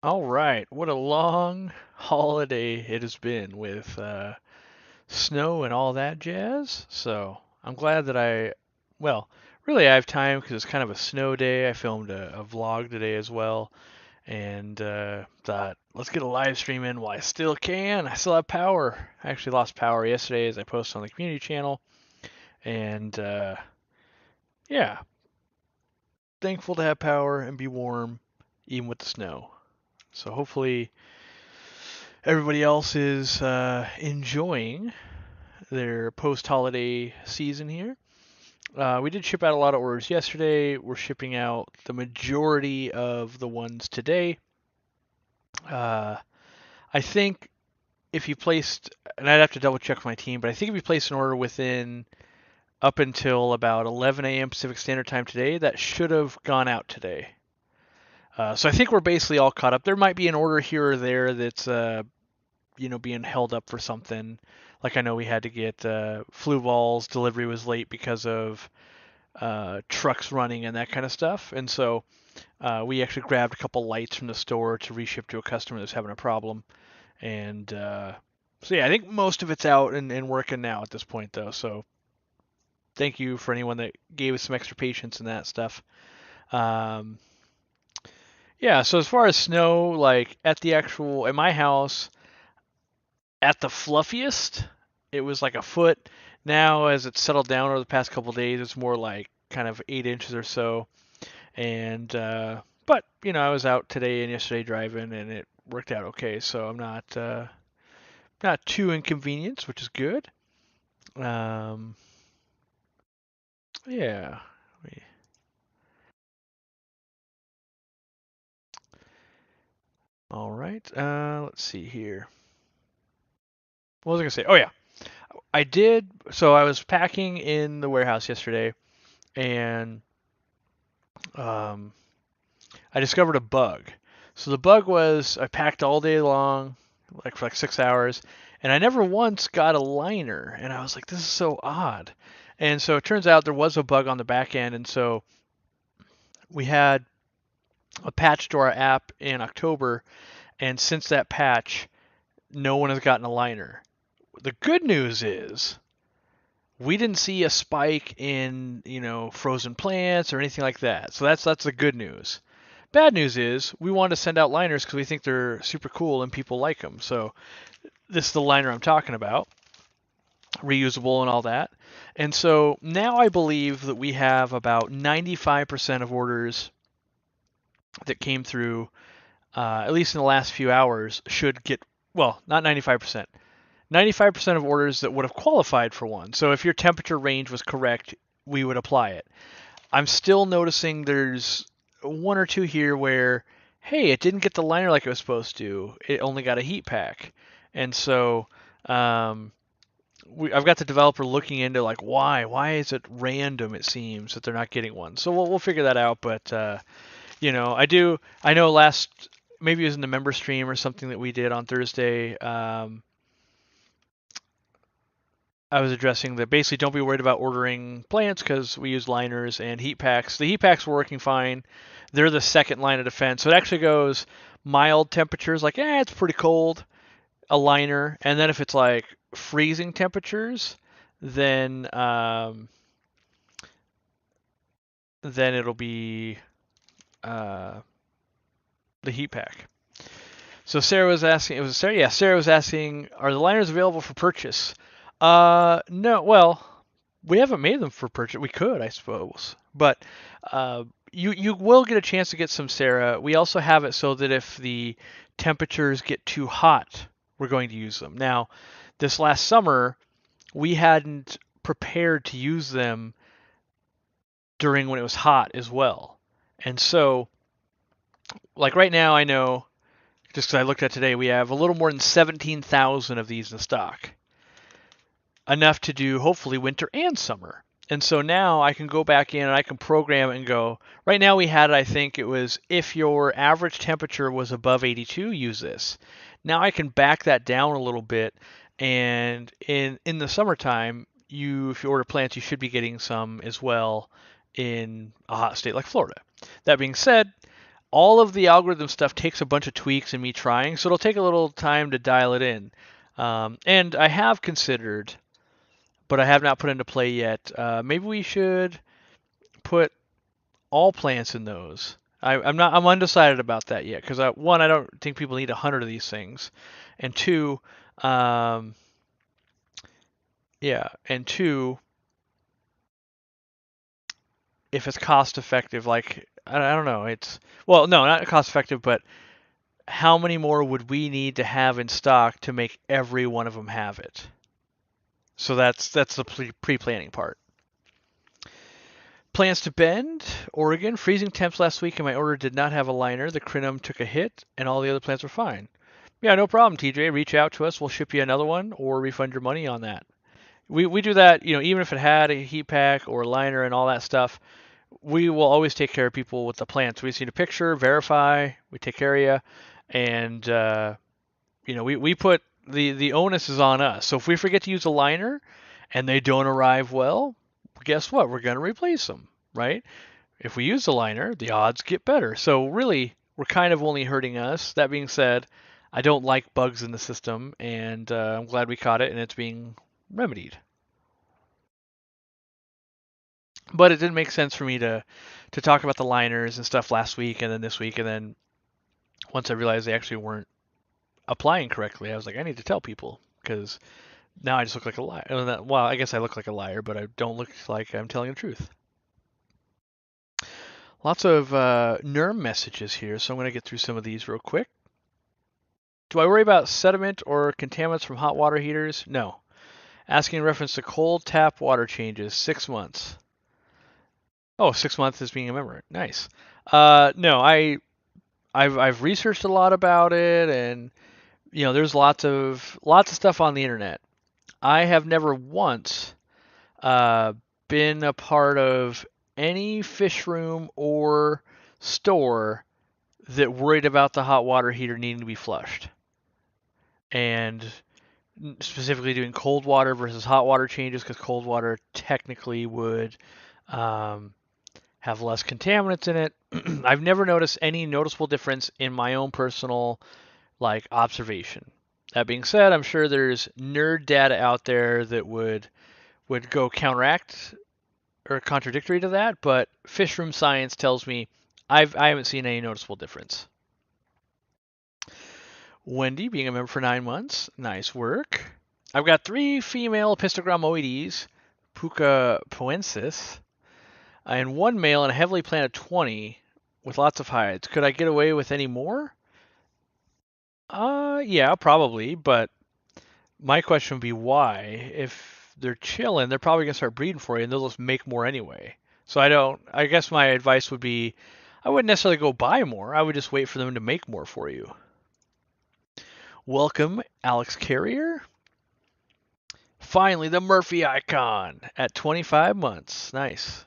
All right, what a long holiday it has been with snow and all that jazz. So I'm glad that well, really I have time because it's kind of a snow day. I filmed a vlog today as well, and thought let's get a live stream in while I still can. I still have power. I actually lost power yesterday as I posted on the community channel, and yeah, thankful to have power and be warm even with the snow. So hopefully everybody else is enjoying their post-holiday season here. We did ship out a lot of orders yesterday. We're shipping out the majority of the ones today. Uh, I think if you placed, and I'd have to double check with my team, but I think if you placed an order within up until about 11 a.m. Pacific Standard Time today, that should have gone out today. So I think we're basically all caught up. There might be an order here or there that's being held up for something. Like I know we had to get flu balls delivery was late because of trucks running and that kind of stuff. And so we actually grabbed a couple lights from the store to reship to a customer that's having a problem. And so yeah, I think most of it's out and working now at this point though. So thank you for anyone that gave us some extra patience and that stuff. Um, yeah, so as far as snow, like at my house, at the fluffiest, it was like a foot. Now, as it's settled down over the past couple of days, it's more like kind of 8 inches or so. And but I was out today and yesterday driving, and it worked out okay. So I'm not too inconvenienced, which is good. Um, yeah. All right. Let's see here. What was I gonna say? Oh yeah, I did. So I was packing in the warehouse yesterday, and um, I discovered a bug. So the bug was I packed all day long, like for like 6 hours, and I never once got a liner. And I was like, this is so odd. And so it turns out there was a bug on the back end, and so we had a patch to our app in October, and since that patch, no one has gotten a liner. The good news is we didn't see a spike in, frozen plants or anything like that. So that's the good news. Bad news is we want to send out liners because we think they're super cool and people like them. So this is the liner I'm talking about, reusable and all that. And so now I believe that we have about 95% of orders that came through, at least in the last few hours, should get, well, not 95%. 95% of orders that would have qualified for one. So if your temperature range was correct, we would apply it. I'm still noticing there's one or two here where, hey, it didn't get the liner like it was supposed to. It only got a heat pack. And so I've got the developer looking into like why. Why is it random? It seems that they're not getting one. So we'll figure that out. But I know maybe it was in the member stream or something that we did on Thursday. I was addressing that basically don't be worried about ordering plants because we use liners and heat packs. The heat packs were working fine. They're the second line of defense. So it actually goes mild temperatures, like, it's pretty cold, a liner. And then if it's like freezing temperatures, then it'll be the heat pack. So Sarah was asking, it was Sarah? Yeah, Sarah was asking, are the liners available for purchase? No, well, we haven't made them for purchase. We could, I suppose, but you will get a chance to get some, Sarah. We also have it so that if the temperatures get too hot, we're going to use them. Now, this last summer, we hadn't prepared to use them during when it was hot as well, and so, like right now, I know just because I looked at today, we have a little more than 17,000 of these in stock. Enough to do hopefully winter and summer. And so now I can go back in and I can program it and go, right now we had it, I think it was if your average temperature was above 82, use this. Now I can back that down a little bit, and in the summertime, if you order plants, you should be getting some as well in a hot state like Florida. That being said, all of the algorithm stuff takes a bunch of tweaks and me trying, so it'll take a little time to dial it in. And I have considered, but I have not put into play yet. Maybe we should put all plants in those. I'm undecided about that yet because one, I don't think people need 100 of these things, and two, um, yeah, and two, if it's cost effective, like I don't know, it's well, no, not cost effective, but how many more would we need to have in stock to make every one of them have it? So that's the pre-planning part. Plans to Bend, Oregon. Freezing temps last week and my order did not have a liner. The crinum took a hit and all the other plants were fine. Yeah, no problem, TJ. Reach out to us. We'll ship you another one or refund your money on that. We do that, even if it had a heat pack or a liner and all that stuff, we will always take care of people with the plants. We see a picture, verify, we take care of you, and we put the onus is on us. So if we forget to use a liner and they don't arrive well, guess what? We're going to replace them, right? If we use the liner, the odds get better. So really, we're kind of only hurting us. That being said, I don't like bugs in the system, and I'm glad we caught it and it's being remedied. But it didn't make sense for me to talk about the liners and stuff last week and then this week, and then once I realized they actually weren't applying correctly, I was like, I need to tell people because now I just look like a liar. Well, I guess I look like a liar, but I don't look like I'm telling the truth. Lots of NERM messages here, so I'm going to get through some of these real quick. Do I worry about sediment or contaminants from hot water heaters? No. Asking in reference to cold tap water changes, 6 months. Oh, 6 months is being a member. Nice. No, I've researched a lot about it, and there's lots of stuff on the internet. I have never once been a part of any fish room or store that worried about the hot water heater needing to be flushed. And specifically doing cold water versus hot water changes, because cold water technically would have less contaminants in it. I've never noticed any noticeable difference in my own personal observation. That being said, I'm sure there's nerd data out there that would go counteract or contradictory to that, but fish room science tells me I haven't seen any noticeable difference. Wendy, being a member for 9 months, nice work. I've got 3 female Pistogrammoides, Puca poensis, and 1 male and a heavily planted 20 with lots of hides. Could I get away with any more? Yeah, probably, but my question would be why? If they're chilling, they're probably gonna start breeding for you, and they'll just make more anyway. So I guess my advice would be, I wouldn't necessarily go buy more. I would just wait for them to make more for you. Welcome, Alex Carrier. Finally, the Murphy icon at 25 months. Nice.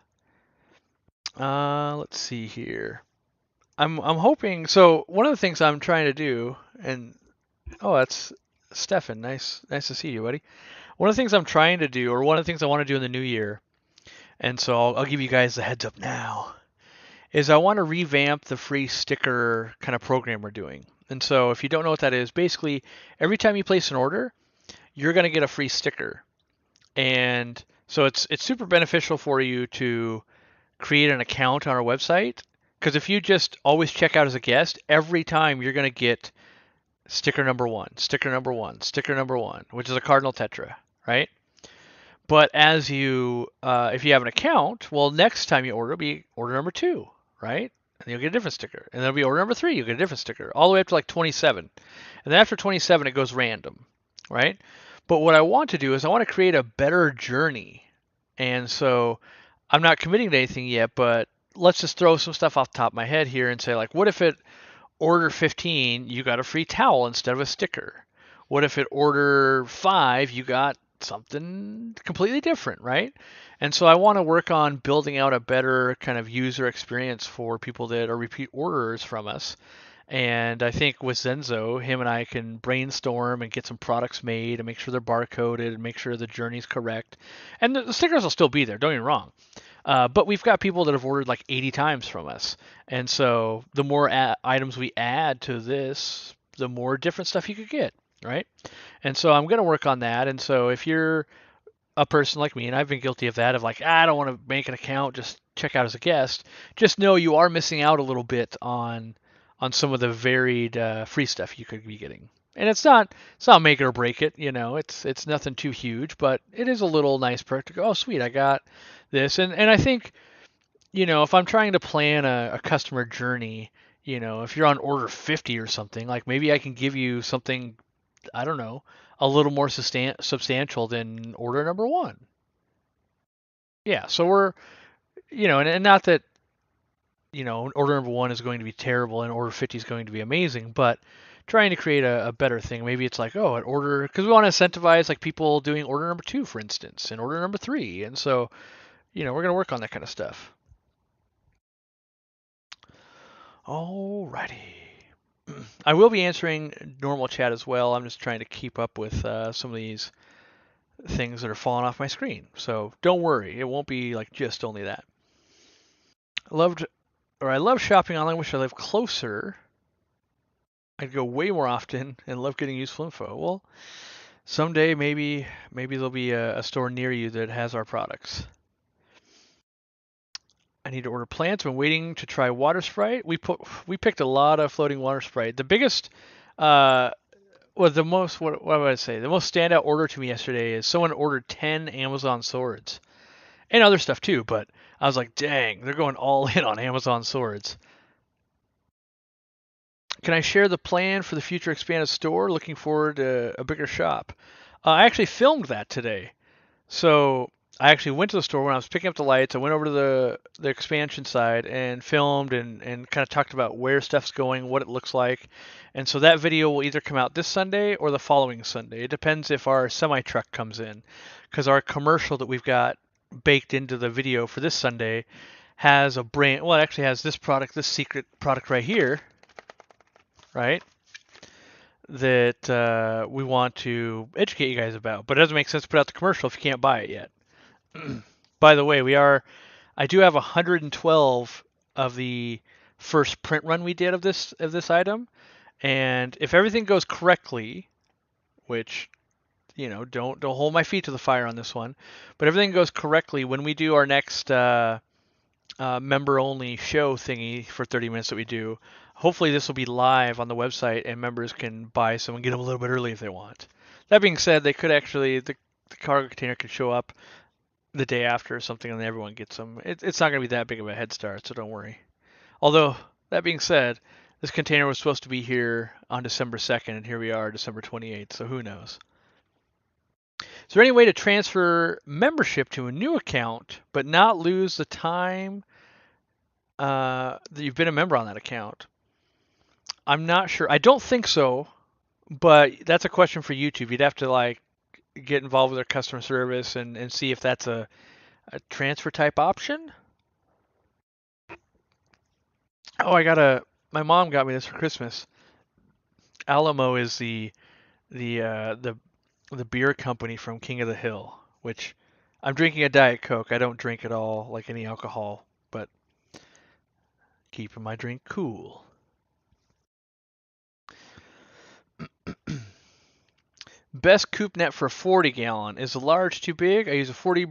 Let's see here. I'm hoping. So one of the things I'm trying to do, and that's Stefan. Nice to see you, buddy. One of the things I'm trying to do, or one of the things I want to do in the new year, and so I'll give you guys the heads up now, is I want to revamp the free sticker kind of program we're doing. And so if you don't know what that is, basically every time you place an order, you're going to get a free sticker. And so it's super beneficial for you to create an account on our website, because if you just always check out as a guest, every time you're going to get sticker number 1, sticker number 1, sticker number 1, which is a cardinal tetra, right? But as if you have an account, well, next time you order, it'll be order number 2, right? And you'll get a different sticker. And there'll be order number 3, you'll get a different sticker, all the way up to 27. And then after 27, it goes random, right? But what I want to do is I want to create a better journey. And so I'm not committing to anything yet, but let's just throw some stuff off the top of my head here and say, what if at order 15, you got a free towel instead of a sticker? What if at order 5, you got something completely different, right? And so I want to work on building out a better kind of user experience for people that are repeat orders from us. And I think with Zenzo, him and I can brainstorm and get some products made and make sure they're barcoded and make sure the journey's correct. And the stickers will still be there, don't get me wrong. But we've got people that have ordered like 80 times from us. And so the more items we add to this, the more different stuff you could get, right? And so I'm going to work on that. And so if you're a person like me, and I've been guilty of that, of like, I don't want to make an account, just check out as a guest, just know you are missing out a little bit on some of the varied free stuff you could be getting. And it's not make it or break it, it's nothing too huge, but it is a little nice perk to go, oh sweet, I got this. And I think, if I'm trying to plan a customer journey, if you're on order 50 or something, like maybe I can give you something, I don't know, a little more substantial than order number one. Yeah, so we're, and not that, order number one is going to be terrible and order 50 is going to be amazing, but trying to create a better thing. Maybe it's like, oh, an order, because we want to incentivize like people doing order number two, for instance, and order number three. And so, we're going to work on that kind of stuff. Alrighty. I will be answering normal chat as well. I'm just trying to keep up with some of these things that are falling off my screen. So don't worry, it won't be like just only that. I love shopping online. Wish I lived closer. I'd go way more often and love getting useful info. Well, someday maybe there'll be a store near you that has our products. I need to order plants. I'm waiting to try water sprite. We picked a lot of floating water sprite. The biggest the most what would I say? The most standout order to me yesterday is someone ordered 10 Amazon swords and other stuff too, but I was like, dang, they're going all in on Amazon swords. Can I share the plan for the future expanded store? Looking forward to a bigger shop. I actually filmed that today. So I actually went to the store when I was picking up the lights. I went over to the expansion side and filmed and kind of talked about where stuff's going, what it looks like. And so that video will either come out this Sunday or the following Sunday. It depends if our semi truck comes in, because our commercial that we've got baked into the video for this Sunday has it actually has this product, this secret product right here, right? That we want to educate you guys about. But it doesn't make sense to put out the commercial if you can't buy it yet. By the way, I do have 112 of the first print run we did of this item, and if everything goes correctly, which don't hold my feet to the fire on this one, but everything goes correctly when we do our next member only show thingy for 30 minutes that we do. Hopefully this will be live on the website and members can buy some and get them a little bit early if they want. That being said, they could actually the cargo container could show up the day after or something, and then everyone gets them. It's not going to be that big of a head start, so don't worry. Although, that being said, this container was supposed to be here on December 2nd, and here we are, December 28th, so who knows. Is there any way to transfer membership to a new account, but not lose the time that you've been a member on that account? I'm not sure. I don't think so, but that's a question for YouTube. You'd have to get involved with their customer service and see if that's a transfer type option. Oh, my mom got me this for Christmas. Alamo is the beer company from King of the Hill, which I'm drinking a Diet Coke. I don't drink at all like any alcohol, but keeping my drink cool. Best coop net for a 40 gallon. Is the large too big? I use a 40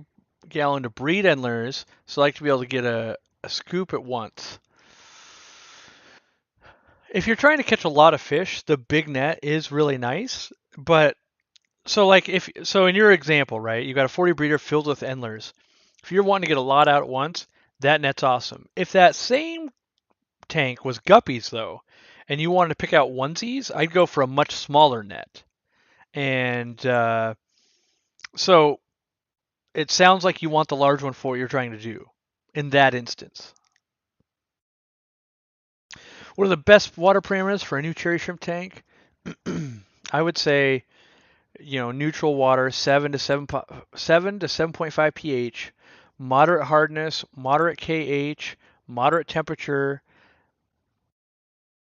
gallon to breed endlers, so I like to be able to get a scoop at once. If you're trying to catch a lot of fish, the big net is really nice, but so in your example, right, you got a 40 breeder filled with endlers. If you're wanting to get a lot out at once, that net's awesome. If that same tank was guppies though, and you wanted to pick out onesies, I'd go for a much smaller net. And so it sounds like you want the large one for what you're trying to do in that instance. What are the best water parameters for a new cherry shrimp tank? I would say, neutral water, 7 to 7.5 pH, moderate hardness, moderate KH, moderate temperature.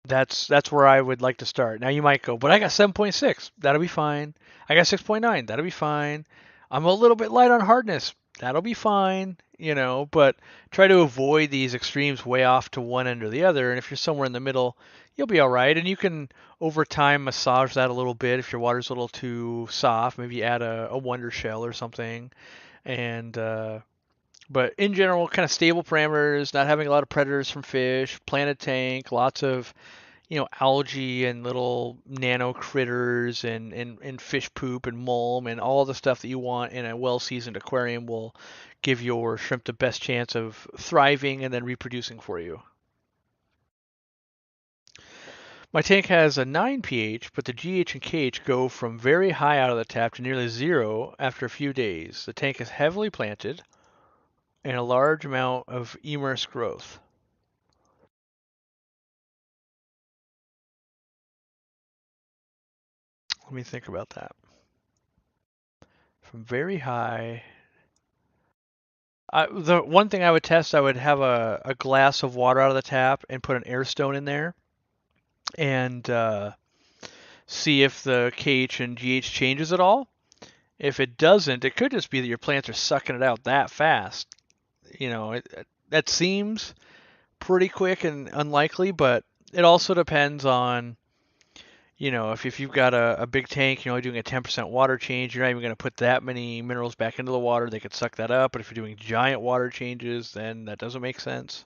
That's where I would like to start. Now you might go, but I got 7.6. That'll be fine. I got 6.9. That'll be fine. I'm a little bit light on hardness. that'll be fine, but try to avoid these extremes way off to one end or the other. And if you're somewhere in the middle, you'll be all right. And you can, over time, massage that a little bit. If your water's a little too soft, maybe add a Wonder Shell or something. And, but in general, kind of stable parameters, not having a lot of predators from fish, planted tank, lots of algae and little nano critters and fish poop and mulm and all the stuff that you want in a well-seasoned aquarium will give your shrimp the best chance of thriving and then reproducing for you. My tank has a 9 pH, but the GH and KH go from very high out of the tap to nearly zero after a few days. The tank is heavily planted and a large amount of immerse growth. Let me think about that. From very high. The one thing I would test, I would have a glass of water out of the tap and put an air stone in there and see if the KH and GH changes at all. If it doesn't, it could just be that your plants are sucking it out that fast. That seems pretty quick and unlikely, but it also depends on if you've got a big tank, you're only doing a 10% water change, you're not even going to put that many minerals back into the water. They could suck that up. But if you're doing giant water changes, then that doesn't make sense.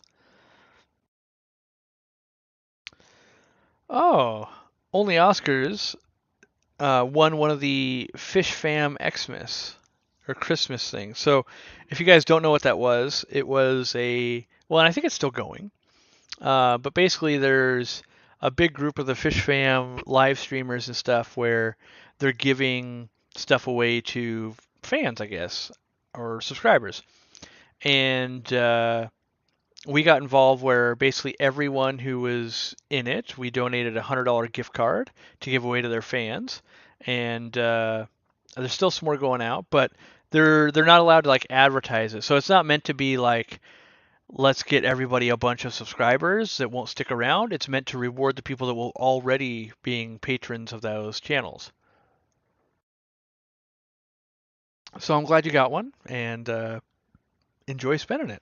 Oh, only Oscars won one of the Fish Fam Xmas or Christmas things. So if you guys don't know what that was, it was well, and I think it's still going. But basically, there's a big group of the Fish Fam live streamers and stuff where they're giving stuff away to fans, I guess, or subscribers. And we got involved where basically everyone who was in it, we donated a $100 gift card to give away to their fans. And there's still some more going out, but they're not allowed to like advertise it. So it's not meant to be like, let's get everybody a bunch of subscribers that won't stick around. It's meant to reward the people that will already being patrons of those channels. So I'm glad you got one and enjoy spending it.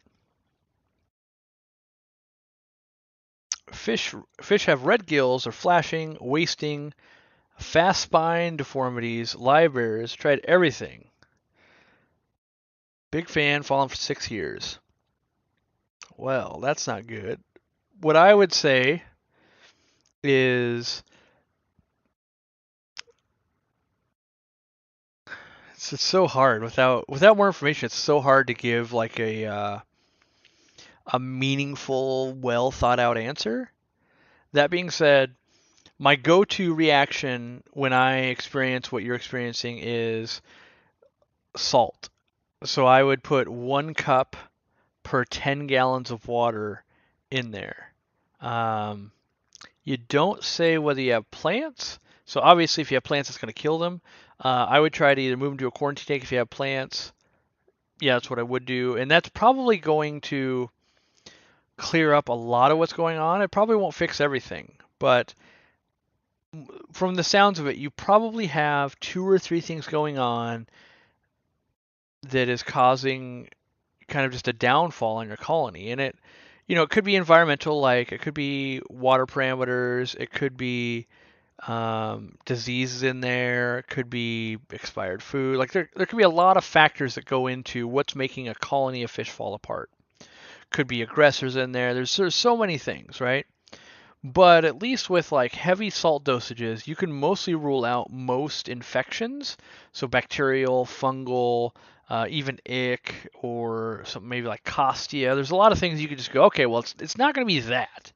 Fish have red gills, are flashing, wasting, fast spine deformities, live bears, tried everything. Big fan, fallen for 6 years. Well, that's not good. What I would say is it's so hard without more information. It's so hard to give like a meaningful, well thought out answer. That being said, my go-to reaction when I experience what you're experiencing is salt. So I would put 1 cup per 10 gallons of water in there. You don't say whether you have plants. So obviously, if you have plants, it's going to kill them. I would try to either move them to a quarantine tank if you have plants. Yeah, that's what I would do, and that's probably going to clear up a lot of what's going on. It probably won't fix everything, but from the sounds of it, you probably have 2 or 3 things going on that is causing kind of just a downfall on your colony. And it could be environmental, like it could be water parameters, it could be diseases in there, it could be expired food. Like there could be a lot of factors that go into what's making a colony of fish fall apart. Could be aggressors in there. There's so many things, right? But at least with like heavy salt dosages, you can mostly rule out most infections. So bacterial, fungal, even ick, or something maybe like Costia. There's a lot of things you could just go, okay, well, it's not going to be that.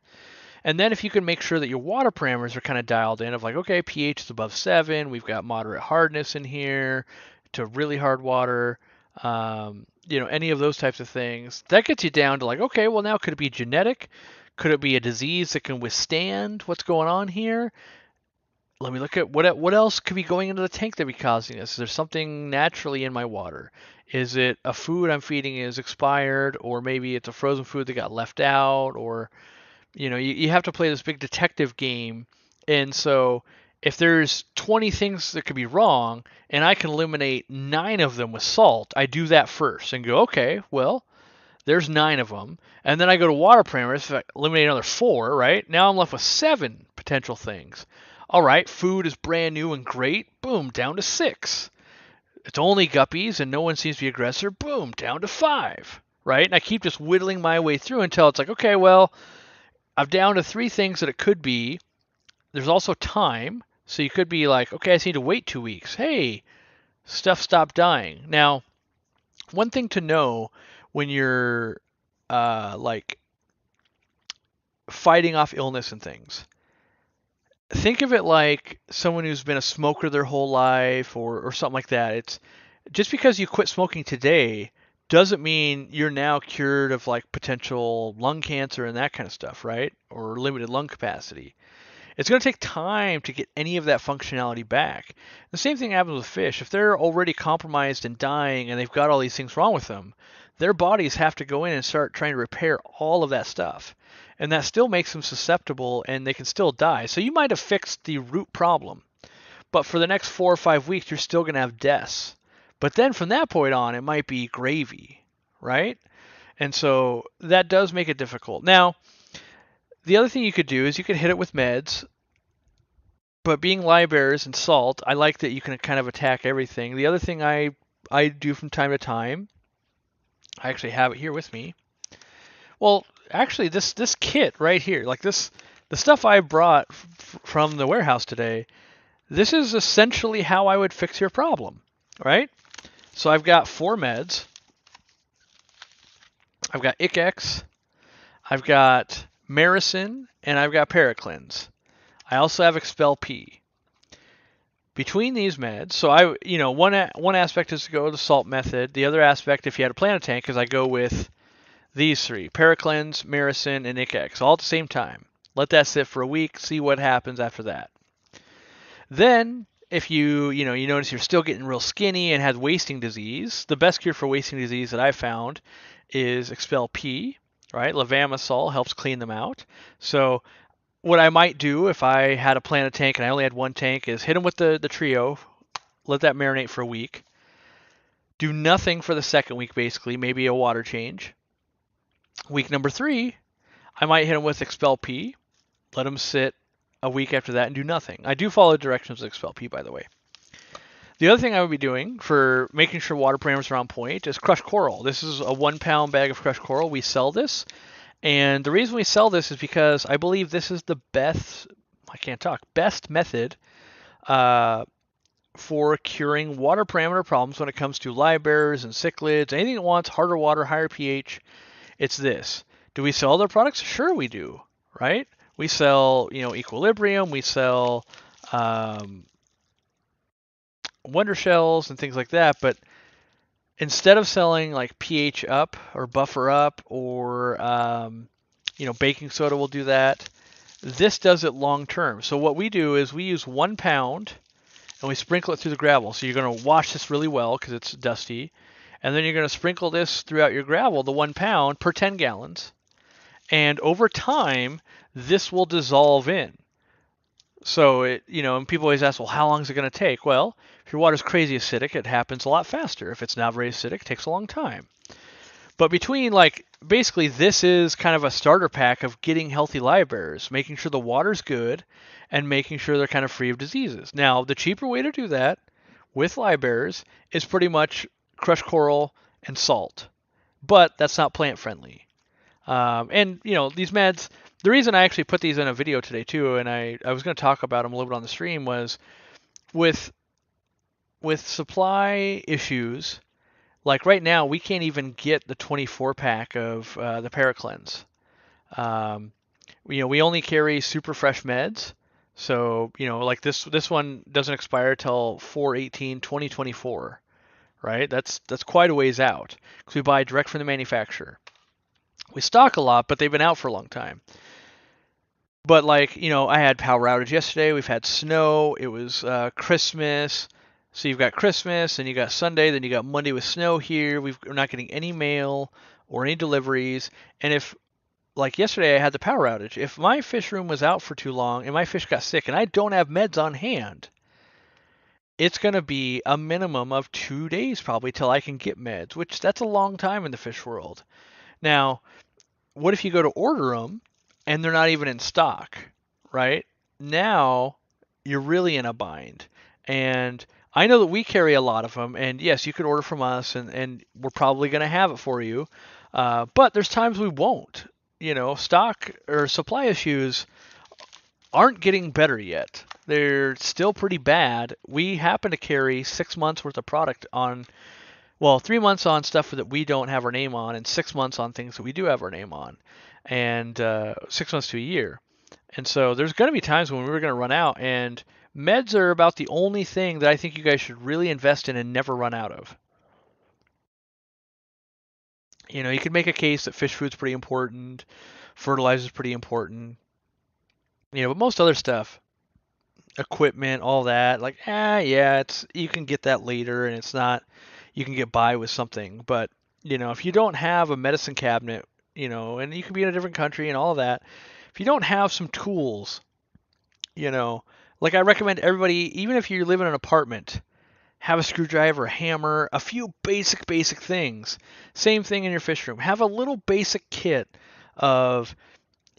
And then if you can make sure that your water parameters are kind of dialed in of like, okay, pH is above 7, we've got moderate hardness in here to really hard water, any of those types of things, that gets you down to like, okay, well now could it be genetic? Could it be a disease that can withstand what's going on here? Let me look at what else could be going into the tank that be causing this. Is there something naturally in my water? Is it a food I'm feeding is expired, or maybe it's a frozen food that got left out, or you have to play this big detective game. And so if there's 20 things that could be wrong and I can eliminate 9 of them with salt, I do that first and go, okay, well, there's 9 of them. And then I go to water parameters, if I eliminate another 4, right? Now I'm left with 7 potential things. All right, food is brand new and great. Boom, down to 6. It's only guppies and no one seems to be aggressor. Boom, down to 5, right? And I keep just whittling my way through until it's like, okay, well, I'm down to 3 things that it could be. There's also time. So you could be like, okay, I just need to wait 2 weeks. Hey, stuff stopped dying. Now, one thing to know when you're like fighting off illness and things, think of it like someone who's been a smoker their whole life or something like that. It's just because you quit smoking today doesn't mean you're now cured of like potential lung cancer and that kind of stuff, right? Or limited lung capacity. It's going to take time to get any of that functionality back. The same thing happens with fish. If they're already compromised and dying and they've got all these things wrong with them, their bodies have to go in and start trying to repair all of that stuff. And that still makes them susceptible and they can still die. So you might have fixed the root problem, but for the next 4 or 5 weeks, you're still going to have deaths. But then from that point on, it might be gravy, right? And so that does make it difficult. Now, the other thing you could do is you could hit it with meds, but being livebearers and salt, I like that you can kind of attack everything. The other thing I do from time to time, I actually have it here with me. Well, actually, this kit right here, like this, the stuff I brought from the warehouse today, this is essentially how I would fix your problem, right? So I've got 4 meds. I've got Icex. I've got Maricin, and I've got Paraclins. I also have Expel P. Between these meds, so one aspect is to go the salt method. The other aspect, if you had a planet tank, is I go with these 3: Paraclins, Maricin, and Icex, all at the same time. Let that sit for a week, see what happens after that. Then, if you notice you're still getting real skinny and have wasting disease, the best cure for wasting disease that I've found is Expel P. Right? Levamisol helps clean them out. So what I might do if I had a planet tank and I only had 1 tank is hit them with the trio, let that marinate for a week. Do nothing for the second week, basically, maybe a water change. Week number 3, I might hit them with Expel P, let them sit a week after that and do nothing. I do follow directions with Expel P, by the way. The other thing I would be doing for making sure water parameters are on point is crushed coral. This is a 1 pound bag of crushed coral. We sell this. And the reason we sell this is because I believe this is the best method for curing water parameter problems when it comes to livebearers and cichlids, anything that wants harder water, higher pH. It's this. Do we sell other products? Sure we do, right? We sell, Equilibrium. We sell Wonder Shells and things like that, but instead of selling like pH up or buffer up or baking soda will do that, this does it long term. So what we do is we use 1 pound and we sprinkle it through the gravel. So you're going to wash this really well because it's dusty, and then you're going to sprinkle this throughout your gravel, the 1 pound per 10 gallons, and over time this will dissolve in. So and people always ask, well, how long is it going to take? Well, if your water's crazy acidic, it happens a lot faster. If it's not very acidic, it takes a long time. But between, basically this is kind of a starter pack of getting healthy livebearers, making sure the water's good and making sure they're kind of free of diseases. Now, the cheaper way to do that with livebearers is pretty much crushed coral and salt. But that's not plant friendly. These meds, the reason I actually put these in a video today too, and I was going to talk about them a little bit on the stream, was with supply issues. Like right now, we can't even get the 24 pack of the Paraclins. We only carry super fresh meds. So, like this one doesn't expire till 4/18/2024, right? That's quite a ways out because we buy direct from the manufacturer. We stock a lot, but they've been out for a long time. But I had power outage yesterday. We've had snow. It was Christmas. So you've got Christmas, and you got Sunday, then you got Monday with snow here. We're not getting any mail or any deliveries. And if like yesterday I had the power outage. If my fish room was out for too long and my fish got sick and I don't have meds on hand, it's going to be a minimum of 2 days probably till I can get meds, which that's a long time in the fish world. Now, what if you go to order them and they're not even in stock, right? Now you're really in a bind. And I know that we carry a lot of them, and yes, you could order from us, and we're probably going to have it for you. But there's times we won't. Stock or supply issues aren't getting better yet. They're still pretty bad. We happen to carry 6 months worth of product on, well, 3 months on stuff that we don't have our name on, and 6 months on things that we do have our name on, and 6 months to a year. And so there's going to be times when we're going to run out, and meds are about the only thing that I think you guys should really invest in and never run out of. You could make a case that fish food's pretty important, fertilizer's pretty important, but most other stuff, equipment, all that, like, yeah, you can get that later, and it's not, you can get by with something. But if you don't have a medicine cabinet, and you can be in a different country and all of that, if you don't have some tools, you know, like I recommend everybody, even if you live in an apartment, have a screwdriver, a hammer, a few basic things. Same thing in your fish room. Have a little basic kit of,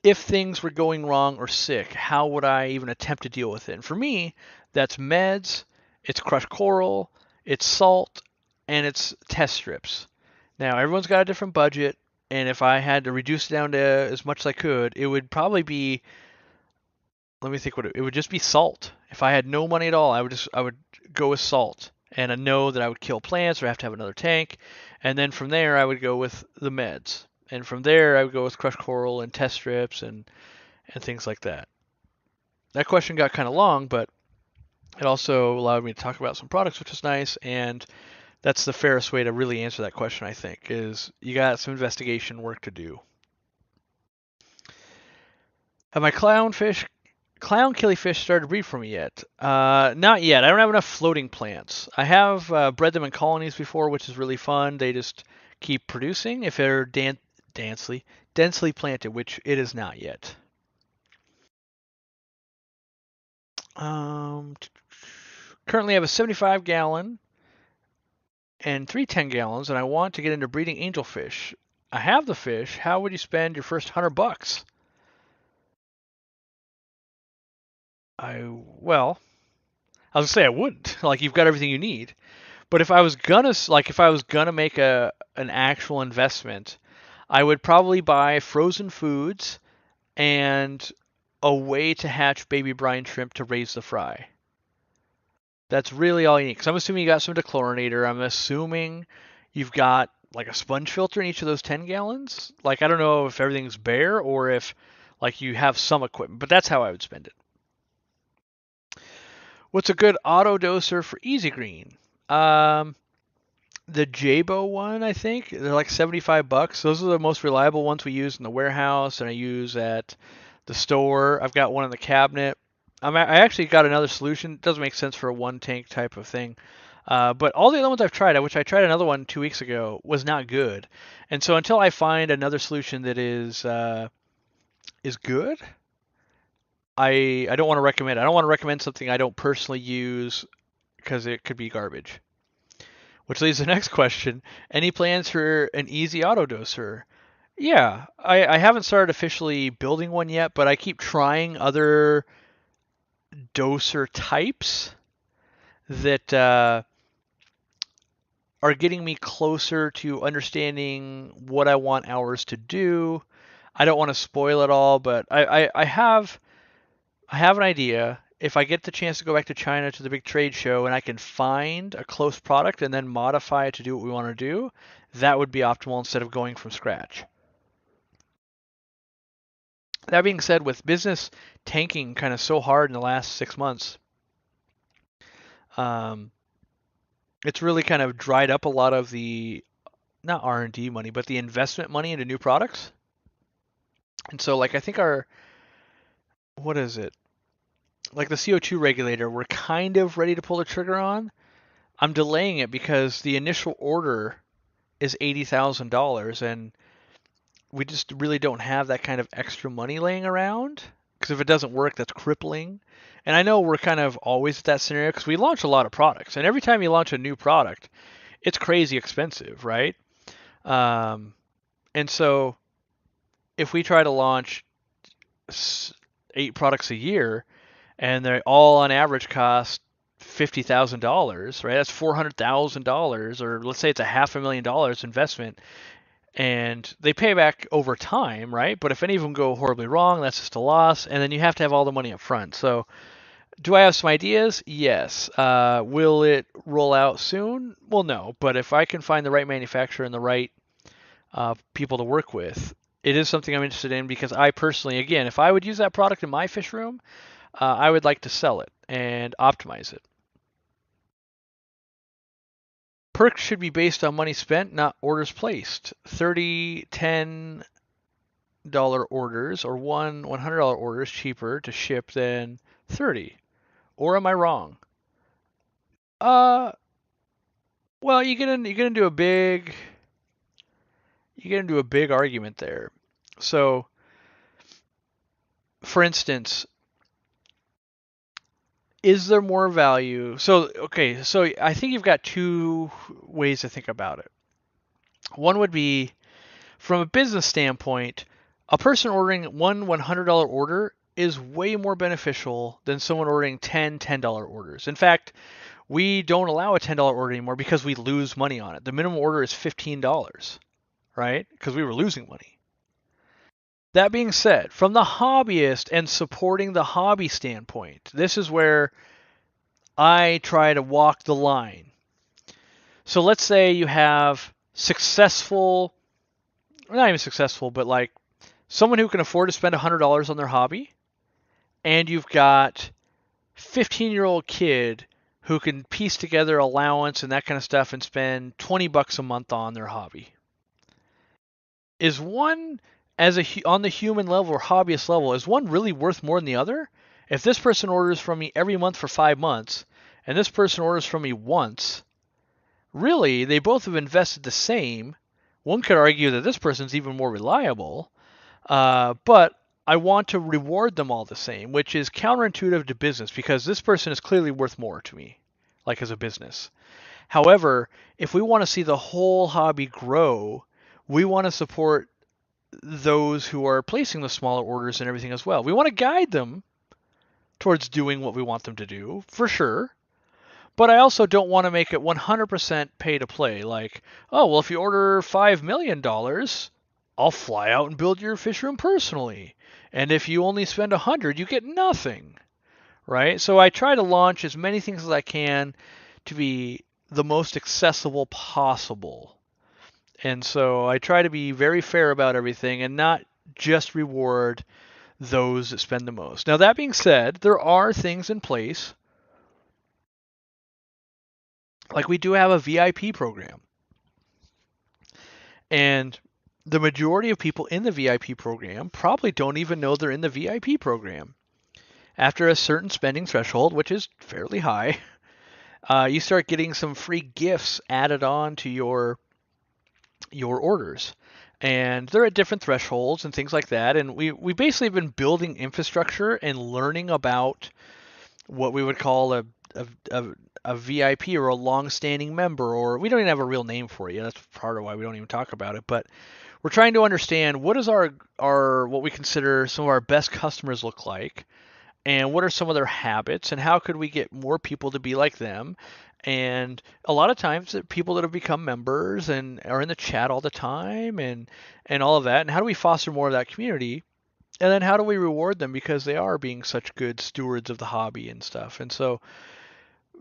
if things were going wrong or sick, how would I even attempt to deal with it? And for me, that's meds, it's crushed coral, it's salt, and it's test strips. Now, everyone's got a different budget, and if I had to reduce it down to as much as I could, it would probably be, let me think, what it would just be salt. If I had no money at all, I would go with salt. And I know that I would kill plants or have to have another tank. And then from there, I would go with the meds. And from there, I would go with crushed coral and test strips and things like that. That question got kind of long, but it also allowed me to talk about some products, which is nice. And that's the fairest way to really answer that question, I think, is you got some investigation work to do. Have my clown killifish started to breed for me yet? Not yet. I don't have enough floating plants. I have bred them in colonies before, which is really fun. They just keep producing if they're densely planted, which it is not yet. Currently I have a 75-gallon and 3 10-gallons, and I want to get into breeding angelfish. I have the fish. How would you spend your first $100? Well, I was gonna say I wouldn't. Like, you've got everything you need. But if I was gonna make an actual investment, I would probably buy frozen foods and a way to hatch baby brine shrimp to raise the fry. That's really all you need. Because I'm assuming you got some dechlorinator. I'm assuming you've got like a sponge filter in each of those 10 gallons. Like, I don't know if everything's bare or if like you have some equipment, but that's how I would spend it. What's a good auto doser for Easy Green? The Jabo one, I think. They're like $75. Those are the most reliable ones we use in the warehouse and I use at the store. I've got one in the cabinet. I actually got another solution. It doesn't make sense for a one tank type of thing. But all the other ones I've tried, which I tried another one 2 weeks ago, was not good. And so until I find another solution that is good, I don't want to recommend it. I don't want to recommend something I don't personally use because it could be garbage. Which leaves the next question. Any plans for an easy auto doser? Yeah, I haven't started officially building one yet, but I keep trying other doser types that are getting me closer to understanding what I want ours to do. I don't want to spoil it all, but I have an idea. If I get the chance to go back to China to the big trade show and I can find a close product and then modify it to do what we want to do, that would be optimal instead of going from scratch. That being said, with business tanking kind of so hard in the last 6 months, it's really kind of dried up a lot of the, not R&D money, but the investment money into new products. And so like I think what is it? Like the CO2 regulator, we're kind of ready to pull the trigger on. I'm delaying it because the initial order is $80,000 and we just really don't have that kind of extra money laying around. Because if it doesn't work, that's crippling. And I know we're kind of always at that scenario because we launch a lot of products, and every time you launch a new product, it's crazy expensive, right? Um, and so if we try to launch 8 products a year, and they all on average cost $50,000, right? That's $400,000, or let's say it's a $500,000 investment, and they pay back over time, right? But if any of them go horribly wrong, that's just a loss, and then you have to have all the money up front. So, do I have some ideas? Yes. Will it roll out soon? Well, no. But if I can find the right manufacturer and the right people to work with, it is something I'm interested in because I personally, again, if I would use that product in my fish room, I would like to sell it and optimize it. Perks should be based on money spent, not orders placed. 30, $10 orders or one $100 order is cheaper to ship than 30. Or am I wrong? Uh, well, you get into a big argument there. So, for instance, is there more value? So, okay, so I think you've got two ways to think about it. One would be from a business standpoint, a person ordering one $100 order is way more beneficial than someone ordering 10 $10 orders. In fact, we don't allow a $10 order anymore because we lose money on it. The minimum order is $15, right? Because we were losing money. That being said, from the hobbyist and supporting the hobby standpoint, this is where I try to walk the line. So let's say you have successful, not even successful, but like someone who can afford to spend $100 on their hobby, and you've got 15-year-old kid who can piece together allowance and that kind of stuff and spend $20 a month on their hobby. Is one on the human level or hobbyist level, is one really worth more than the other? If this person orders from me every month for 5 months and this person orders from me once, really they both have invested the same. One could argue that this person's even more reliable, but I want to reward them all the same, which is counterintuitive to business because this person is clearly worth more to me, like as a business. However, if we want to see the whole hobby grow, we want to support those who are placing the smaller orders and everything as well. We want to guide them towards doing what we want them to do, for sure. But I also don't want to make it 100% pay to play. Like, oh, well, if you order $5 million, I'll fly out and build your fish room personally. And if you only spend 100, you get nothing, right? So I try to launch as many things as I can to be the most accessible possible. And so I try to be very fair about everything and not just reward those that spend the most. Now, that being said, there are things in place. Like we do have a VIP program. And the majority of people in the VIP program probably don't even know they're in the VIP program. After a certain spending threshold, which is fairly high, you start getting some free gifts added on to your orders. And they're at different thresholds and things like that. And we basically have been building infrastructure and learning about what we would call a VIP or a long-standing member, or we don't even have a real name for it. That's part of why we don't even talk about it. But we're trying to understand what is our what we consider some of our best customers look like, and what are some of their habits, and how could we get more people to be like them. And a lot of times, people that have become members and are in the chat all the time, and all of that. And how do we foster more of that community? And then how do we reward them because they are being such good stewards of the hobby and stuff? And so,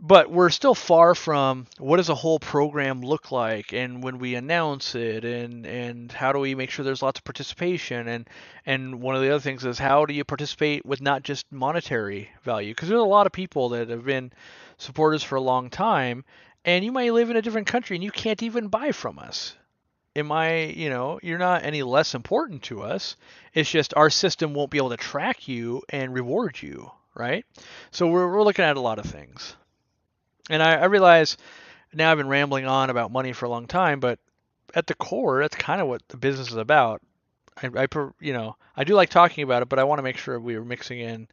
but we're still far from what does a whole program look like, and when we announce it, and how do we make sure there's lots of participation, and one of the other things is how do you participate with not just monetary value, because there's a lot of people that have been supporters for a long time, and you might live in a different country and you can't even buy from us. You're not any less important to us. It's just our system won't be able to track you and reward you, right? So we're looking at a lot of things. And I realize now I've been rambling on about money for a long time, but at the core, that's kind of what the business is about. I do like talking about it, but I want to make sure we are mixing in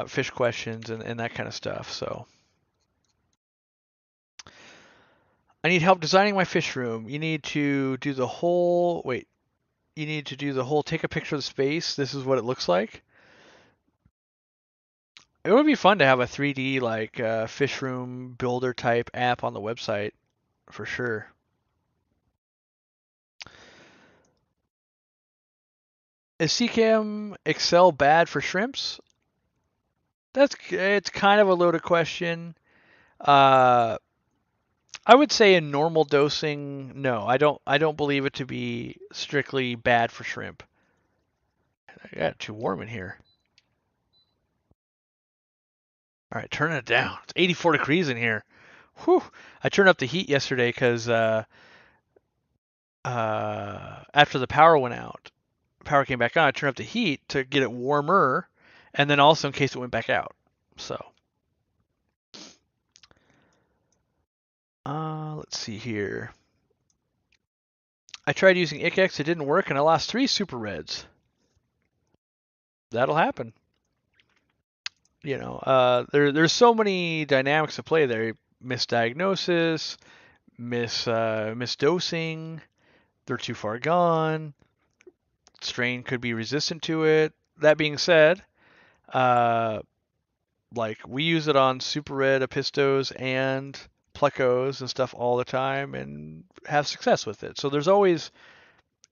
fish questions and that kind of stuff. So I need help designing my fish room. You need to do the whole. Wait. You need to do the whole. Take a picture of the space. This is what it looks like. It would be fun to have a 3D like fish room builder type app on the website for sure. Is CCAM Excel bad for shrimps? It's kind of a loaded question. Uh, I would say in normal dosing, no. I don't believe it to be strictly bad for shrimp. I got too warm in here. All right, turn it down. It's 84 degrees in here. Whew. I turned up the heat yesterday because after the power went out, power came back on. I turned up the heat to get it warmer, and then also in case it went back out. So, let's see here. I tried using ICX, it didn't work, and I lost 3 super reds. That'll happen. There's so many dynamics at play there. Misdiagnosis, misdosing. They're too far gone. Strain could be resistant to it. That being said, uh, like we use it on super red apistos and plecos and stuff all the time and have success with it. So there's always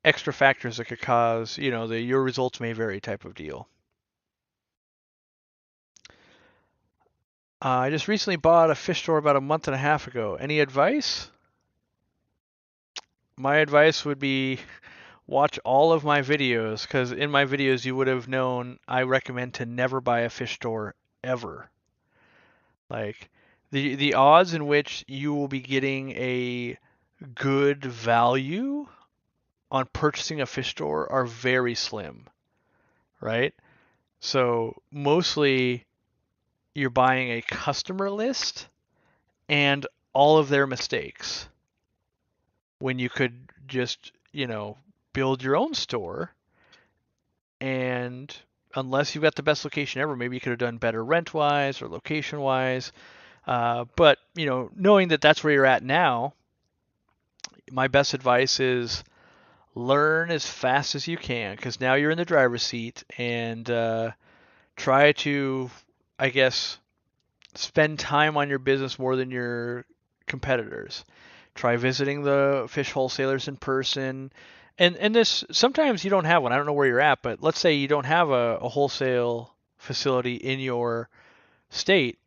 extra factors that could cause, your results may vary type of deal. I just recently bought a fish store about a month and a half ago. Any advice? My advice would be watch all of my videos because in my videos you would have known I recommend to never buy a fish store ever. Like the odds in which you will be getting a good value on purchasing a fish store are very slim, right? So mostly you're buying a customer list and all of their mistakes when you could just, build your own store. And unless you've got the best location ever, maybe you could have done better rent wise or location wise. But, knowing that that's where you're at now, my best advice is learn as fast as you can because now you're in the driver's seat and try to, I guess, spend time on your business more than your competitors. Try visiting the fish wholesalers in person. And this sometimes you don't have one. I don't know where you're at, but let's say you don't have a wholesale facility in your state.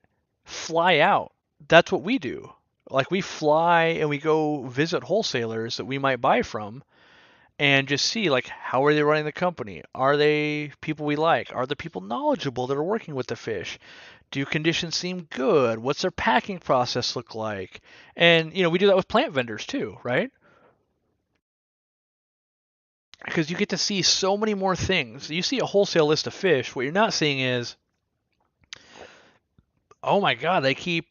Fly out. That's what we do. Like we fly and we go visit wholesalers that we might buy from and just see like how are they running the company? Are they people we like? Are the people knowledgeable that are working with the fish? Do conditions seem good? What's their packing process look like? And we do that with plant vendors too, right? Because you get to see so many more things. You see a wholesale list of fish. What you're not seeing is, oh my God, they keep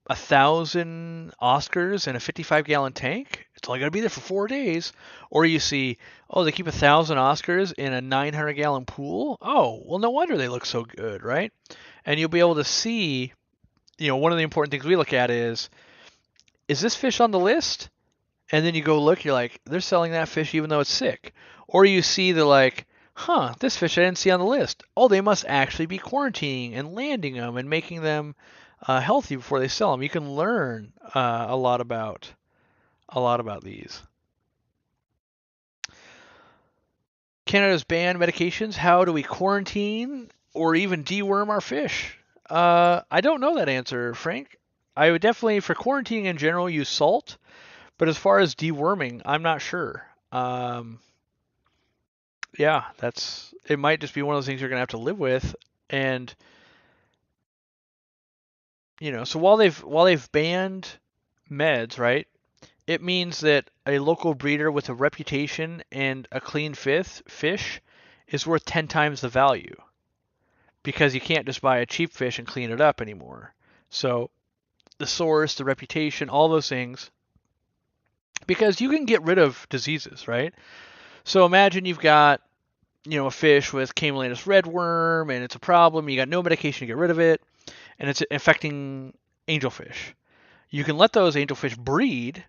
1,000 Oscars in a 55-gallon tank. It's only got to be there for 4 days. Or you see, oh, they keep 1,000 Oscars in a 900-gallon pool. Oh, well, no wonder they look so good, right? And you'll be able to see, one of the important things we look at is this fish on the list? And then you go look, you're like, they're selling that fish even though it's sick. Or you see the like, this fish I didn't see on the list. Oh, they must actually be quarantining and landing them and making them healthy before they sell them. You can learn a lot about these. Canada's banned medications. How do we quarantine or even deworm our fish? I don't know that answer, Frank. I would definitely, for quarantining in general, use salt. But as far as deworming, I'm not sure. Yeah, it might just be one of those things you're gonna have to live with. And so while they've banned meds, right? It means that a local breeder with a reputation and a clean fish is worth 10 times the value because you can't just buy a cheap fish and clean it up anymore. So the source, the reputation, all those things, because you can get rid of diseases, right? So imagine you've got, a fish with Camellianus redworm and it's a problem. You got no medication to get rid of it, and it's infecting angelfish. You can let those angelfish breed.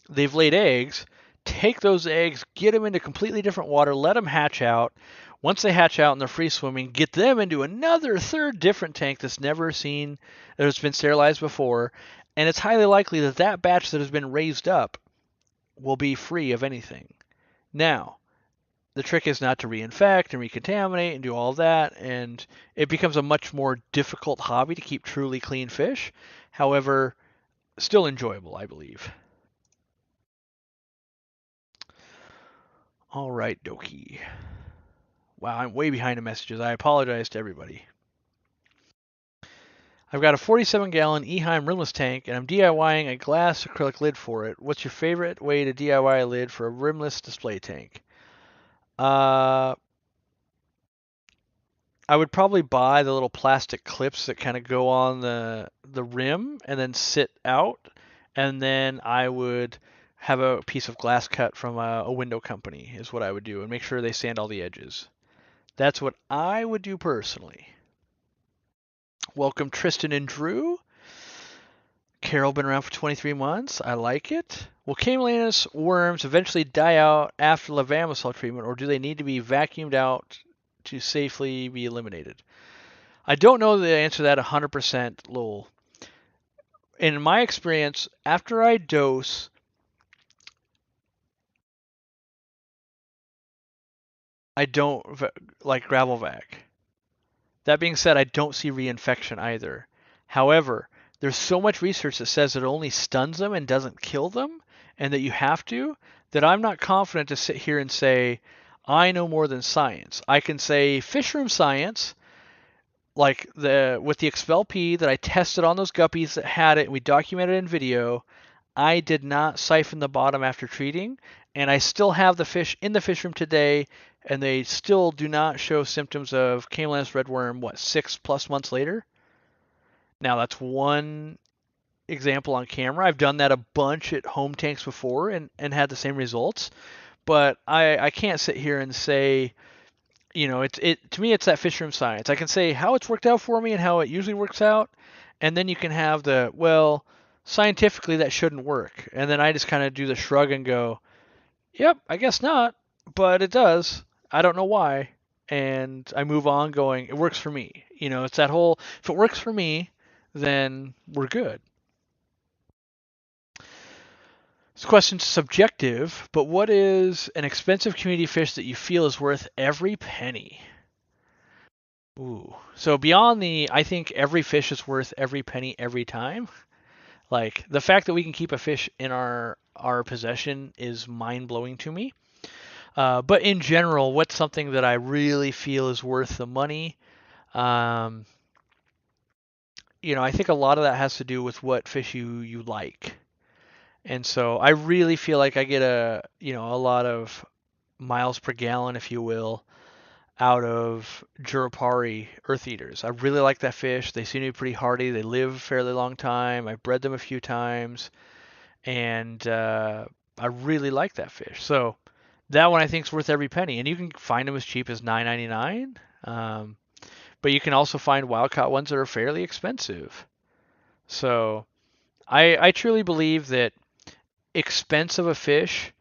They've laid eggs. Take those eggs, get them into completely different water, let them hatch out. Once they hatch out and they're free swimming, get them into another third different tank that's never seen, that has been sterilized before, and it's highly likely that that batch that has been raised up will be free of anything. Now, the trick is not to reinfect and recontaminate and do all that, and it becomes a much more difficult hobby to keep truly clean fish. However, still enjoyable, I believe. All right, Doki. Wow, I'm way behind in messages. I apologize to everybody. I've got a 47-gallon Eheim rimless tank, and I'm DIYing a glass acrylic lid for it. What's your favorite way to DIY a lid for a rimless display tank? I would probably buy the little plastic clips that kind of go on the rim and then sit out, and then I would have a piece of glass cut from a window company is what I would do, and make sure they sand all the edges. That's what I would do personally. Welcome Tristan and Drew. Carol been around for 23 months. I like it. Will Camellianus worms eventually die out after levamisole treatment, or do they need to be vacuumed out to safely be eliminated? I don't know the answer to that 100%, Lowell. In my experience, after I dose, I don't like gravel vac. That being said, I don't see reinfection either. However, there's so much research that says it only stuns them and doesn't kill them, and that you have to, that I'm not confident to sit here and say, I know more than science. I can say fish room science, like with the Expel P that I tested on those guppies that had it, and we documented in video. I did not siphon the bottom after treating, and I still have the fish in the fish room today, and they still do not show symptoms of Camellianus redworm, 6+ months later? Now, that's one example on camera. I've done that a bunch at home tanks before and had the same results, but I can't sit here and say, to me, it's that fish room science. I can say how it's worked out for me and how it usually works out, and then you can have scientifically that shouldn't work. And then I just kind of do the shrug and go, yep, I guess not, but it does. I don't know why. And I move on going, it works for me. It's that whole, if it works for me, then we're good. This question's subjective, but what is an expensive community fish that you feel is worth every penny? Ooh. So beyond I think every fish is worth every penny every time. Like, the fact that we can keep a fish in our possession is mind-blowing to me. But in general, what's something that I really feel is worth the money? I think a lot of that has to do with what fish you like. And so I really feel like I get a lot of miles per gallon, if you will, out of Jurapari earth eaters. I really like that fish. They seem to be pretty hardy. They live a fairly long time. I've bred them a few times, and I really like that fish. So that one I think is worth every penny. And you can find them as cheap as $9.99. But you can also find wild caught ones that are fairly expensive. So I truly believe that expense of a fish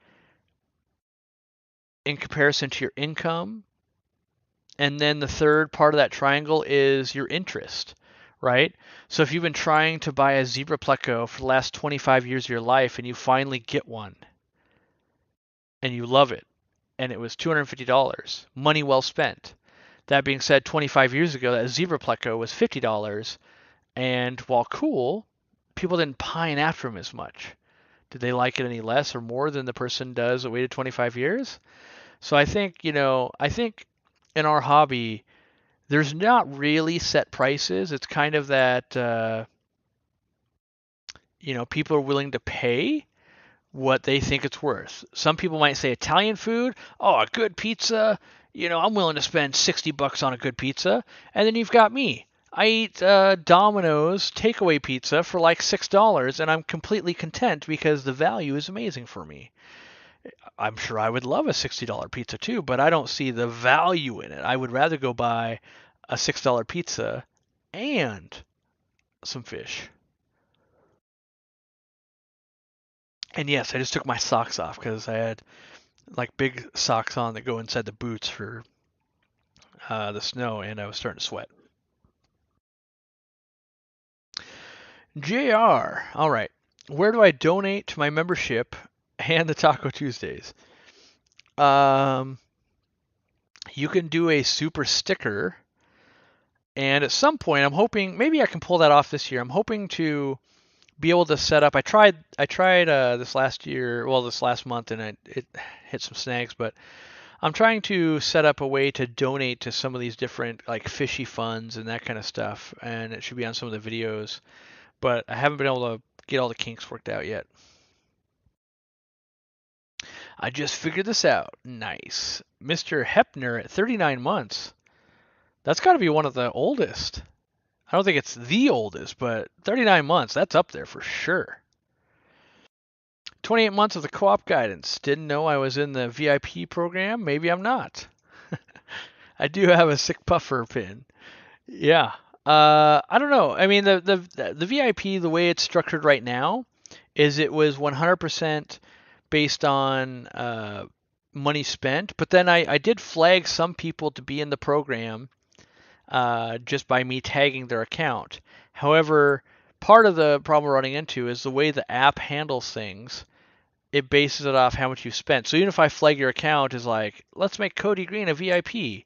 in comparison to your income, and then the third part of that triangle is your interest, right? So if you've been trying to buy a zebra pleco for the last 25 years of your life and you finally get one and you love it and it was $250, money well spent. That being said, 25 years ago, that zebra pleco was $50, and while cool, people didn't pine after them as much. Did they like it any less or more than the person does that waited 25 years? So I think, in our hobby, there's not really set prices. It's kind of that, people are willing to pay what they think it's worth. Some people might say Italian food, oh, a good pizza, I'm willing to spend $60 on a good pizza. And then you've got me. I eat Domino's takeaway pizza for like $6, and I'm completely content because the value is amazing for me. I'm sure I would love a $60 pizza too, but I don't see the value in it. I would rather go buy a $6 pizza and some fish. And yes, I just took my socks off because I had like big socks on that go inside the boots for the snow, and I was starting to sweat. JR, all right. Where do I donate to my membership and the Taco Tuesdays? Um, you can do a super sticker, and at some point, I'm hoping maybe I can pull that off this year. I'm hoping to be able to set up. I tried this last year, well, this last month, and it hit some snags, but I'm trying to set up a way to donate to some of these different like fishy funds and that kind of stuff, and it should be on some of the videos, but I haven't been able to get all the kinks worked out yet. I just figured this out. Nice. Mr. Hepner at 39 months. That's got to be one of the oldest. I don't think it's the oldest, but 39 months, that's up there for sure. 28 months of the co-op guidance. Didn't know I was in the VIP program. Maybe I'm not. I do have a sick puffer pin. Yeah. I don't know. I mean, the VIP, the way it's structured right now, is it was 100% based on money spent. But then I did flag some people to be in the program just by me tagging their account. However, part of the problem we're running into is the way the app handles things. It bases it off how much you've spent. So even if I flag your account as like, let's make Cody Green a VIP,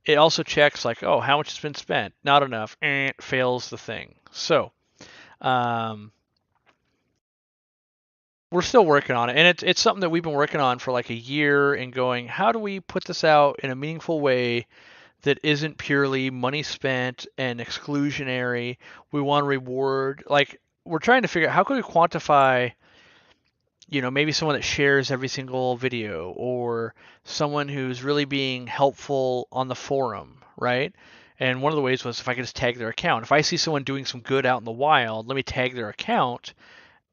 it also checks like, oh, how much has been spent? Not enough. Fails the thing. So um, we're still working on it, and it's something that we've been working on for like a year and going, how do we put this out in a meaningful way that isn't purely money spent and exclusionary? We want to reward, like we're trying to figure out how can we quantify, maybe someone that shares every single video or someone who's really being helpful on the forum, right? And one of the ways was if I could just tag their account. If I see someone doing some good out in the wild, let me tag their account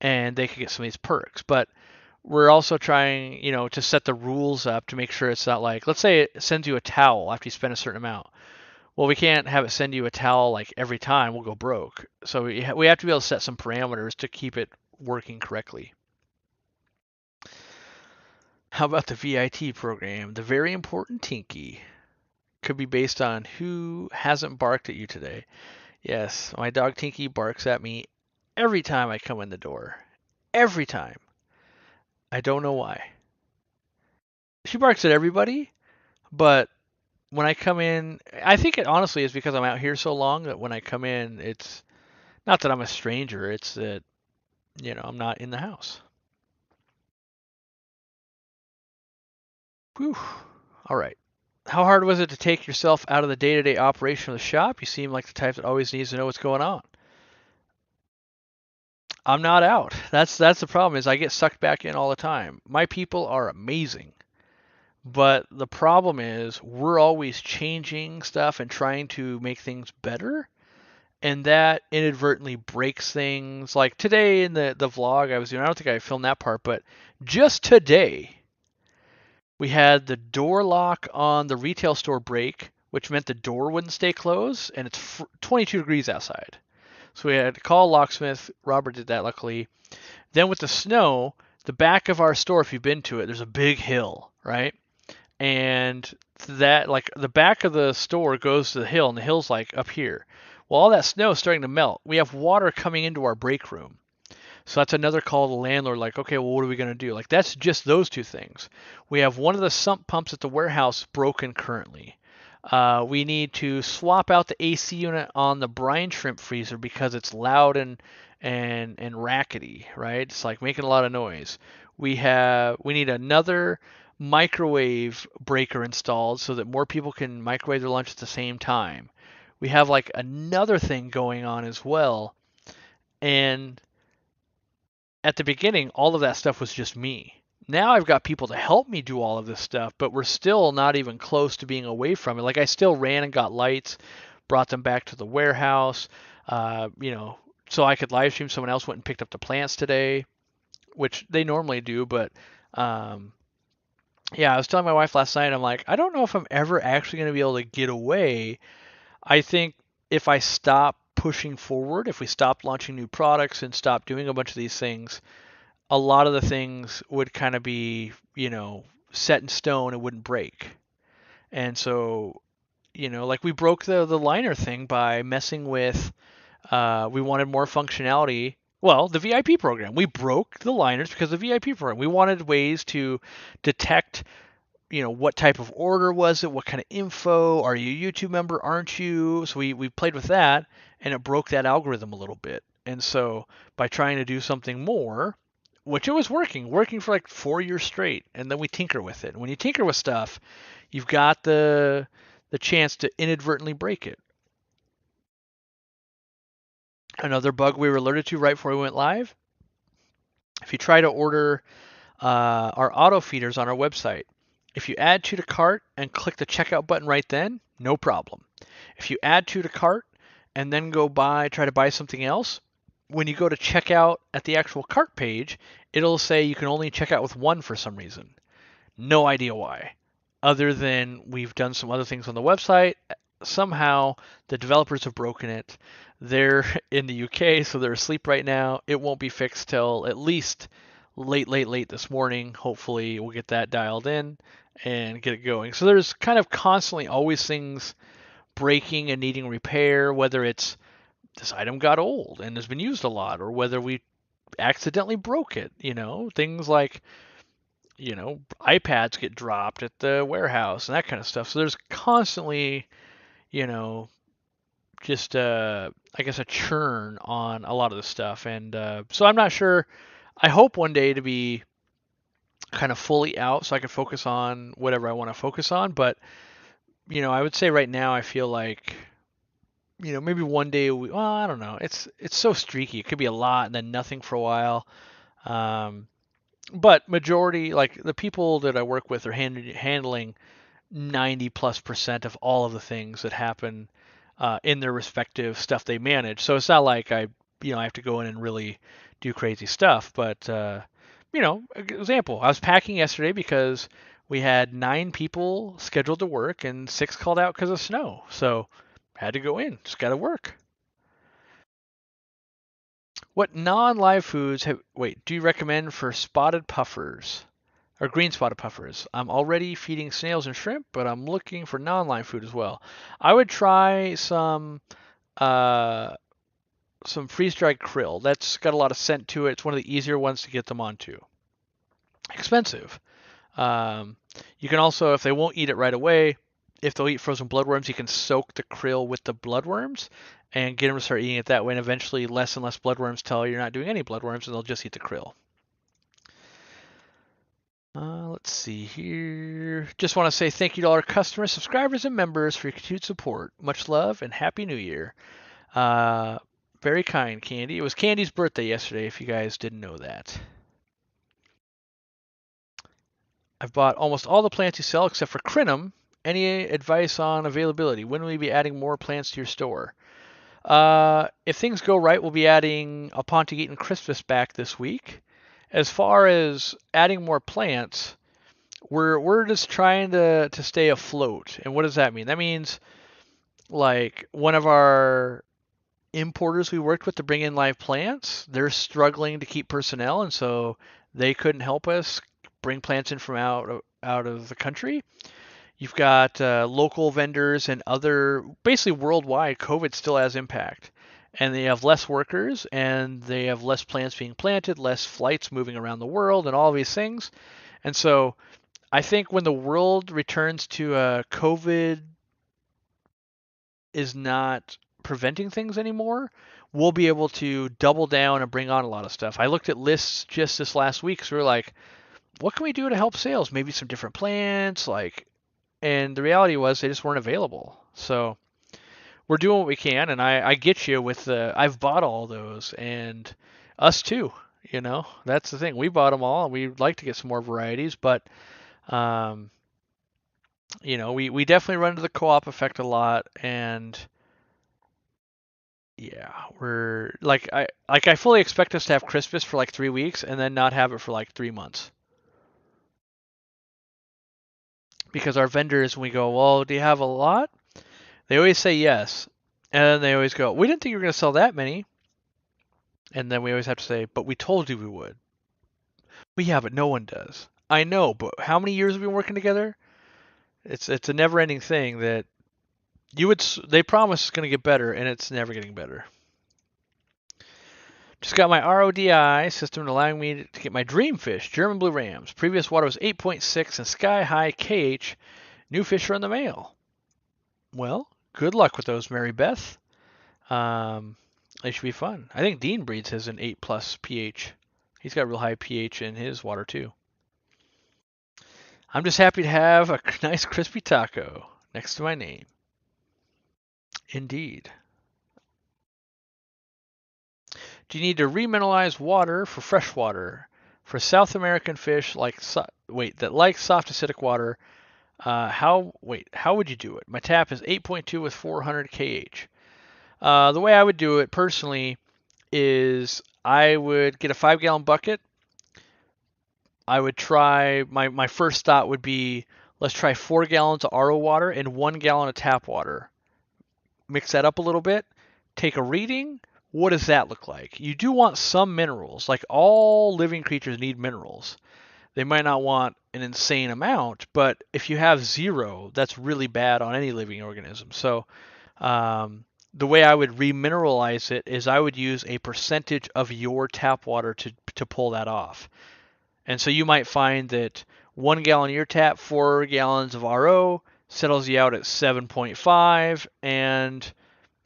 and they could get some of these perks. But we're also trying, to set the rules up to make sure it's not like, let's say it sends you a towel after you spend a certain amount. Well, we can't have it send you a towel like every time. We'll go broke. So we have to be able to set some parameters to keep it working correctly. How about the VIT program? The very important Tinky could be based on who hasn't barked at you today. Yes, my dog Tinky barks at me every time I come in the door. Every time. I don't know why. She barks at everybody, but when I come in, I think it honestly is because I'm out here so long that when I come in, it's not that I'm a stranger, it's that, I'm not in the house. Whew. All right. How hard was it to take yourself out of the day-to-day operation of the shop? You seem like the type that always needs to know what's going on. I'm not out. That's the problem is I get sucked back in all the time. My people are amazing. But the problem is we're always changing stuff and trying to make things better. And that inadvertently breaks things. Like today in the vlog I was doing, I don't think I filmed that part, but just today we had the door lock on the retail store break, which meant the door wouldn't stay closed, and it's 22 degrees outside. So we had to call a locksmith. Robert did that, luckily. Then with the snow, the back of our store, if you've been to it, there's a big hill, right? And that, like, the back of the store goes to the hill, and the hill's like up here. Well, all that snow is starting to melt. We have water coming into our break room. So that's another call to the landlord, like, okay, well, what are we going to do? Like, that's just those two things. We have one of the sump pumps at the warehouse broken currently. We need to swap out the AC unit on the brine shrimp freezer because it's loud and rackety, right? It's like making a lot of noise. We need another microwave breaker installed so that more people can microwave their lunch at the same time. We have like another thing going on as well. And at the beginning, all of that stuff was just me. Now I've got people to help me do all of this stuff, but we're still not even close to being away from it. Like I still ran and got lights, brought them back to the warehouse, so I could live stream. Someone else went and picked up the plants today, which they normally do, but Yeah, I was telling my wife last night, I'm like, I don't know if I'm ever actually going to be able to get away. I think if I stop pushing forward, if we stop launching new products and stop doing a bunch of these things, a lot of the things would kind of be, set in stone and wouldn't break. And so, like we broke the liner thing by messing with, we wanted more functionality. Well, the VIP program. We broke the liners because of the VIP program. We wanted ways to detect, what type of order was it? What kind of info? Are you a YouTube member? Aren't you? So we played with that and it broke that algorithm a little bit. And so by trying to do something more, which it was working for like 4 years straight, and then we tinker with it. And when you tinker with stuff, you've got the chance to inadvertently break it. Another bug we were alerted to right before we went live. If you try to order our auto feeders on our website, if you add to the cart and click the checkout button right then, no problem. If you add to the cart and then try to buy something else, when you go to checkout at the actual cart page, it'll say you can only check out with one for some reason. No idea why. Other than we've done some other things on the website. Somehow the developers have broken it. They're in the UK, so they're asleep right now. It won't be fixed till at least late this morning. Hopefully, we'll get that dialed in and get it going. So there's kind of constantly always things breaking and needing repair, whether it's this item got old and has been used a lot, or whether we accidentally broke it. Things like iPads get dropped at the warehouse and that kind of stuff. So there's constantly, you know, just I guess a churn on a lot of the stuff, and so I'm not sure. I hope one day to be kind of fully out so I can focus on whatever I want to focus on. But I would say right now I feel like maybe one day a week. Well, I don't know. It's so streaky. It could be a lot and then nothing for a while. Um, but majority, like the people that I work with, are handling 90+% of all of the things that happen in their respective stuff they manage. So it's not like I have to go in and really do crazy stuff. But example, I was packing yesterday because we had 9 people scheduled to work and 6 called out because of snow. So I had to go in. Just got to work. What non-live foods do you recommend for spotted puffers? Or green spotted puffers. I'm already feeding snails and shrimp, but I'm looking for non-live food as well. I would try uh, some freeze-dried krill. That's got a lot of scent to it. It's one of the easier ones to get them onto. Expensive. Um, you can also, if they won't eat it right away, if they'll eat frozen bloodworms, you can soak the krill with the bloodworms and get them to start eating it that way. And eventually, less and less bloodworms tell you're not doing any bloodworms, and they'll just eat the krill. Let's see here. Just want to say thank you to all our customers, subscribers, and members for your continued support. Much love and Happy New Year. Uh, Very kind, Candy. It was Candy's birthday yesterday, if you guys didn't know that. I've bought almost all the plants you sell except for crinum. Any advice on availability? When will you be adding more plants to your store? If things go right, we'll be adding a Pontigeet and Crispus back this week. As far as adding more plants, we're just trying to stay afloat. And what does that mean? That means like one of our importers we worked with to bring in live plants, they're struggling to keep personnel, and so they couldn't help us bring plants in from out of the country. You've got local vendors and other, basically worldwide, COVID still has impact. And they have less workers and they have less plants being planted, less flights moving around the world, and all these things. And so I think when the world returns to COVID is not preventing things anymore, we'll be able to double down and bring on a lot of stuff. I looked at lists just this last week, so we are like, what can we do to help sales? Maybe some different plants, and the reality was they just weren't available. So we're doing what we can, and I get you with I've bought all those, and us too. That's the thing. We bought them all, and we'd like to get some more varieties, but um, we definitely run into the co-op effect a lot, and yeah, we're I fully expect us to have Christmas for like 3 weeks and then not have it for like 3 months. because our vendors, when we go, well, do you have a lot? They always say yes. And then they always go, we didn't think you were going to sell that many. And then we always have to say, but we told you we would. Well, yeah, but no one does. I know, but how many years have we been working together? It's a never-ending thing that they promise it's going to get better, and it's never getting better. Just got my RODI system allowing me to get my dream fish, German blue rams. Previous water was 8.6 and sky high KH. New fish are in the mail. Well, good luck with those, Mary Beth. They should be fun. I think Dean breeds his an 8 plus pH. He's got real high pH in his water too. I'm just happy to have a nice crispy taco next to my name. Indeed. Do you need to remineralize water for fresh water? For South American fish that like soft acidic water, how would you do it? My tap is 8.2 with 400 kH. The way I would do it personally is I would get a 5-gallon bucket. I would try, my first thought would be, let's try 4 gallons of RO water and 1 gallon of tap water. Mix that up a little bit, take a reading. What does that look like? You do want some minerals. Like all living creatures need minerals. They might not want an insane amount, but if you have 0, that's really bad on any living organism. So the way I would remineralize it is I would use a percentage of your tap water to pull that off. And so you might find that 1 gallon of your tap, 4 gallons of RO settles you out at 7.5 and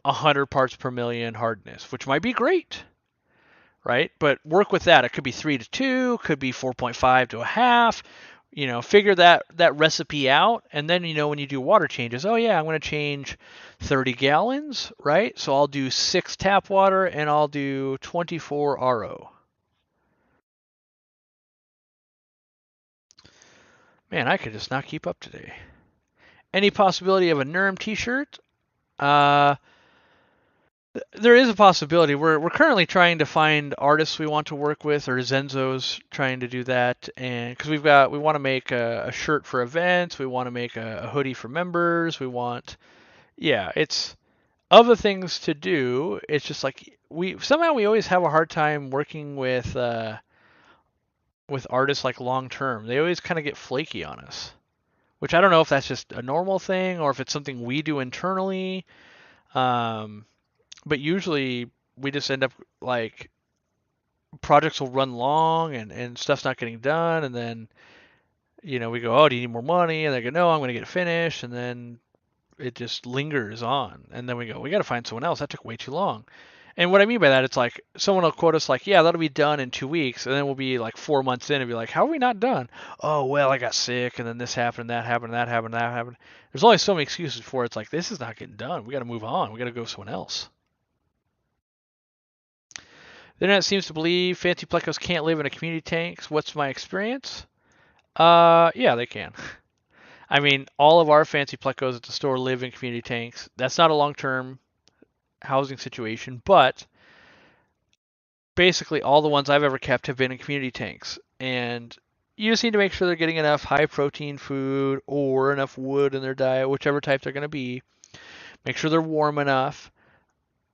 100 parts per million hardness, which might be great, right? But work with that. It could be 3 to 2, could be 4.5 to a half. Figure that recipe out, and then when you do water changes, oh yeah, I'm going to change 30 gallons, right? So I'll do 6 tap water and I'll do 24 RO. Man, I could just not keep up today. Any possibility of a NERM t-shirt? There is a possibility. We're currently trying to find artists we want to work with, or Zenzo's trying to do that, and because we want to make a shirt for events, we want to make a hoodie for members, it's other things to do. It's just like we always have a hard time working with artists like long term. They always kind of get flaky on us, which I don't know if that's just a normal thing or if it's something we do internally. But usually we just end up like projects will run long and stuff's not getting done, and then we go, oh, do you need more money? And they go, no, I'm going to get it finished, and then it just lingers on, and then we go, we got to find someone else. That took way too long. And what I mean by that, it's like someone will quote us like, yeah, that'll be done in 2 weeks, and then we'll be like 4 months in and be like, how are we not done? Oh, well, I got sick, and then this happened, that happened, that happened, that happened. There's always so many excuses for it. It's like, this is not getting done. We got to move on. We got to go someone else. The internet seems to believe fancy plecos can't live in a community tanks. What's my experience? Yeah, they can. I mean, all of our fancy plecos at the store live in community tanks. That's not a long-term housing situation, but basically all the ones I've ever kept have been in community tanks. And you just need to make sure they're getting enough high-protein food or enough wood in their diet, whichever type they're going to be. Make sure they're warm enough.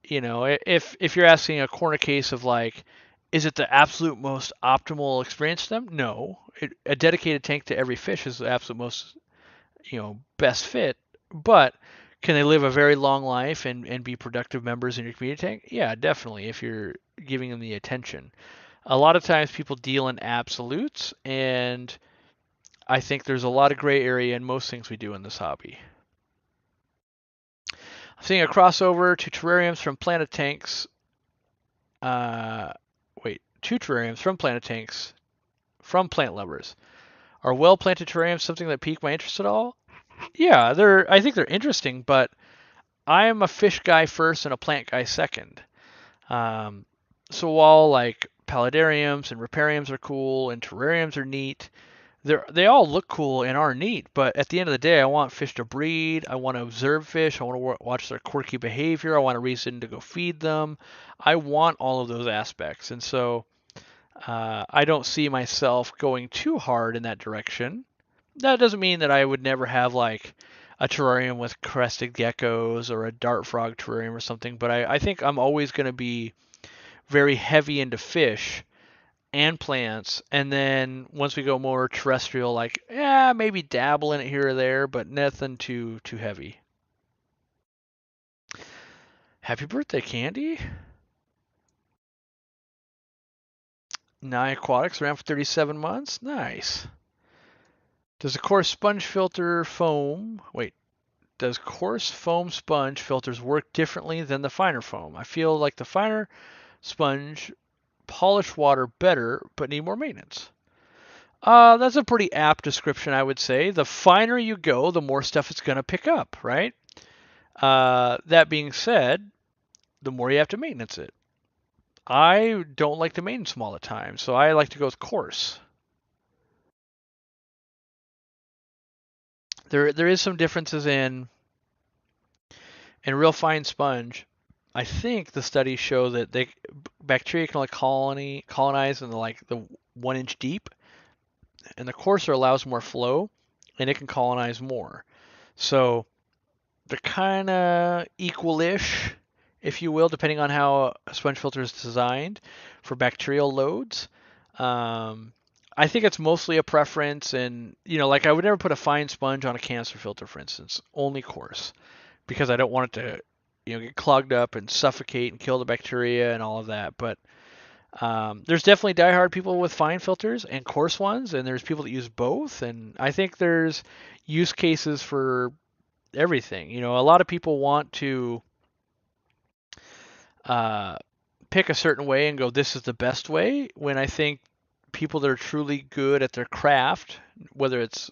If you're asking a corner case of like, is it the absolute most optimal experience for them? No. A dedicated tank to every fish is the absolute most, best fit. But can they live a very long life and be productive members in your community tank? Yeah, definitely, if you're giving them the attention. A lot of times people deal in absolutes, and I think there's a lot of gray area in most things we do in this hobby. I'm seeing a crossover to terrariums from Planet Tanks. Two terrariums from Planet Tanks from plant lovers. Are well-planted terrariums something that pique my interest at all? Yeah, I think they're interesting, but I'm a fish guy first and a plant guy second. So while like paludariums and ripariums are cool and terrariums are neat, they all look cool and are neat, but at the end of the day, I want fish to breed. I want to observe fish. I want to watch their quirky behavior. I want a reason to go feed them. I want all of those aspects, and so I don't see myself going too hard in that direction. That doesn't mean that I would never have like a terrarium with crested geckos or a dart frog terrarium or something, but I think I'm always going to be very heavy into fish and plants, and then once we go more terrestrial, like yeah, maybe dabble in it here or there, but nothing too heavy. Happy birthday, Candy! Nye Aquatics around for 37 months. Nice. Does the Coarse sponge filter foam? Wait, does Coarse foam sponge filters work differently than the finer foam? I feel like the finer sponge polish water better, but need more maintenance. That's a pretty apt description, I would say. The finer you go, the more stuff it's going to pick up, right? That being said, the more you have to maintenance it. I don't like to maintenance them all the time, so I like to go with Coarse. There is some differences in real fine sponge. I think the studies show that bacteria can only colonize in the 1 inch deep, and the coarser allows more flow, and it can colonize more. So they're kind of equal-ish, if you will, depending on how a sponge filter is designed for bacterial loads. Um, I think it's mostly a preference, and like I would never put a fine sponge on a cancer filter, for instance, only coarse, because I don't want it to, get clogged up and suffocate and kill the bacteria and all of that. But there's definitely diehard people with fine filters and coarse ones, and there's people that use both. And I think there's use cases for everything. A lot of people want to uh, pick a certain way and go, this is the best way, when I think people that are truly good at their craft, whether it's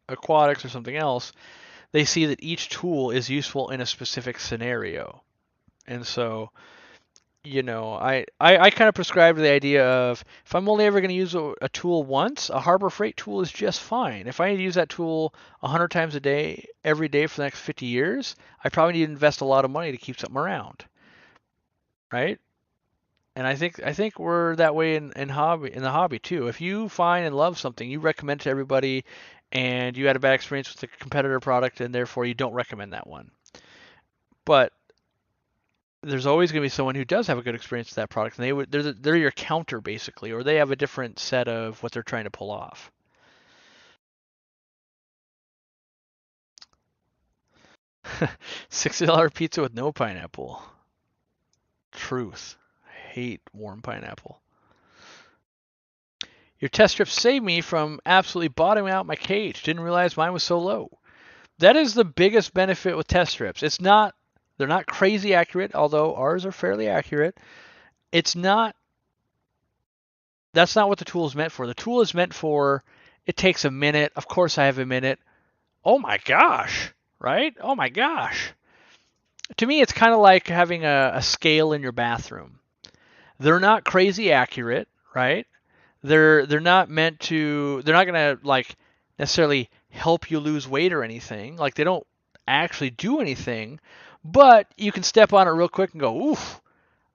aquatics or something else, they see that each tool is useful in a specific scenario. And so, I kind of prescribe to the idea of, if I'm only ever going to use a tool once, a Harbor Freight tool is just fine. If I need to use that tool 100 times a day, every day for the next 50 years, I probably need to invest a lot of money to keep something around, right? And I think we're that way in the hobby too. If you find and love something, you recommend it to everybody, and you had a bad experience with the competitor product, and therefore you don't recommend that one. But there's always going to be someone who does have a good experience with that product, and they're your counter basically, or they have a different set of what they're trying to pull off. $60 pizza with no pineapple. Truth. I hate warm pineapple. Your test strip saved me from absolutely bottoming out my cage. Didn't realize mine was so low. That is the biggest benefit with test strips. They're not crazy accurate, although ours are fairly accurate. It's not That's not what the tool is meant for. The tool is meant for, it takes a minute. Of course I have a minute. Oh my gosh, right? Oh my gosh. To me, it's kind of like having a scale in your bathroom. They're not crazy accurate, right? They're not gonna like necessarily help you lose weight or anything. Like they don't actually do anything, but you can step on it real quick and go, oof,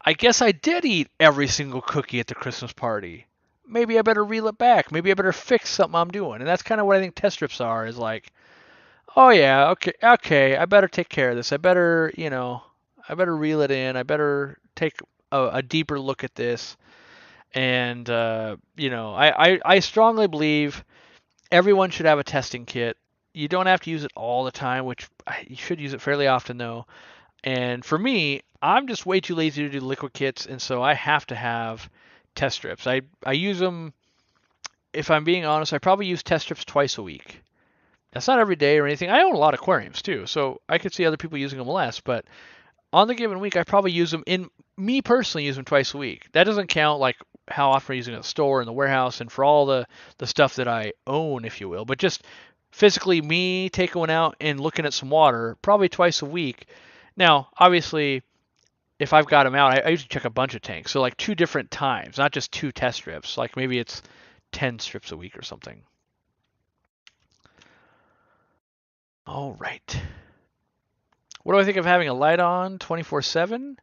I guess I did eat every single cookie at the Christmas party. Maybe I better reel it back. Maybe I better fix something I'm doing. And that's kind of what I think test strips are, is like, oh yeah, okay, I better take care of this. I better reel it in. I better take a deeper look at this. And I strongly believe everyone should have a testing kit. You don't have to use it all the time, which you should use it fairly often though. And for me, I'm just way too lazy to do liquid kits, and so I have to have test strips. I use them, if I'm being honest, I probably use test strips twice a week. That's not every day or anything. I own a lot of aquariums too, so I could see other people using them less, but on the given week, I probably use them me personally use them twice a week. That doesn't count like how often I'm using it at the store, in the warehouse, and for all the stuff that I own, if you will. But just physically me taking one out and looking at some water, probably twice a week. Now, obviously, if I've got them out, I usually check a bunch of tanks. So like two different times, not just two test strips. Like maybe it's 10 strips a week or something. All right. What do I think of having a light on 24/7?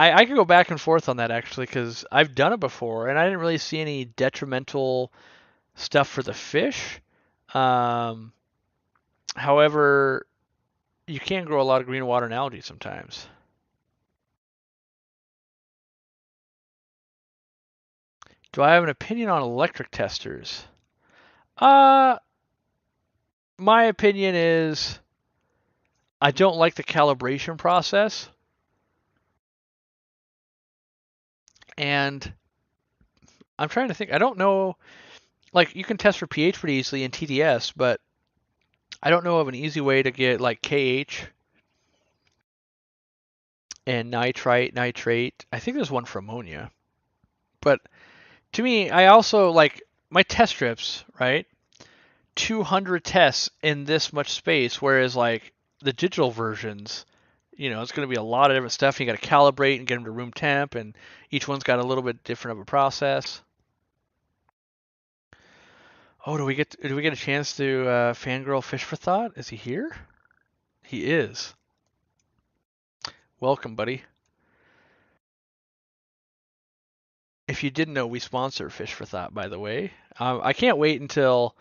I could go back and forth on that actually, because I've done it before and I didn't really see any detrimental stuff for the fish. However, you can grow a lot of green water and algae sometimes. Do I have an opinion on electric testers? Uh, my opinion is I don't like the calibration process, and I'm trying to think. I don't know. Like you can test for pH pretty easily in TDS, but I don't know of an easy way to get like KH and nitrite, nitrate. I think there's one for ammonia. But to me, I also like my test strips, right? 200 tests in this much space, whereas like the digital versions, it's going to be a lot of different stuff. You got to calibrate and get them to room temp, and each one's got a little bit different of a process. Oh, do we get a chance to fangirl Fish for Thought? Is he here? He is. Welcome, buddy. If you didn't know, we sponsor Fish for Thought, by the way. I can't wait until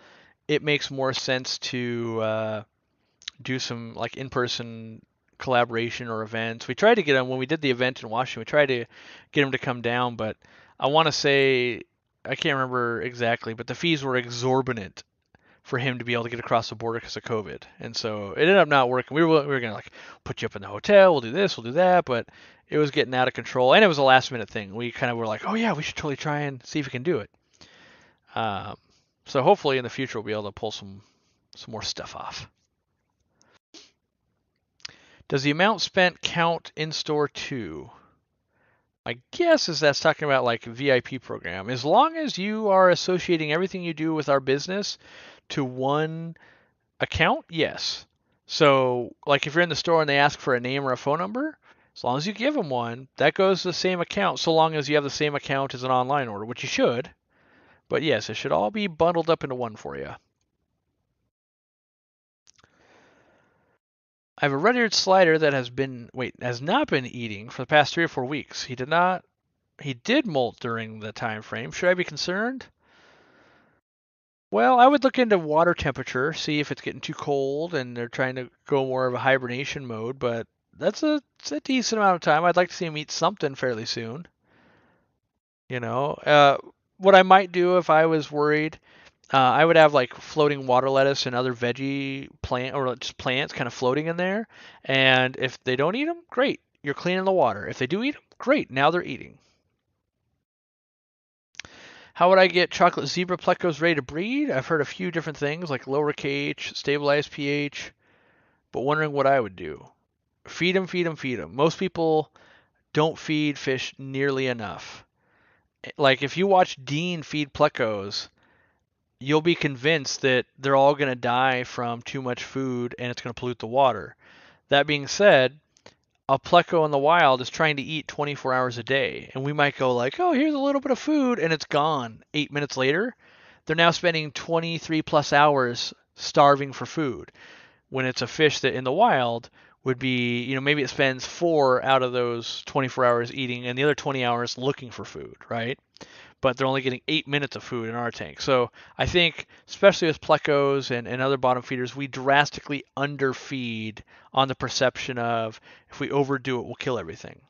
it makes more sense to do some like in-person collaboration or events. We tried to get him when we did the event in Washington. We tried to get him to come down, but I want to say I can't remember exactly, but the fees were exorbitant for him to be able to get across the border because of COVID, and so it ended up not working. We were gonna like put you up in the hotel. We'll do this, we'll do that, but it was getting out of control, and it was a last minute thing. We kind of were like, oh yeah, we should totally try and see if we can do it. Um, so hopefully in the future we'll be able to pull some more stuff off. Does the amount spent count in store too? My guess is that's talking about like VIP program. As long as you are associating everything you do with our business to one account, yes. So like if you're in the store and they ask for a name or a phone number, as long as you give them one, that goes to the same account so long as you have the same account as an online order, which you should. But yes, it should all be bundled up into one for you. I have a red-eared slider that has not been eating for the past 3 or 4 weeks. He did molt during the time frame. Should I be concerned? Well, I would look into water temperature, see if it's getting too cold and they're trying to go more of a hibernation mode, but it's a decent amount of time. I'd like to see him eat something fairly soon. You know, what I might do if I was worried, I would have like floating water lettuce and other veggie plant or just plants kind of floating in there. And if they don't eat them, great, you're cleaning the water. If they do eat them, great, now they're eating. How would I get chocolate zebra plecos ready to breed? I've heard a few different things like lower KH, stabilized pH, but wondering what I would do. Feed them, feed them, feed them. Most people don't feed fish nearly enough. Like if you watch Dean feed plecos, you'll be convinced that they're all going to die from too much food and it's going to pollute the water. That being said, a pleco in the wild is trying to eat 24 hours a day, and we might go like, oh, here's a little bit of food, and it's gone 8 minutes later. They're now spending 23 plus hours starving for food, when it's a fish that in the wild would be, maybe it spends 4 out of those 24 hours eating and the other 20 hours looking for food, right? But they're only getting 8 minutes of food in our tank. So I think, especially with plecos and other bottom feeders, we drastically underfeed on the perception of if we overdo it, we'll kill everything.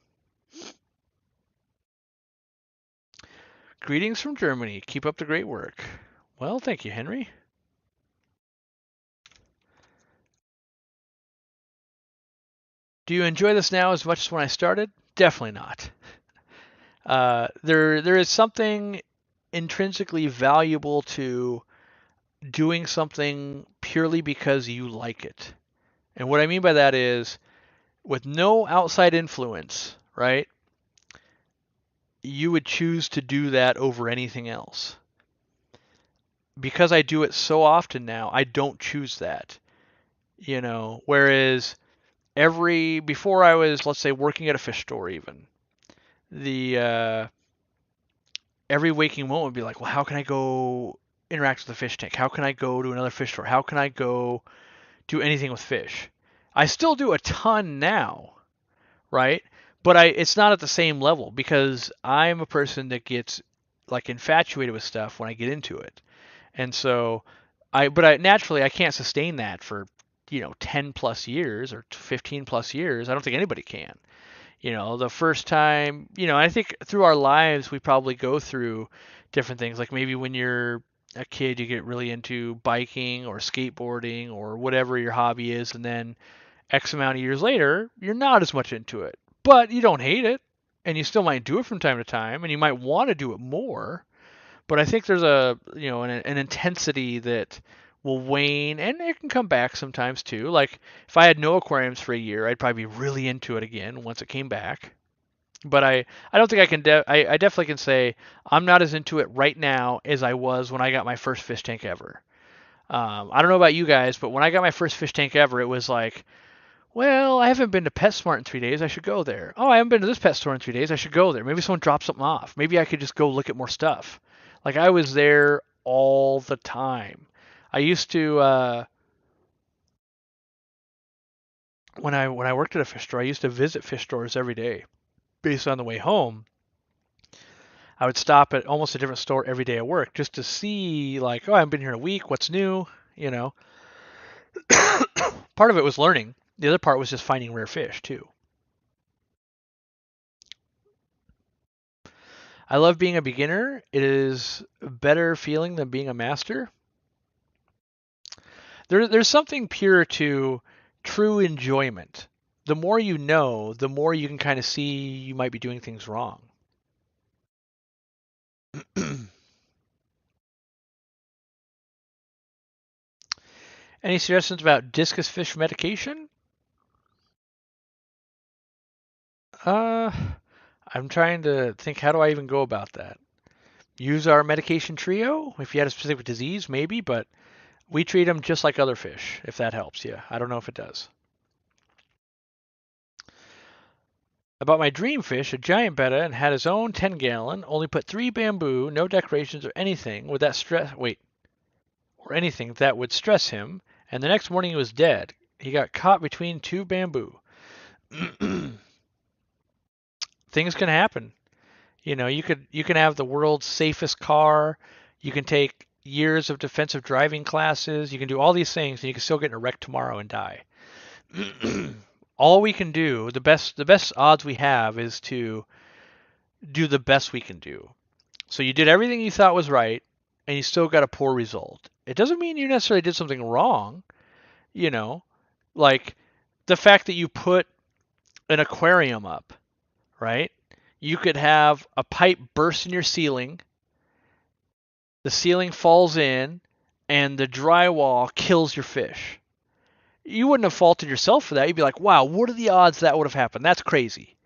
Greetings from Germany. Keep up the great work. Well, thank you, Henry. Do you enjoy this now as much as when I started? Definitely not. There is something intrinsically valuable to doing something purely because you like it. And what I mean by that is with no outside influence, right? You would choose to do that over anything else. Because I do it so often now, I don't choose that. Whereas before I was, let's say, working at a fish store even, the every waking moment would be like, well, how can I go interact with the fish tank? How can I go to another fish store? How can I go do anything with fish? I still do a ton now, right? But it's not at the same level because I'm a person that gets like infatuated with stuff when I get into it. And so but naturally I can't sustain that for 10 plus years or 15 plus years. I don't think anybody can. The first time, I think through our lives we probably go through different things. Like maybe when you're a kid, you get really into biking or skateboarding or whatever your hobby is, and then X amount of years later, you're not as much into it, but you don't hate it, and you still might do it from time to time, and you might want to do it more. But I think there's an intensity that will wane, and it can come back sometimes too. Like if I had no aquariums for a year, I'd probably be really into it again once it came back. But I don't think I can. I definitely can say I'm not as into it right now as I was when I got my first fish tank ever. I don't know about you guys, but when I got my first fish tank ever, it was like, well, I haven't been to PetSmart in 3 days. I should go there. Oh, I haven't been to this pet store in 3 days. I should go there. Maybe someone dropped something off. Maybe I could just go look at more stuff. Like I was there all the time. I used to when I worked at a fish store, I used to visit fish stores every day. Based on the way home, I would stop at almost a different store every day at work just to see, like, oh, I haven't been here a week. What's new? You know. Part of it was learning. The other part was just finding rare fish too. I love being a beginner. It is a better feeling than being a master. There's something pure to true enjoyment. The more you know, the more you can kind of see you might be doing things wrong. Any suggestions about discus fish medication? Uh, I'm trying to think, how do I even go about that? Use our medication trio? If you had a specific disease, maybe, but we treat them just like other fish, if that helps you. I don't know if it does. About my dream fish, a giant betta, and had his own 10-gallon, only put 3 bamboo, no decorations or anything. Would that stress, wait, or anything that would stress him, and the next morning he was dead. He got caught between 2 bamboo. Things can happen. You can have the world's safest car, you can take years of defensive driving classes, you can do all these things, and you can still get in a wreck tomorrow and die. All we can do, the best odds we have is to do the best we can do. So you did everything you thought was right, and you still got a poor result. It doesn't mean you necessarily did something wrong, you know, like the fact that you put an aquarium up, right? You could have a pipe burst in your ceiling, the ceiling falls in, and the drywall kills your fish. You wouldn't have faulted yourself for that. You'd be like, wow, what are the odds that would have happened? That's crazy.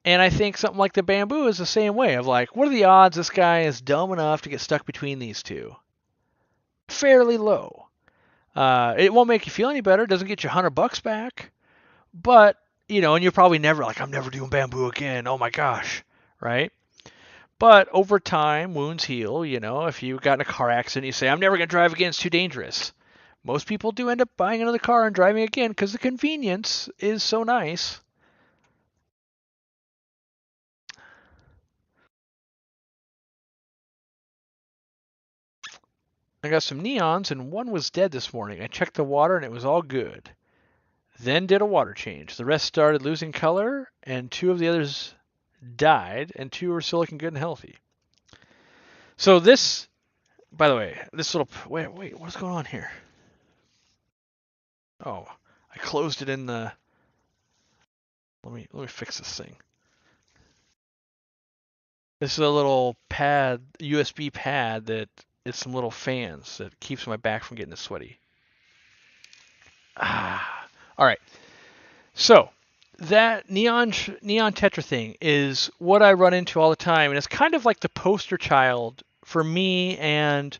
And I think something like the bamboo is the same way of like, what are the odds this guy is dumb enough to get stuck between these two? Fairly low. It won't make you feel any better. It doesn't get you $100 back. But, and you're probably never like, I'm never doing bamboo again. Oh my gosh. Right? But over time, wounds heal. If you got in a car accident, you say, I'm never going to drive again. It's too dangerous. Most people do end up buying another car and driving again because the convenience is so nice. I got some neons and one was dead this morning. I checked the water and it was all good. Then did a water change. The rest started losing color and 2 of the others died and 2 were still looking good and healthy. So this, by the way, this little, wait, what's going on here? Oh, I closed it in the, let me fix this thing. This is a little pad, USB pad that it's some little fans that keeps my back from getting sweaty. All right. So that neon tetra thing is what I run into all the time, and it's kind of like the poster child for me and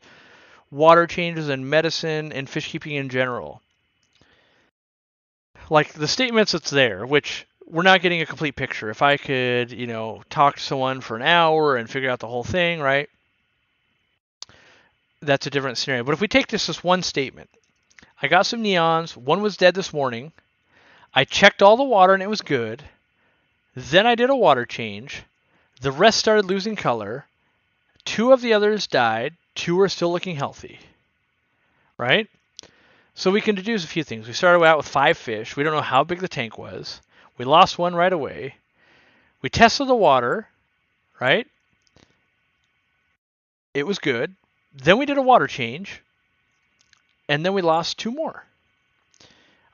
water changes and medicine and fish keeping in general. Like the statements that's there, which we're not getting a complete picture. If I could, talk to someone for an hour and figure out the whole thing, right? That's a different scenario. But if we take this as one statement, I got some neons. One was dead this morning. I checked all the water and it was good. Then I did a water change. The rest started losing color. 2 of the others died, 2 are still looking healthy, right? So we can deduce a few things. We started out with 5 fish. We don't know how big the tank was. We lost 1 right away. We tested the water, right? It was good. Then we did a water change, and then we lost 2 more.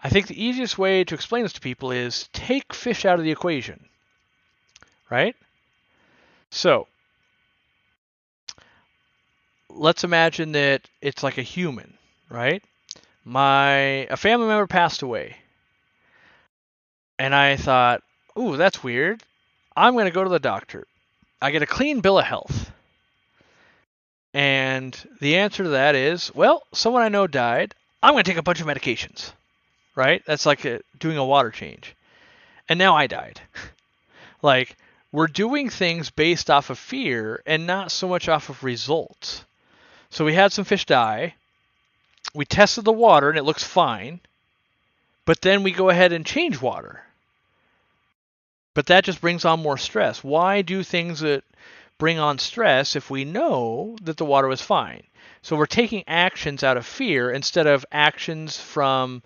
I think the easiest way to explain this to people is take fish out of the equation, right? So let's imagine that it's like a human, right? A family member passed away, and I thought, ooh, that's weird. I'm going to go to the doctor. I get a clean bill of health. And the answer to that is, well, someone I know died. I'm going to take a bunch of medications, right? That's like doing a water change. And now I died. Like, we're doing things based off of fear and not so much off of results. So we had some fish die. We tested the water and it looks fine. But then we go ahead and change water. But that just brings on more stress. Why do things that bring on stress if we know that the water was fine? So we're taking actions out of fear instead of actions from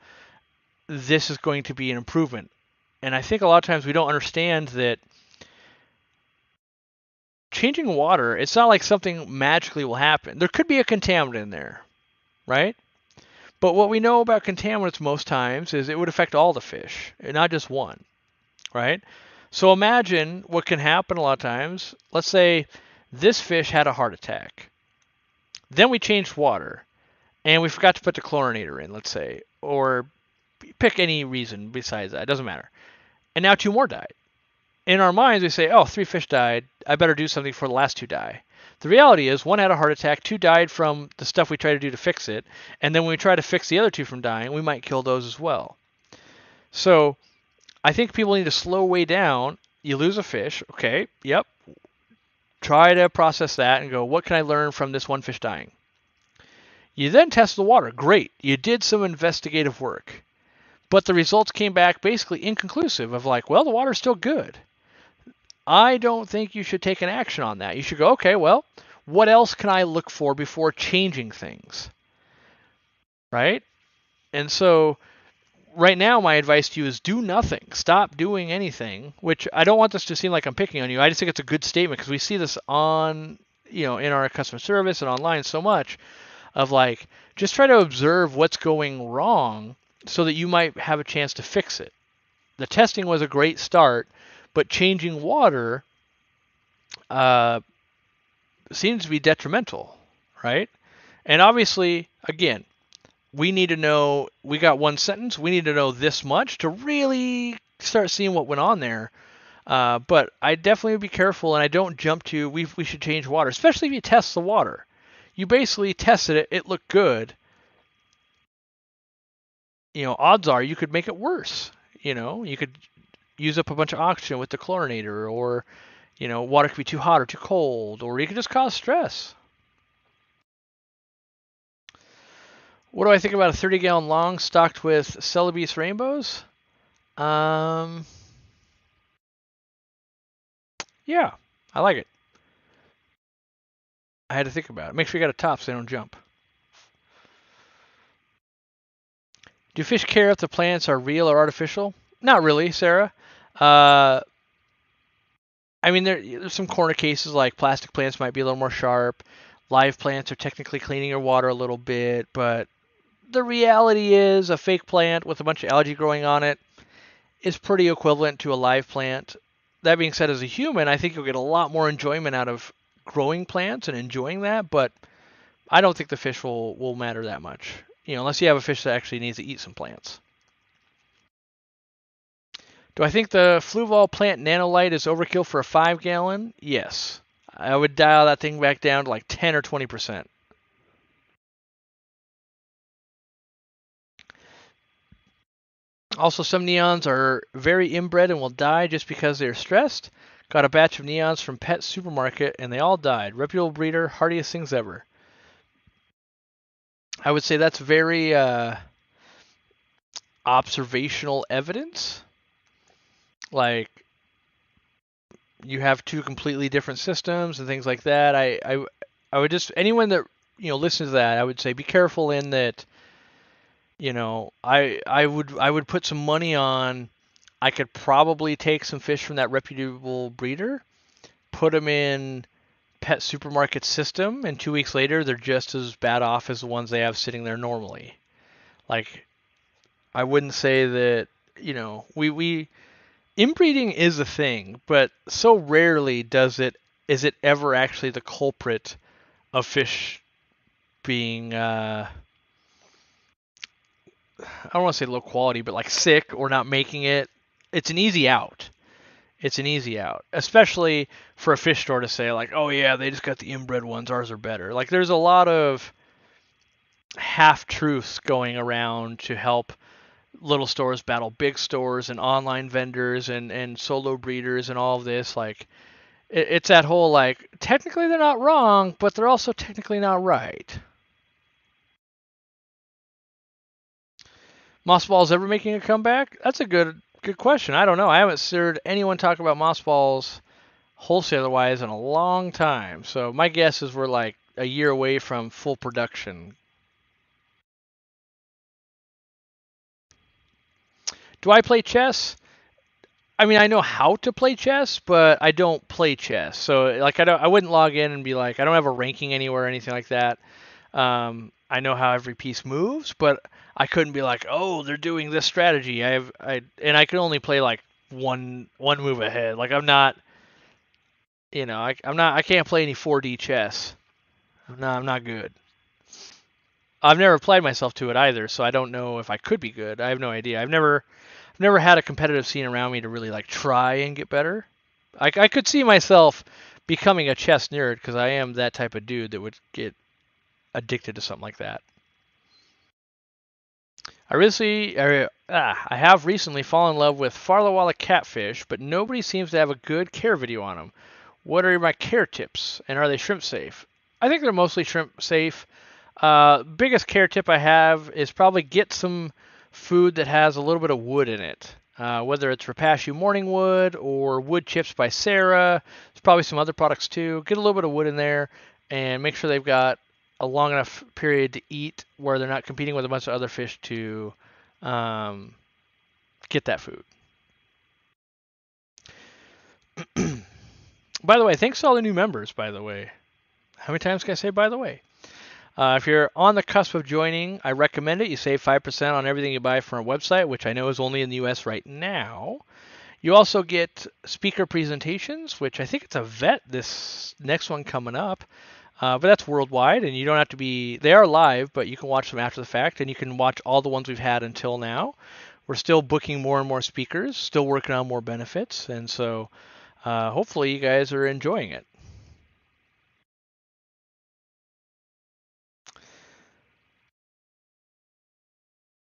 this is going to be an improvement. And I think a lot of times we don't understand that changing water, it's not like something magically will happen. There could be a contaminant in there, right? But what we know about contaminants most times is it would affect all the fish, not just one, right? So imagine what can happen a lot of times. Let's say this fish had a heart attack. Then we changed water, and we forgot to put the chlorinator in, let's say, or pick any reason besides that. It doesn't matter. And now 2 more died. In our minds, we say, oh, 3 fish died. I better do something before the last 2 die. The reality is 1 had a heart attack, 2 died from the stuff we try to do to fix it, and then when we try to fix the other 2 from dying, we might kill those as well. So I think people need to slow way down. You lose a fish, okay, yep. Try to process that and go, what can I learn from this 1 fish dying? You then test the water. Great. You did some investigative work. But the results came back basically inconclusive of like, well, the water's still good. I don't think you should take an action on that. You should go, okay, well, what else can I look for before changing things? Right? And so right now my advice to you is do nothing. Stop doing anything, which I don't want this to seem like I'm picking on you. I just think it's a good statement because we see this on, in our customer service and online so much of like, just try to observe what's going wrong so that you might have a chance to fix it. The testing was a great start, but changing water seems to be detrimental, right? And obviously, again, we need to know, we got 1 sentence, we need to know this much to really start seeing what went on there. But I definitely would be careful, and I don't jump to, we should change water, especially if you test the water. You basically tested it, it looked good. Odds are you could make it worse. You could use up a bunch of oxygen with the chlorinator, or, water could be too hot or too cold, or you could just cause stress. What do I think about a 30-gallon long stocked with Celebes rainbows? Yeah, I like it. I had to think about it. Make sure you got a top so they don't jump. Do fish care if the plants are real or artificial? Not really, Sarah. I mean, there's some corner cases like plastic plants might be a little more sharp. Live plants are technically cleaning your water a little bit, but the reality is a fake plant with a bunch of algae growing on it is pretty equivalent to a live plant. That being said, as a human, I think you'll get a lot more enjoyment out of growing plants and enjoying that, but I don't think the fish will matter that much, unless you have a fish that actually needs to eat some plants. Do I think the Fluval plant nanolite is overkill for a 5-gallon? Yes. I would dial that thing back down to like 10 or 20%. Also, some neons are very inbred and will die just because they're stressed. Got a batch of neons from Pet Supermarket and they all died. Reputable breeder, hardiest things ever. I would say that's very observational evidence. Like, you have two completely different systems and things like that. I would just anyone that listens to that, I would say be careful in that. I would put some money on. I could probably take some fish from that reputable breeder, put them in pet supermarket system, and 2 weeks later they're just as bad off as the ones they have sitting there normally. Like I wouldn't say that we inbreeding is a thing, but so rarely is it ever actually the culprit of fish being I don't want to say low quality, but like sick or not making it. It's an easy out. It's an easy out, especially for a fish store to say like, "Oh yeah, they just got the inbred ones. Ours are better." Like there's a lot of half truths going around to help little stores battle big stores and online vendors and solo breeders and all of this. Like it's that whole like technically they're not wrong, but they're also technically not right. Mossballs ever making a comeback? That's a good question. I don't know. I haven't heard anyone talk about mossballs wholesaler wise in a long time. So my guess is we're like a year away from full production. Do I play chess? I mean, I know how to play chess, but I don't play chess. So like I wouldn't log in and be like I don't have a ranking anywhere or anything like that. I know how every piece moves, but I couldn't be like, oh, they're doing this strategy. And I can only play like one move ahead. Like I can't play any 4D chess. I'm not good. I've never applied myself to it either, so I don't know if I could be good. I have no idea. I've never had a competitive scene around me to really like try and get better. I could see myself becoming a chess nerd because I am that type of dude that would get addicted to something like that. I have recently fallen in love with Farlawalla catfish, but nobody seems to have a good care video on them. What are my care tips, and are they shrimp safe? I think they're mostly shrimp safe. Biggest care tip I have is probably get some food that has a little bit of wood in it. Whether it's Rapashu Morning Wood or Wood Chips by Sarah. There's probably some other products too. Get a little bit of wood in there and make sure they've got a long enough period to eat where they're not competing with a bunch of other fish to um, get that food. By the way, thanks to all the new members, by the way. How many times can I say by the way? If you're on the cusp of joining, I recommend it. You save 5% on everything you buy from our website, which I know is only in the US right now. You also get speaker presentations, which I think it's a vet this next one coming up. But that's worldwide, and you don't have to be. They are live, but you can watch them after the fact, and you can watch all the ones we've had until now. We're still booking more and more speakers, still working on more benefits, and so hopefully you guys are enjoying it.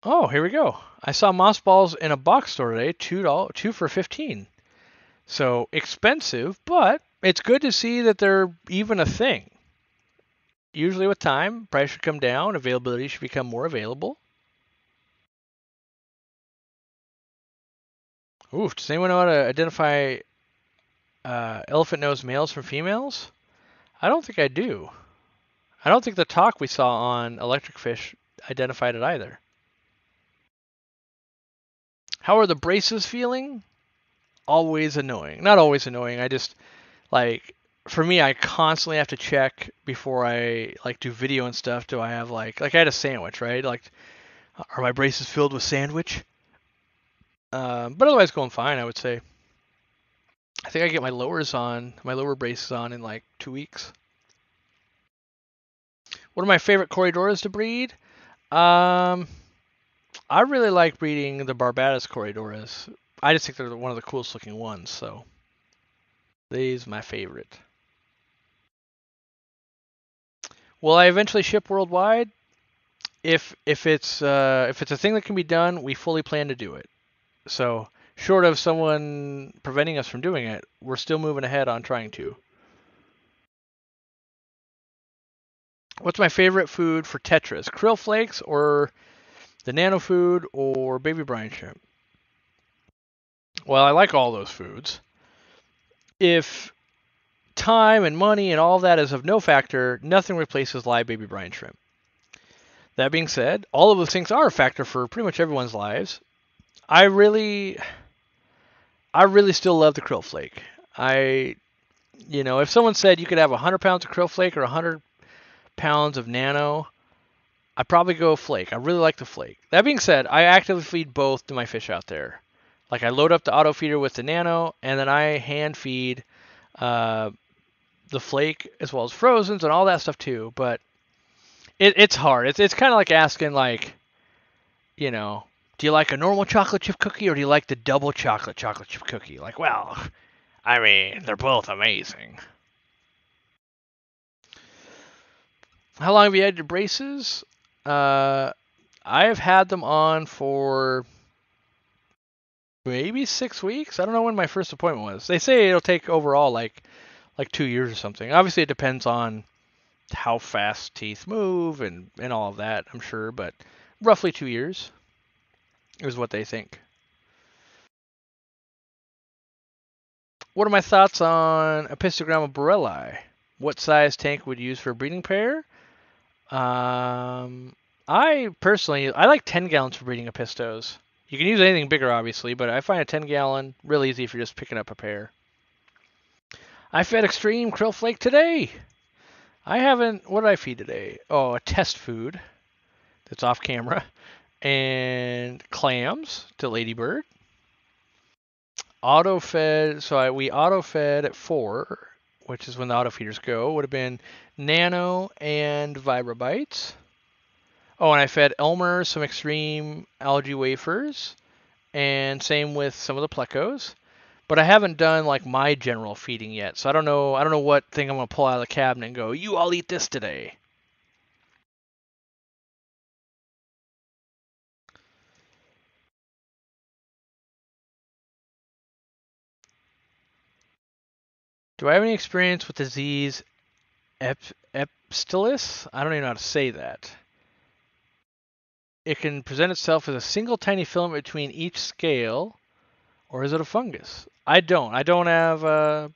Oh, here we go. I saw mossballs in a box store today, two for 15. So expensive, but it's good to see that they're even a thing. Usually with time, price should come down, availability should become more available. Ooh, does anyone know how to identify elephant nose males from females? I don't think I do. I don't think the talk we saw on electric fish identified it either. How are the braces feeling? Always annoying. Not always annoying. I just like for me, I constantly have to check before I like do video and stuff. Do I have like I had a sandwich, right? Like, are my braces filled with sandwich? But otherwise, going fine, I would say. I think I get my lower braces on in like 2 weeks. What are my favorite Corridoras to breed? Um, I really like breeding the Barbados Corridoras. I just think they're one of the coolest looking ones, so these my favorite. Will I eventually ship worldwide? If it's a thing that can be done, we fully plan to do it. So short of someone preventing us from doing it, we're still moving ahead on trying to. What's my favorite food for tetras? Krill flakes or the nano food or baby brine shrimp? Well, I like all those foods. If time and money and all that is of no factor, nothing replaces live baby brine shrimp. That being said, all of those things are a factor for pretty much everyone's lives. I really still love the krill flake. If someone said you could have 100 pounds of krill flake or 100 pounds of nano, I'd probably go flake. I really like the flake. That being said, I actively feed both to my fish out there. Like I load up the auto feeder with the nano, and then I hand feed the flake as well as frozens and all that stuff too. But it's hard. It's kind of like asking do you like a normal chocolate chip cookie or do you like the double chocolate chip cookie? Like, well, I mean, they're both amazing. How long have you had your braces? I have had them on for maybe 6 weeks. I don't know when my first appointment was. They say it'll take overall like 2 years or something. Obviously, it depends on how fast teeth move and all of that, I'm sure, but roughly 2 years is what they think. What are my thoughts on Apistogramma borelli? What size tank would you use for a breeding pair? I personally, I like 10 gallons for breeding Apistos. You can use anything bigger, obviously, but I find a 10 gallon real easy if you're just picking up a pair. I fed Extreme Krill Flake today. I haven't, what did I feed today? Oh, a test food that's off camera. And clams to Ladybird. Auto fed, so we auto fed at 4, which is when the auto feeders go. Would have been Nano and Vibrabites. Oh, and I fed Elmer some extreme algae wafers, and same with some of the Plecos. But I haven't done like my general feeding yet, so I don't know what thing I'm gonna pull out of the cabinet and go, you all eat this today. Do I have any experience with disease Epsilus? I don't even know how to say that. It can present itself as a single tiny filament between each scale, or is it a fungus? I don't have. I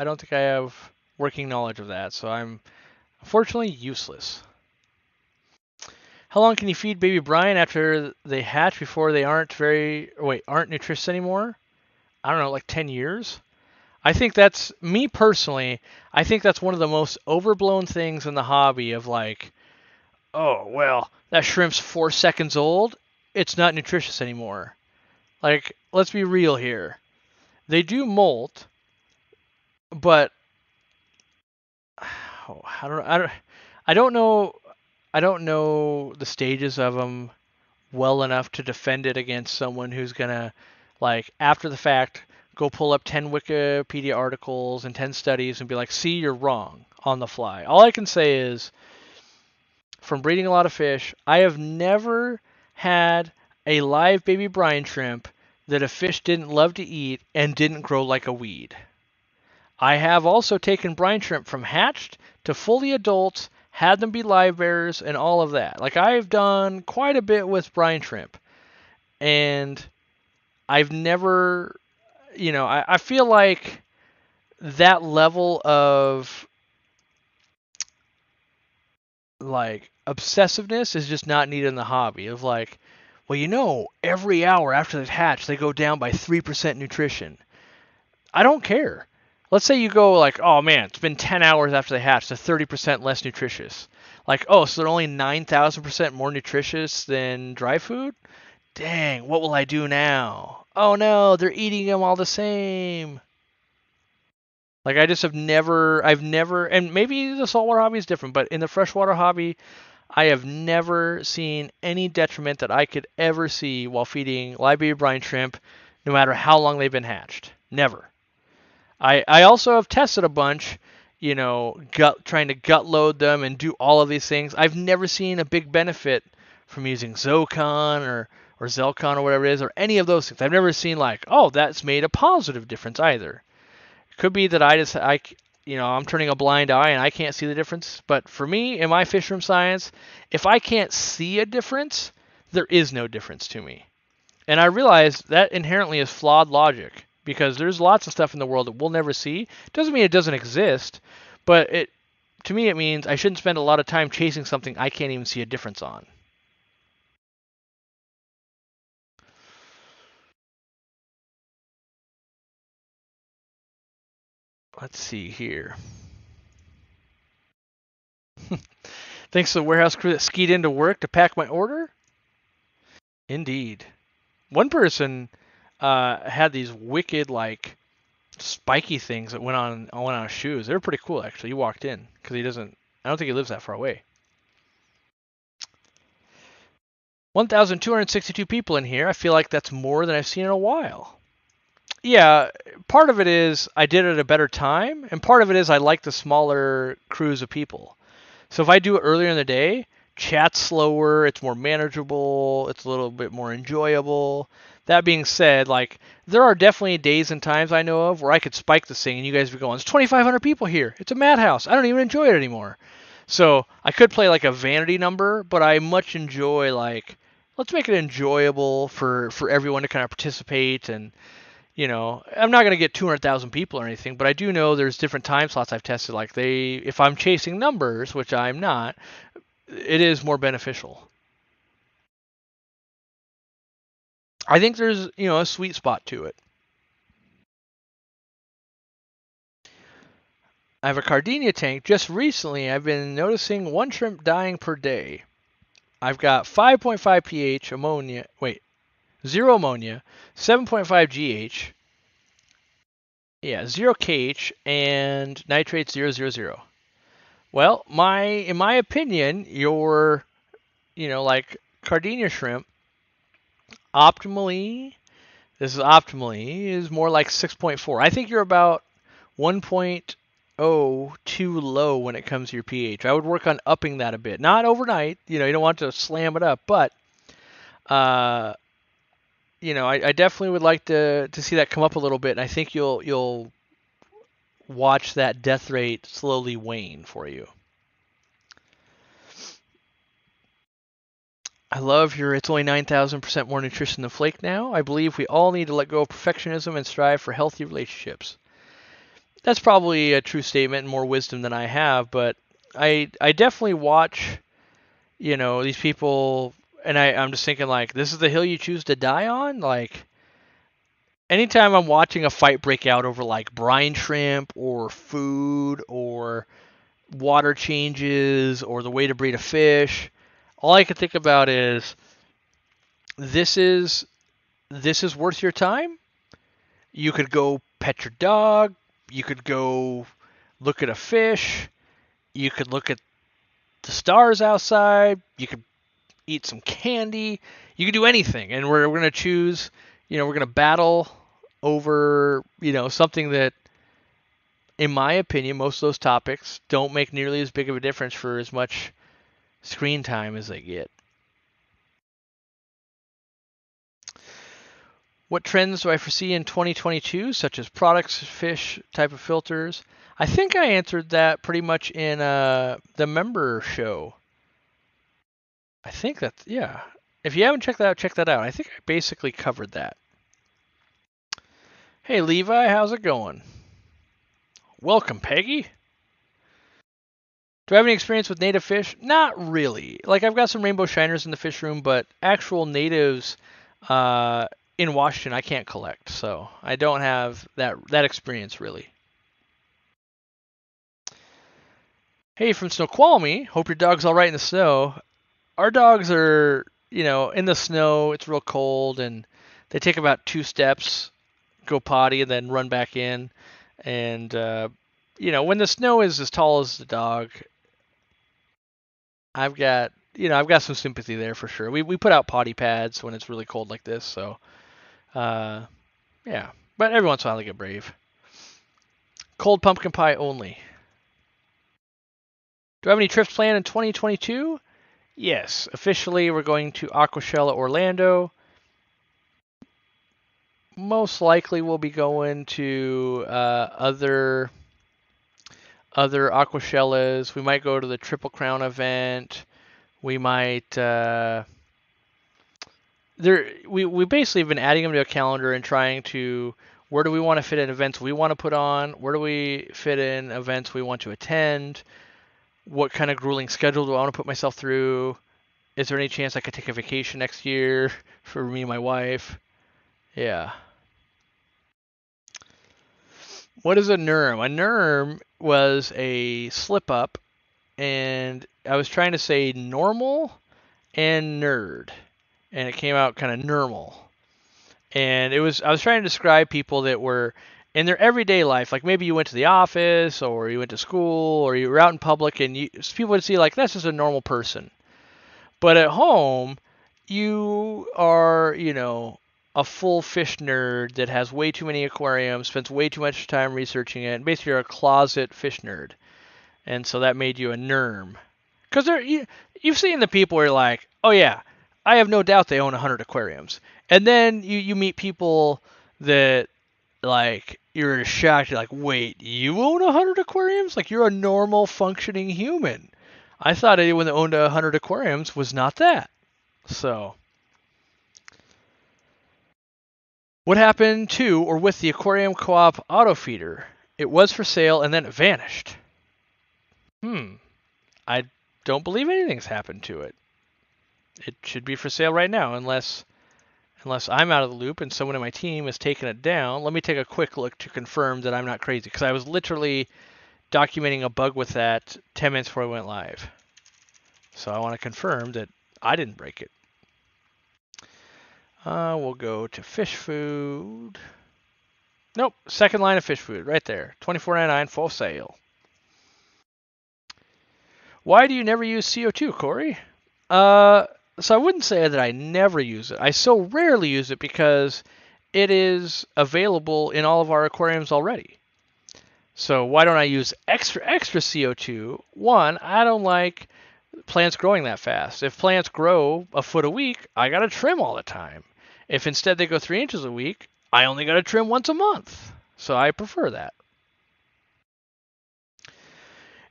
don't think I have working knowledge of that, so I'm unfortunately useless. How long can you feed baby brine after they hatch before they aren't nutritious anymore? I don't know, like 10 years. I think that's me personally. I think that's one of the most overblown things in the hobby of like, oh, well, that shrimp's 4 seconds old. It's not nutritious anymore. Like, let's be real here. They do molt, but I don't know the stages of them well enough to defend it against someone who's gonna, like, after the fact, go pull up 10 Wikipedia articles and 10 studies and be like, see, you're wrong on the fly. All I can say is, from breeding a lot of fish, I have never had a live baby brine shrimp that a fish didn't love to eat and didn't grow like a weed. I have also taken brine shrimp from hatched to fully adults, had them be live bearers, and all of that. Like, I've done quite a bit with brine shrimp. And I've never, I feel like that level of like obsessiveness is just not needed in the hobby. Of like, well, every hour after they hatch, they go down by 3% nutrition. I don't care. Let's say you go like, oh man, it's been 10 hours after they hatch, they're 30% less nutritious. Like, oh, so they're only 9,000% more nutritious than dry food? Dang, what will I do now? Oh no, they're eating them all the same. Like, I just I've never, and maybe the saltwater hobby is different, but in the freshwater hobby, I have never seen any detriment that I could ever see while feeding live baby brine shrimp, no matter how long they've been hatched. Never. I also have tested a bunch, trying to gut load them and do all of these things. I've never seen a big benefit from using Zocon or Zelcon or whatever it is, or any of those things. I've never seen like, oh, that's made a positive difference either. It could be that I'm turning a blind eye and I can't see the difference. But for me, in my fish room science, if I can't see a difference, there is no difference to me. And I realize that inherently is flawed logic, because there's lots of stuff in the world that we'll never see. Doesn't mean it doesn't exist, but to me it means I shouldn't spend a lot of time chasing something I can't even see a difference on. Let's see here. Thanks to the warehouse crew that skied into work to pack my order? Indeed. One person had these wicked, like, spiky things that went on his shoes. They were pretty cool, actually. He walked in because I don't think he lives that far away. 1,262 people in here. I feel like that's more than I've seen in a while. Yeah, part of it is I did it at a better time, and part of it is I like the smaller crews of people. So if I do it earlier in the day, chat's slower, it's more manageable, it's a little bit more enjoyable. That being said, like there are definitely days and times I know of where I could spike this thing and you guys would go, "It's 2,500 people here. It's a madhouse. I don't even enjoy it anymore." So I could play like a vanity number, but I much enjoy like let's make it enjoyable for everyone to kind of participate and I'm not going to get 200,000 people or anything, but I do know there's different time slots I've tested. Like if I'm chasing numbers, which I'm not, it is more beneficial. I think there's, a sweet spot to it. I have a Cardinia tank. Just recently, I've been noticing one shrimp dying per day. I've got 5.5 pH ammonia. Wait, 0 ammonia, 7.5 GH. Yeah, 0 KH and nitrate 000. Well, in my opinion, your like Cardinia shrimp, optimally, this is optimally, is more like 6.4. I think you're about 1.0 too low when it comes to your pH. I would work on upping that a bit. Not overnight, you don't want to slam it up, but, I definitely would like to see that come up a little bit, and I think you'll watch that death rate slowly wane for you. I love your it's only 9,000% more nutrition than flake now. I believe we all need to let go of perfectionism and strive for healthy relationships. That's probably a true statement and more wisdom than I have, but I definitely watch, these people and I'm just thinking like this is the hill you choose to die on? Like anytime I'm watching a fight break out over like brine shrimp or food or water changes or the way to breed a fish, all I can think about is this is worth your time. You could go pet your dog. You could go look at a fish. You could look at the stars outside. You could eat some candy. You could do anything. And we're going to choose, we're going to battle over, something that, in my opinion, most of those topics don't make nearly as big of a difference for as much screen time as they get. What trends do I foresee in 2022, such as products, fish, type of filters? I think I answered that pretty much in the member show. I think that's, yeah. If you haven't checked that out, check that out. I think I basically covered that. Hey, Levi, how's it going? Welcome, Peggy. Do I have any experience with native fish? Not really. Like, I've got some rainbow shiners in the fish room, but actual natives in Washington I can't collect, so I don't have that experience really. Hey, from Snoqualmie. Hope your dog's all right in the snow. Our dogs are, in the snow. It's real cold, and they take about 2 steps, go potty, and then run back in. And when the snow is as tall as the dog, I've got some sympathy there for sure. We put out potty pads when it's really cold like this, so yeah. But every once in a while they get brave. Cold pumpkin pie only. Do I have any trips planned in 2022? Yes, officially we're going to Aquashella Orlando. Most likely we'll be going to other Aquashellas. We might go to the Triple Crown event. We might we basically have been adding them to a calendar and trying to Where do we want to fit in events we want to put on? Where do we fit in events we want to attend? What kind of grueling schedule do I want to put myself through? Is there any chance I could take a vacation next year for me and my wife? Yeah. What is a NERM? A NERM was a slip up, and I was trying to say normal and nerd, and it came out kind of normal. And I was trying to describe people that were in their everyday life, like maybe you went to the office or you went to school or you were out in public, and people would see like that's just a normal person. But at home, you are, a full fish nerd that has way too many aquariums, spends way too much time researching it, and basically you're a closet fish nerd. And so that made you a NERM. Because you've seen the people where you're like, oh yeah, I have no doubt they own 100 aquariums. And then you meet people that, like, you're shocked. You're like, wait, you own 100 aquariums? Like, you're a normal functioning human. I thought anyone that owned 100 aquariums was not that. So, what happened to or with the Aquariumcoop auto feeder? It was for sale and then it vanished. I don't believe anything's happened to it. It should be for sale right now, unless I'm out of the loop and someone in my team has taken it down. Let me take a quick look to confirm that I'm not crazy, because I was literally documenting a bug with that 10 minutes before I went live. So I want to confirm that I didn't break it. We'll go to fish food. Nope, second line of fish food right there. $24.99 for sale. Why do you never use CO2, Corey? So I wouldn't say that I never use it. I so rarely use it because it is available in all of our aquariums already. So why don't I use extra CO2? One, I don't like plants growing that fast. If plants grow a foot a week, I gotta trim all the time. If instead they go 3 inches a week, I only gotta trim once a month. So I prefer that.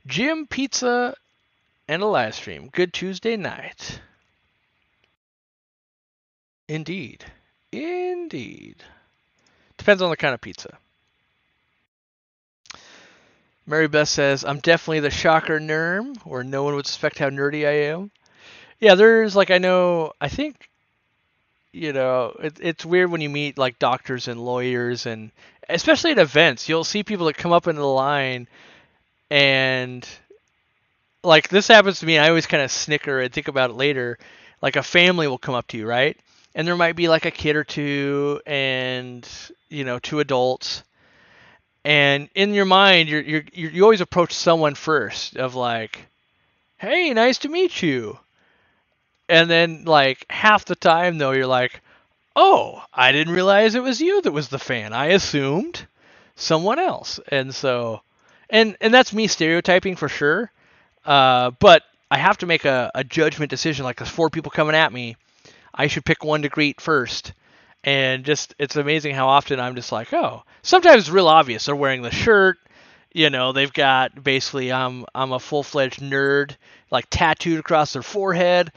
Jim Pizza and a live stream. Good Tuesday night. Indeed. Depends on the kind of pizza. Mary Beth says, I'm definitely the shocker NERM, or no one would suspect how nerdy I am. Yeah, there's like, I think, it's weird when you meet like doctors and lawyers, and especially at events, you'll see people that come up into the line, and like this happens to me, and I always kind of snicker and think about it later. Like a family will come up to you, right? And there might be like a kid or two and, two adults. And in your mind, you always approach someone first of like, hey, nice to meet you. And then like half the time though, you're like, oh, I didn't realize it was you that was the fan. I assumed someone else. And so, and that's me stereotyping for sure. But I have to make a judgment decision. Like there's 4 people coming at me, I should pick one to greet first. And just, it's amazing how often I'm just like, oh, sometimes it's real obvious. They're wearing the shirt, they've got basically, I'm a full-fledged nerd, like tattooed across their forehead.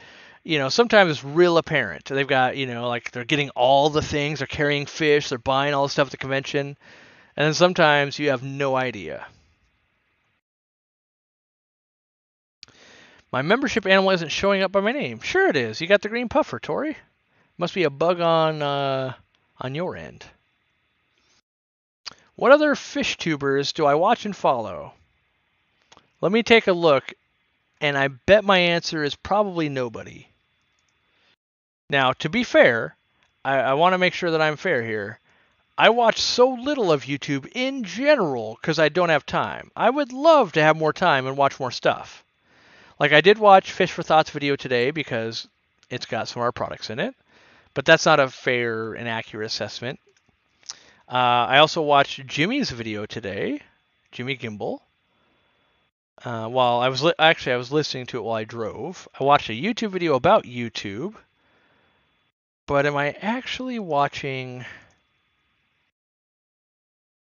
Sometimes it's real apparent. They've got, like they're getting all the things, they're carrying fish, they're buying all the stuff at the convention. And then sometimes you have no idea. My membership animal isn't showing up by my name. Sure it is. You got the green puffer, Tori. Must be a bug on your end. What other fish tubers do I watch and follow? Let me take a look, and I bet my answer is probably nobody. Now, to be fair, I want to make sure that I'm fair here. I watch so little of YouTube in general because I don't have time. I would love to have more time and watch more stuff. Like I did watch Fish for Thoughts video today because it's got some of our products in it, but that's not a fair and accurate assessment. I also watched Jimmy's video today, Jimmy Gimbal. While I was listening to it while I drove. I watched a YouTube video about YouTube, but am I actually watching?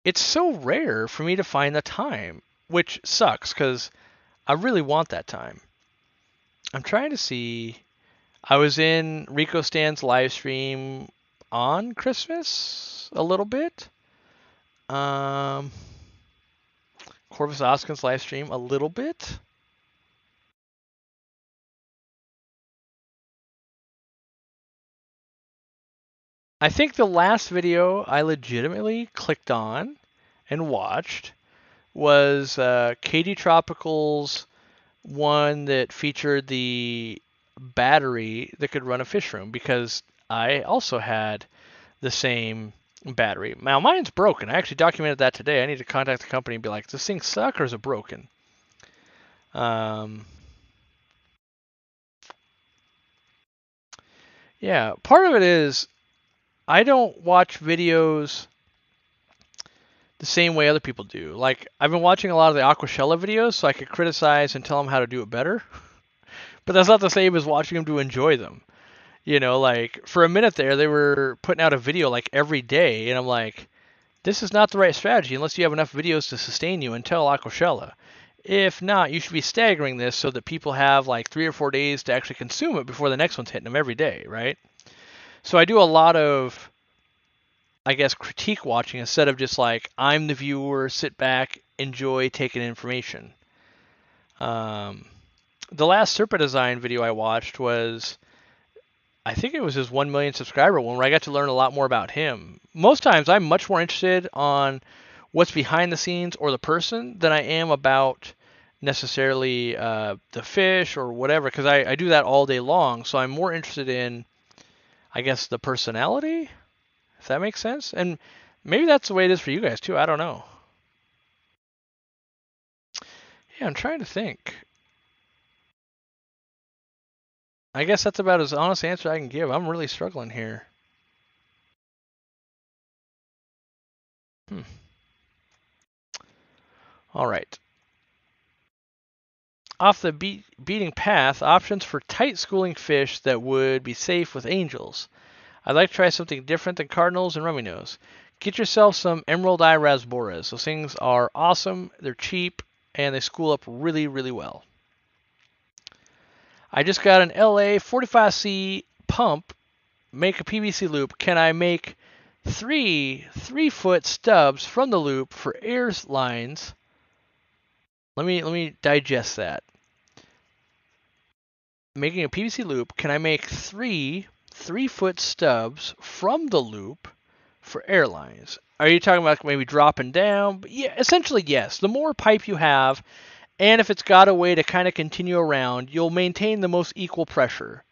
It's so rare for me to find the time, which sucks because I really want that time. I'm trying to see. I was in Rico Stan's live stream on Christmas a little bit. Corvus Oskin's live stream a little bit. I think the last video I legitimately clicked on and watched was Katie Tropical's one that featured the battery that could run a fish room, because I also had the same battery. Now mine's broken. I actually documented that today. I need to contact the company and be like, does this thing suck or is it broken? Yeah, part of it is I don't watch videos the same way other people do. Like, I've been watching a lot of the Aquashella videos so I could criticize and tell them how to do it better. But that's not the same as watching them to enjoy them. You know, like, for a minute there, they were putting out a video like every day, and I'm like, this is not the right strategy unless you have enough videos to sustain you until Aquashella. If not, you should be staggering this so that people have like 3 or 4 days to actually consume it before the next one's hitting them every day, right? So I do a lot of, I guess, critique watching instead of just like, I'm the viewer, sit back, enjoy taking information. The last Serpa design video I watched was, I think it was his 1 million subscriber one, where I got to learn a lot more about him. Most times I'm much more interested on what's behind the scenes or the person than I am about necessarily the fish or whatever, because I do that all day long. So I'm more interested in, I guess, the personality, if that makes sense. And maybe that's the way it is for you guys too. I don't know. Yeah, I'm trying to think. I guess that's about as honest answer I can give. I'm really struggling here. All right. Off the beating path, options for tight schooling fish that would be safe with angels. I'd like to try something different than cardinals and rummy nose. Get yourself some emerald eye rasboras. Those things are awesome, they're cheap, and they school up really, really well. I just got an LA 45C pump, make a PVC loop. Can I make three 3-foot stubs from the loop for air lines? Let me digest that. Making a PVC loop, can I make three 3-foot stubs from the loop for airlines? Are you talking about maybe dropping down? Yeah, essentially yes. The more pipe you have, and if it's got a way to kind of continue around, you'll maintain the most equal pressure.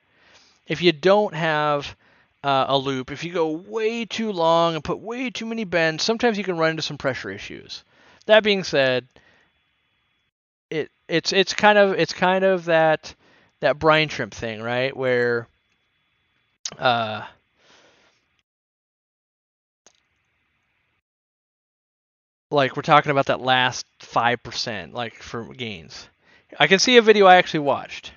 If you don't have a loop, if you go way too long and put way too many bends, sometimes you can run into some pressure issues. That being said, it's kind of that brine shrimp thing, right? Where like we're talking about that last 5%, like for gains. I can see a video I actually watched.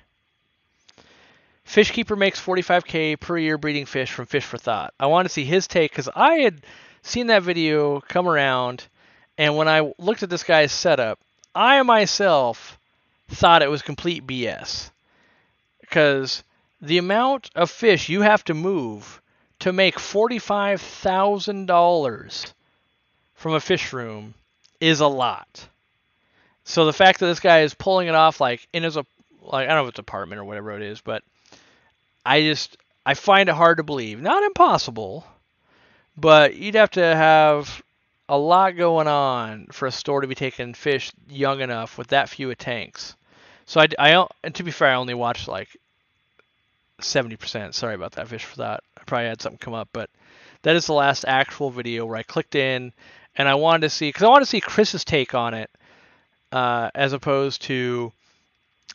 Fishkeeper makes 45K per year breeding fish from Fish for Thought. I want to see his take because I had seen that video come around, and when I looked at this guy's setup, I myself thought it was complete BS. Because the amount of fish you have to move to make $45,000 from a fish room is a lot. So the fact that this guy is pulling it off like in his, like, I don't know if it's apartment or whatever it is, but I find it hard to believe. Not impossible, but you'd have to have a lot going on for a store to be taking fish young enough with that few of tanks. So and to be fair, I only watched like 70%. Sorry about that, Fish for That. I probably had something come up, but that is the last actual video where I clicked in and I wanted to see, because I wanted to see Chris's take on it, as opposed to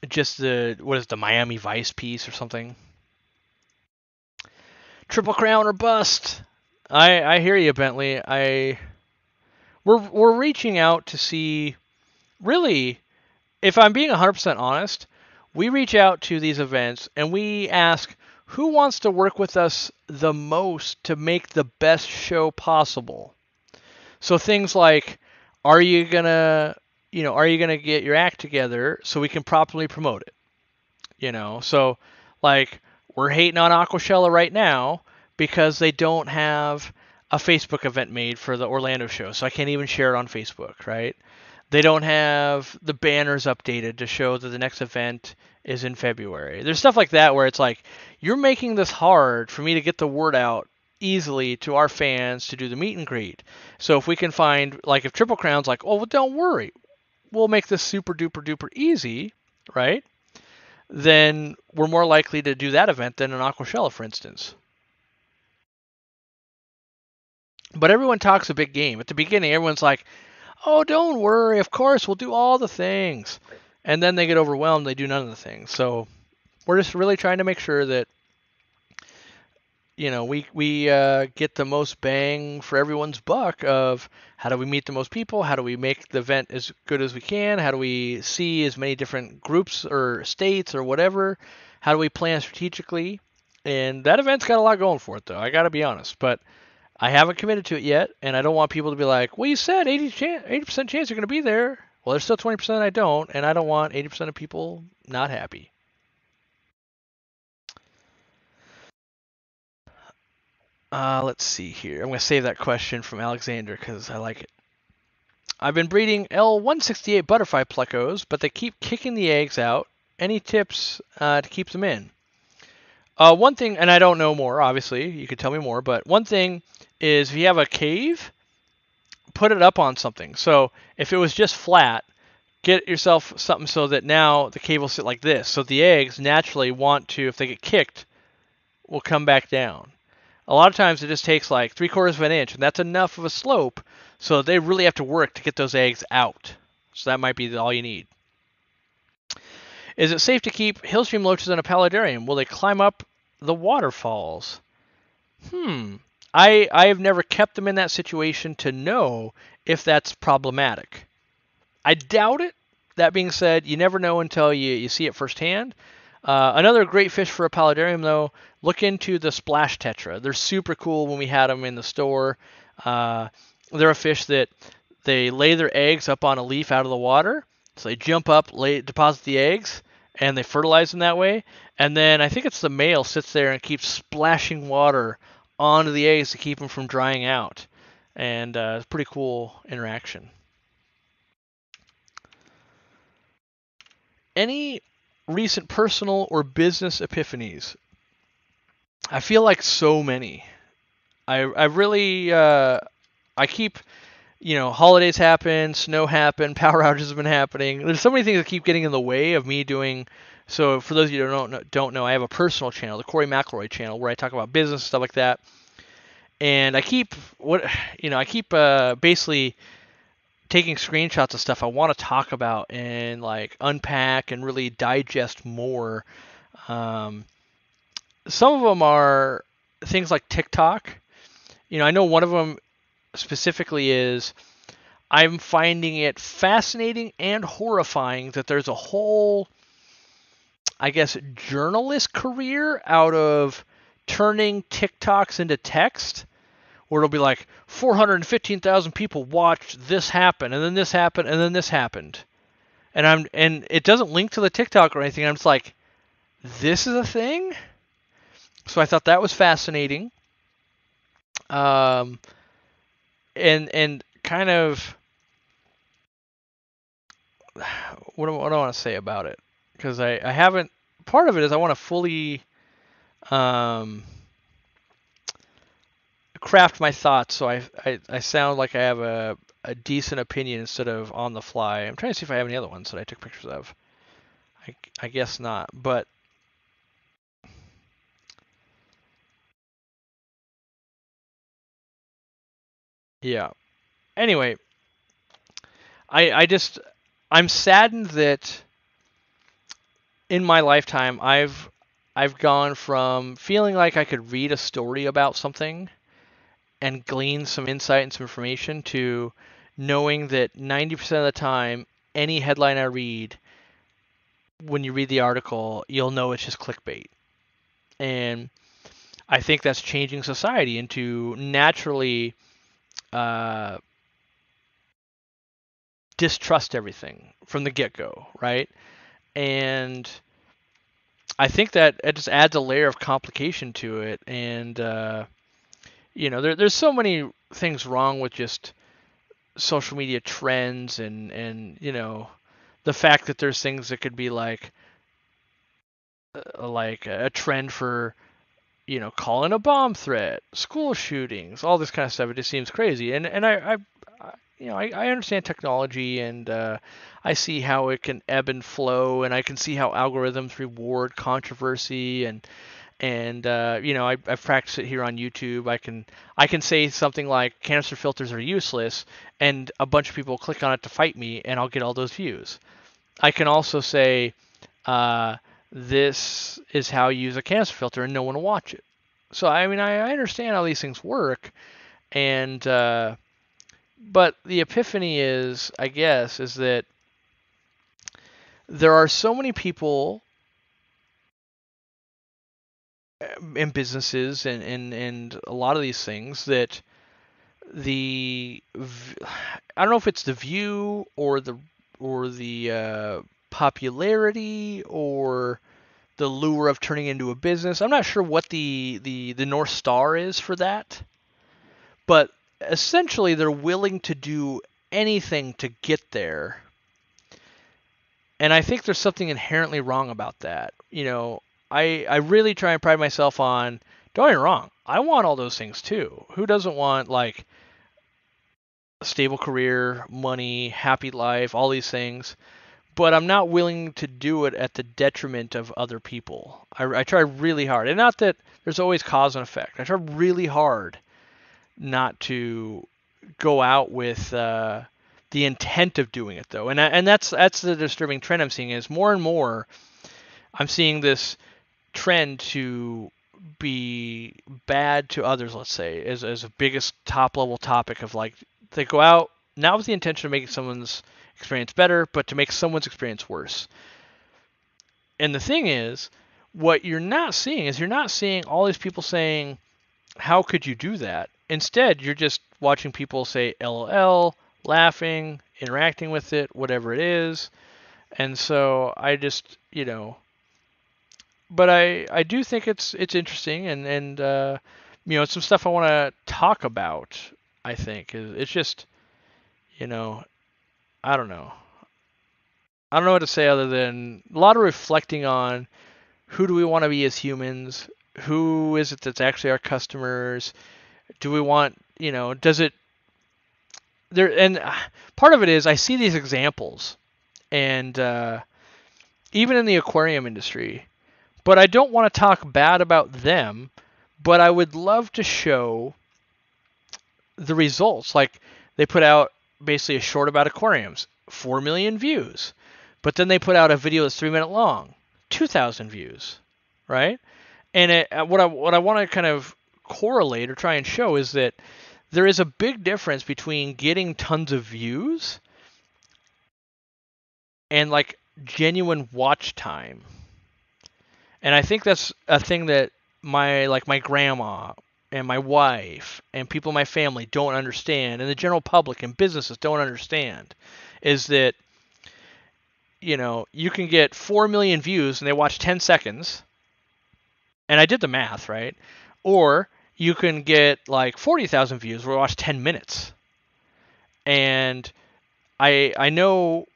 just the Miami Vice piece or something. Triple Crown or bust. I hear you, Bentley. We're reaching out to see, really, if I'm being 100% honest, we reach out to these events and we ask who wants to work with us the most to make the best show possible. So things like, are you gonna get your act together so we can properly promote it? So like we're hating on Aquashella right now because they don't have a Facebook event made for the Orlando show, so I can't even share it on Facebook, right? They don't have the banners updated to show that the next event is in February. There's stuff like that where it's like, you're making this hard for me to get the word out easily to our fans to do the meet and greet. So if we can find, like, if Triple Crown's like, oh, well, don't worry, we'll make this super duper duper easy, right? Then we're more likely to do that event than an Aquashella, for instance. But everyone talks a big game. At the beginning, everyone's like, oh, don't worry, of course, we'll do all the things. And then they get overwhelmed, they do none of the things. So we're just really trying to make sure that, we get the most bang for everyone's buck of how do we meet the most people, how do we make the event as good as we can, how do we see as many different groups or states or whatever, how do we plan strategically. And that event's got a lot going for it, though, I got to be honest. But I haven't committed to it yet, and I don't want people to be like, well, you said 80% chance you're going to be there. Well, there's still 20% I don't, and I don't want 80% of people not happy. Let's see here. I'm going to save that question from Alexander because I like it. I've been breeding L168 butterfly plecos, but they keep kicking the eggs out. Any tips to keep them in? One thing, and I don't know more, obviously, you could tell me more, but one thing is if you have a cave, put it up on something. So if it was just flat, get yourself something so that now the cave will sit like this. So the eggs naturally want to, if they get kicked, will come back down. A lot of times it just takes like 3/4 of an inch, and that's enough of a slope, so they really have to work to get those eggs out. So that might be all you need. Is it safe to keep hillstream loaches in a paludarium? Will they climb up the waterfalls? I have never kept them in that situation to know if that's problematic. I doubt it. That being said, you never know until you see it firsthand. Another great fish for a paludarium, though, look into the splash tetra. They're super cool when we had them in the store. They're a fish that they lay their eggs up on a leaf out of the water. So they jump up, deposit the eggs, and they fertilize them that way. And then I think it's the male sits there and keeps splashing water onto the eggs to keep them from drying out. And it's a pretty cool interaction. Any recent personal or business epiphanies? I feel like so many. I really I keep, holidays happen, snow happen, power outages have been happening. There's so many things that keep getting in the way of me doing. So for those of you who don't know, I have a personal channel, the Corey McElroy channel, where I talk about business and stuff like that. And I keep basically taking screenshots of stuff I want to talk about and like unpack and really digest more. Some of them are things like TikTok. I know one of them specifically is I'm finding it fascinating and horrifying that there's a whole, I guess, journalist career out of turning TikToks into text, where it'll be like 415,000 people watched this happen, and then this happened, and then this happened, and it doesn't link to the TikTok or anything. I'm just like, this is a thing. So I thought that was fascinating. And kind of what do I want to say about it? Because I haven't. Part of it is I want to fully craft my thoughts so I sound like I have a decent opinion instead of on the fly. I'm trying to see if I have any other ones that I took pictures of. I guess not, but yeah. Anyway, I'm saddened that in my lifetime I've gone from feeling like I could read a story about something and glean some insight and some information to knowing that 90% of the time, any headline I read, when you read the article, you'll know it's just clickbait. And I think that's changing society into naturally distrust everything from the get-go, right? And I think that it just adds a layer of complication to it. And there's so many things wrong with just social media trends and the fact that there's things that could be like a trend for calling a bomb threat, school shootings, all this kind of stuff. It just seems crazy. And I understand technology, and I see how it can ebb and flow, and I can see how algorithms reward controversy, and I've practiced it here on YouTube. I can say something like canister filters are useless, and a bunch of people click on it to fight me, and I'll get all those views. I can also say uh, this is how you use a canister filter, and no one will watch it. So I mean, I understand how these things work, and but the epiphany is, I guess, is that there are so many people in businesses and a lot of these things that the I don't know if it's the view or the popularity or the lure of turning into a business. I'm not sure what the North Star is for that, but essentially they're willing to do anything to get there. And I think there's something inherently wrong about that. I really try and pride myself on, don't get me wrong, I want all those things too. Who doesn't want like a stable career, money, happy life, all these things? But I'm not willing to do it at the detriment of other people. I try really hard, and not that there's always cause and effect. I try really hard not to go out with the intent of doing it though, and that's the disturbing trend I'm seeing is more and more I'm seeing this trend to be bad to others. Let's say as a biggest top level topic of like they go out not with the intention of making someone's experience better, but to make someone's experience worse. And the thing is, what you're not seeing is you're not seeing all these people saying, "How could you do that?" Instead, you're just watching people say LOL, laughing, interacting with it, whatever it is. And so I just, but I do think it's interesting and it's some stuff I want to talk about. I think it's just, you know, I don't know. I don't know what to say other than a lot of reflecting on who do we want to be as humans? Who is it that's actually our customers? Do we want, does it there? And part of it is I see these examples, and even in the aquarium industry, but I don't want to talk bad about them. But I would love to show the results. Like they put out basically a short about aquariums, 4 million views. But then they put out a video that's 3 minutes long, 2,000 views, right? And what I want to kind of correlate or try and show is that there is a big difference between getting tons of views and like genuine watch time. And I think that's a thing that my grandma and my wife and people in my family don't understand, and the general public and businesses don't understand, is that you can get 4 million views and they watch 10 seconds, and I did the math, right? Or you can get like 40,000 views where we watch 10 minutes. And I know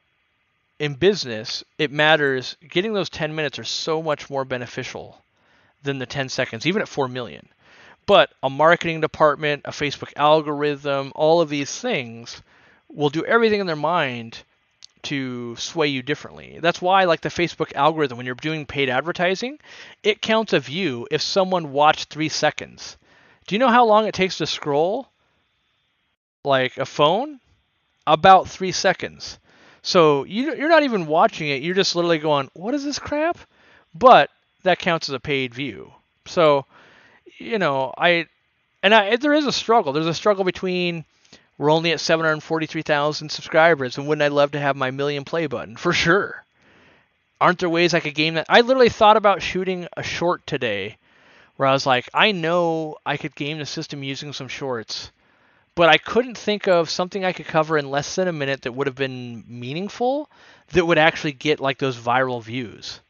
in business it matters. Getting those 10 minutes are so much more beneficial than the 10 seconds, even at 4 million. But a marketing department, a Facebook algorithm, all of these things will do everything in their mind to sway you differently. That's why, like the Facebook algorithm, when you're doing paid advertising, it counts a view if someone watched 3 seconds. Do you know how long it takes to scroll like a phone? About 3 seconds. So you're not even watching it. You're just literally going, what is this crap? But that counts as a paid view. So, there is a struggle. There's a struggle between we're only at 743,000 subscribers, and wouldn't I love to have my million play button? For sure. Aren't there ways I could game that? I literally thought about shooting a short today where I was like, I know I could game the system using some shorts, but I couldn't think of something I could cover in less than a minute that would have been meaningful, that would actually get like those viral views.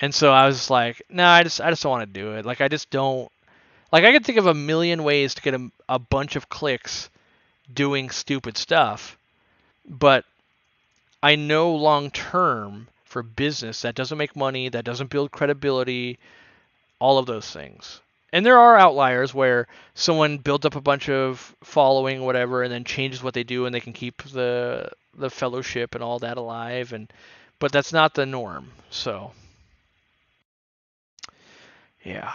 And so I was like, no, I just don't want to do it. Like I just don't. Like I could think of a million ways to get a bunch of clicks doing stupid stuff, but I know long term for business that doesn't make money, that doesn't build credibility, all of those things. And there are outliers where someone builds up a bunch of following, whatever, and then changes what they do, and they can keep the fellowship and all that alive. And but that's not the norm. So yeah,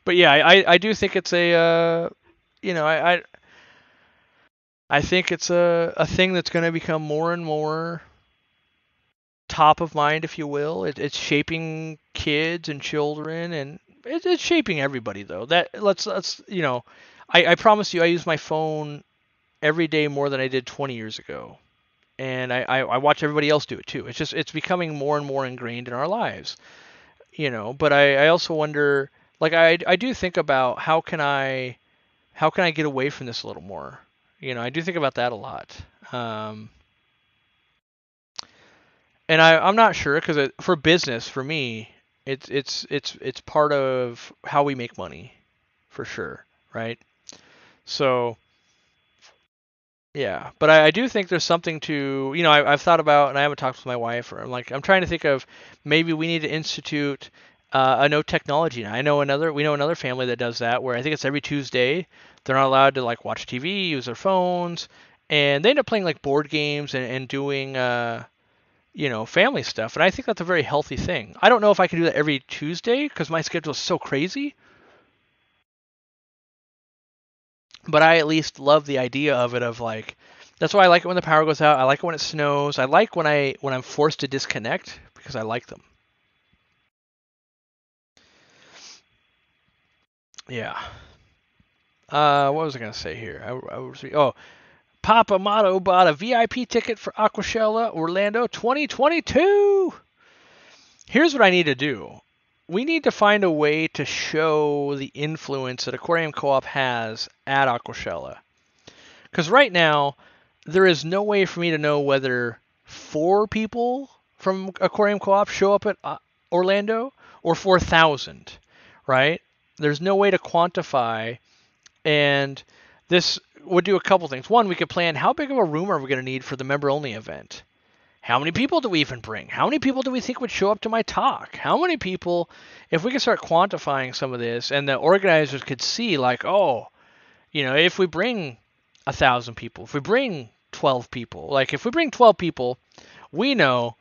but yeah, I do think it's a you know I think it's a thing that's going to become more and more top of mind, if you will. It's shaping kids and children, and it's shaping everybody though. That let's I promise you, I use my phone every day more than I did 20 years ago, and I watch everybody else do it too. It's becoming more and more ingrained in our lives, But I also wonder, like I do think about how can I get away from this a little more. I do think about that a lot. Um, and I'm not sure because for business for me it's part of how we make money for sure, right? So yeah, but I do think there's something to I've thought about, and I haven't talked with my wife, or I'm trying to think of maybe we need to institute a no technology night. We know another family that does that where I think it's every Tuesday they're not allowed to like watch TV, use their phones, and they end up playing like board games and doing family stuff. And I think that's a very healthy thing. I don't know if I can do that every Tuesday because my schedule is so crazy, but I at least love the idea of it. Of like, that's why I like it when the power goes out. I like it when it snows. I like when I'm forced to disconnect because I like them. Yeah. What was I gonna say here? Papa Motto bought a VIP ticket for Aquashella Orlando 2022. Here's what I need to do. We need to find a way to show the influence that Aquarium Co-op has at Aquashella. Because right now, there is no way for me to know whether 4 people from Aquarium Co-op show up at Orlando or 4,000, right? There's no way to quantify, and this would do a couple things. One, we could plan how big of a room are we going to need for the member-only event. How many people do we even bring? How many people do we think would show up to my talk? How many people, if we could start quantifying some of this and the organizers could see, like, oh, if we bring 1,000 people, if we bring 12 people, like if we bring 12 people, we know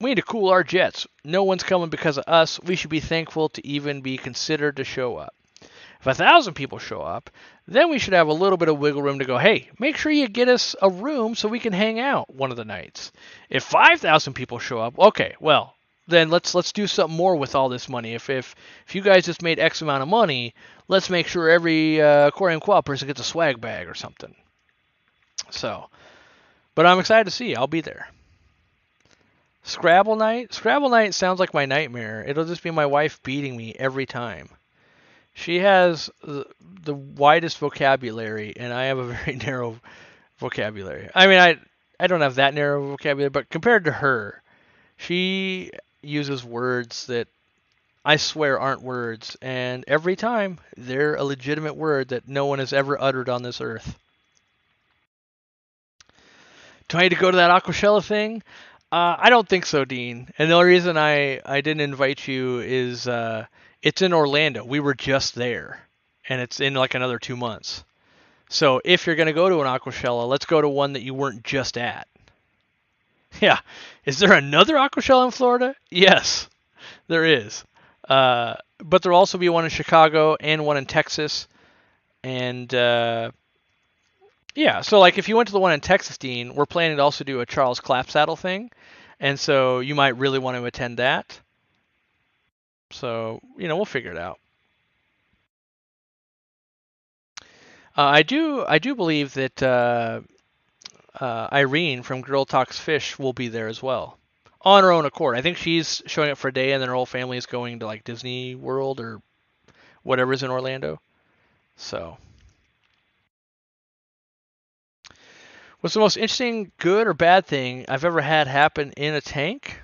we need to cool our jets. No one's coming because of us. We should be thankful to even be considered to show up. If 1,000 people show up, then we should have a little bit of wiggle room to go, hey, make sure you get us a room so we can hang out one of the nights. If 5,000 people show up, okay, well, then let's do something more with all this money. If you guys just made X amount of money, let's make sure every Aquarium Co-op person gets a swag bag or something. So, but I'm excited to see. I'll be there. Scrabble night? Scrabble night sounds like my nightmare. It'll just be my wife beating me every time. She has the widest vocabulary, and I have a very narrow vocabulary. I mean, I don't have that narrow vocabulary, but compared to her, she uses words that I swear aren't words, and every time they're a legitimate word that no one has ever uttered on this earth. Do I need to go to that Aquashella thing? I don't think so, Dean. And the only reason I didn't invite you is it's in Orlando. We were just there, and it's in like another 2 months. So if you're going to go to an Aquashella, let's go to one that you weren't just at. Yeah. Is there another Aquashella in Florida? Yes, there is. But there'll also be one in Chicago and one in Texas. And yeah, so like if you went to the one in Texas, Dean, we're planning to also do a Charles Clapsaddle thing. And so you might really want to attend that. So, we'll figure it out. I do believe that Irene from Girl Talks Fish will be there as well, on her own accord. I think she's showing up for a day, and then her whole family is going to like Disney World or whatever's in Orlando. So, what's the most interesting, good or bad thing I've ever had happen in a tank?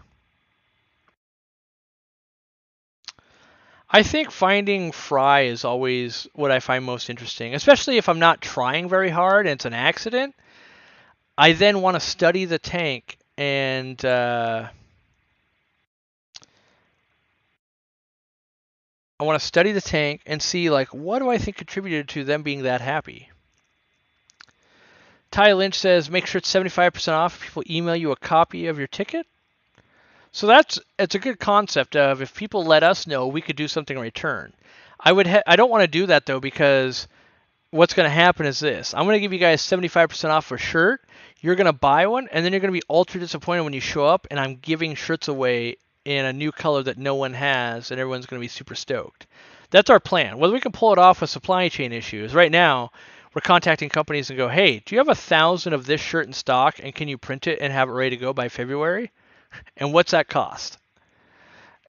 I think finding fry is always what I find most interesting, especially if I'm not trying very hard and it's an accident. I then want to study the tank and I want to study the tank and see like what do I think contributed to them being that happy. Ty Lynch says make sure it's 75% off if people email you a copy of your ticket. So it's a good concept of if people let us know, we could do something in return. I don't want to do that though because what's going to happen is this. I'm going to give you guys 75% off for a shirt. You're going to buy one and then you're going to be ultra disappointed when you show up and I'm giving shirts away in a new color that no one has and everyone's going to be super stoked. That's our plan. Whether we can pull it off with supply chain issues. Right now, we're contacting companies and go, "Hey, do you have 1,000 of this shirt in stock and can you print it and have it ready to go by February?" And what's that cost?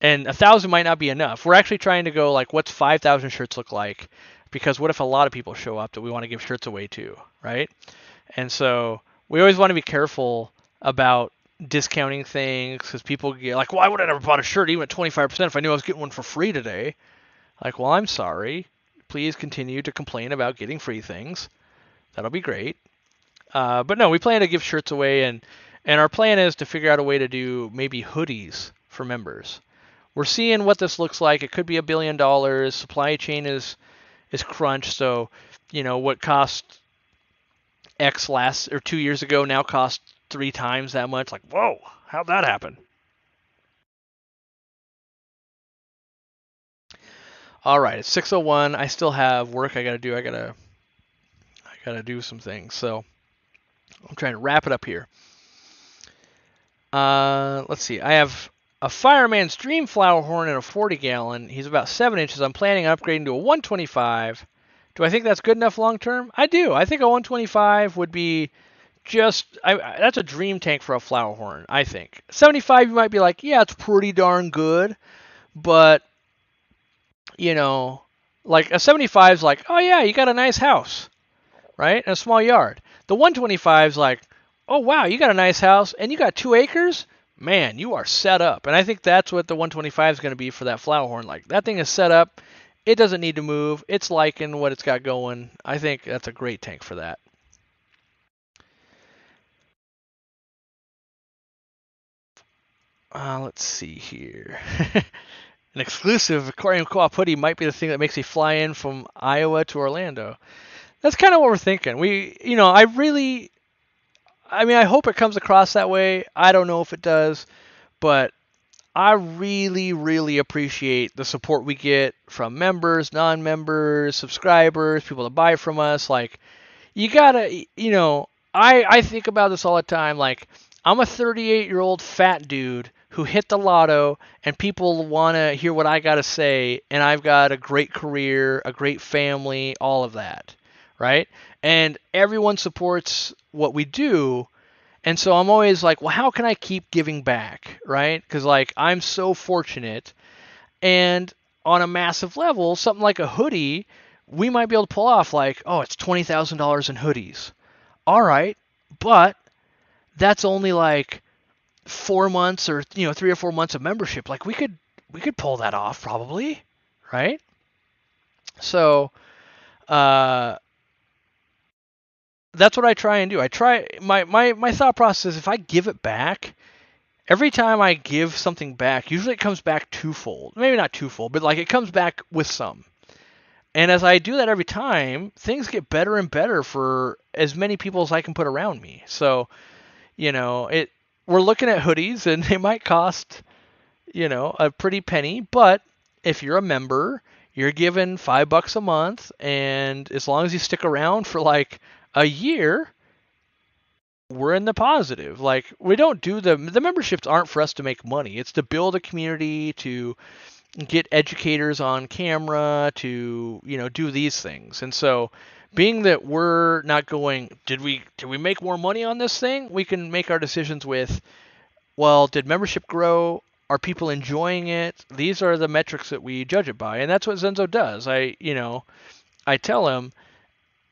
And 1,000 might not be enough. We're actually trying to go like, what's 5,000 shirts look like? Because what if a lot of people show up that we want to give shirts away to, right? And so we always want to be careful about discounting things because people get like, well, I would have never bought a shirt even at 25% if I knew I was getting one for free today. Like, well, I'm sorry. Please continue to complain about getting free things. That'll be great. But no, we plan to give shirts away, and our plan is to figure out a way to do maybe hoodies for members. We're seeing what this looks like. It could be $1 billion. Supply chain is crunched, so what cost X last or 2 years ago now costs 3 times that much. Like, whoa, how'd that happen? All right, it's 6:01. I still have work I gotta do. I gotta do some things. So I'm trying to wrap it up here. Let's see. I have a Fireman's Dream flower horn in a 40-gallon. He's about 7 inches. I'm planning on upgrading to a 125. Do I think that's good enough long term? I do. I think a 125 would be that's a dream tank for a flower horn, I think. 75 you might be like, yeah, it's pretty darn good, but like a 75 is like, oh yeah, you got a nice house, right? And a small yard. The 125 is like, oh wow, you got a nice house and you got 2 acres? Man, you are set up. And I think that's what the 125 is going to be for that flower horn. Like that thing is set up. It doesn't need to move. It's liking what it's got going. I think that's a great tank for that. Let's see here. An exclusive Aquariumcoop hoodie might be the thing that makes me fly in from Iowa to Orlando. That's kind of what we're thinking. I hope it comes across that way. I don't know if it does, but I really, really appreciate the support we get from members, non-members, subscribers, people that buy from us. Like, you gotta, I think about this all the time. Like, I'm a 38-year-old fat dude who hit the lotto, and people want to hear what I gotta say, and I've got a great career, a great family, all of that, right? And everyone supports what we do. And so I'm always like, well, how can I keep giving back, right? Because like I'm so fortunate, and on a massive level, something like a hoodie, we might be able to pull off like, oh, it's $20,000 in hoodies. All right, but that's only like 4 months or 3 or 4 months of membership. Like we could pull that off probably, right? So that's what I try and do. I try my thought process is if I give it back, every time I give something back, usually it comes back twofold. Maybe not twofold, but like it comes back with some. And as I do that every time, things get better and better for as many people as I can put around me. So, we're looking at hoodies and they might cost, a pretty penny, but if you're a member, you're given $5 a month, and as long as you stick around for like a year, we're in the positive. Like we don't do the memberships aren't for us to make money. It's to build a community, to get educators on camera, to do these things. And so being that we're not going, did we make more money on this thing? We can make our decisions with, well, did membership grow? Are people enjoying it? These are the metrics that we judge it by. And that's what Zenzo does. I tell him,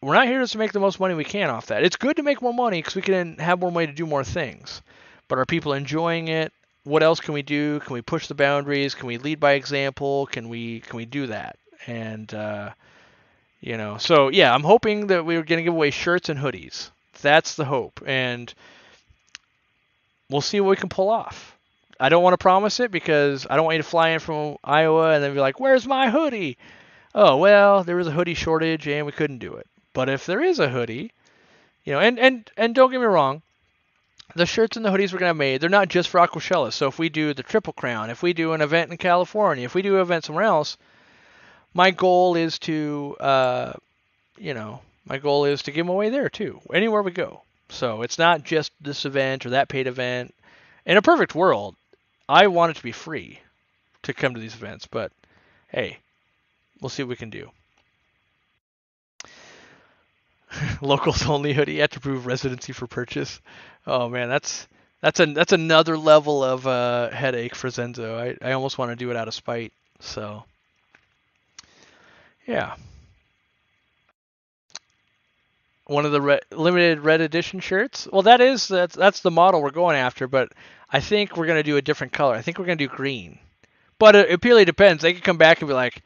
we're not here just to make the most money we can off that. It's good to make more money because we can have more money to do more things. But are people enjoying it? what else can we do? Can we push the boundaries? Can we lead by example? Can we do that? And so yeah, I'm hoping that we're going to give away shirts and hoodies. That's the hope, and we'll see what we can pull off. I don't want to promise it because I don't want you to fly in from Iowa and then be like, "Where's my hoodie?" Oh, well, there was a hoodie shortage and we couldn't do it. But if there is a hoodie, and don't get me wrong, the shirts and the hoodies we're going to have made, they're not just for Aquashella. So if we do the Triple Crown, if we do an event in California, if we do an event somewhere else, my goal is to, give them away there too, anywhere we go. So it's not just this event or that paid event. In a perfect world, I want it to be free to come to these events, but hey, we'll see what we can do. Locals only hoodie. You have to prove residency for purchase. Oh man, that's another level of headache for Zenzo. I almost want to do it out of spite. So yeah, one of the limited red edition shirts. Well, that's the model we're going after, but I think we're gonna do a different color. I think we're gonna do green. But it purely depends. They could come back and be like,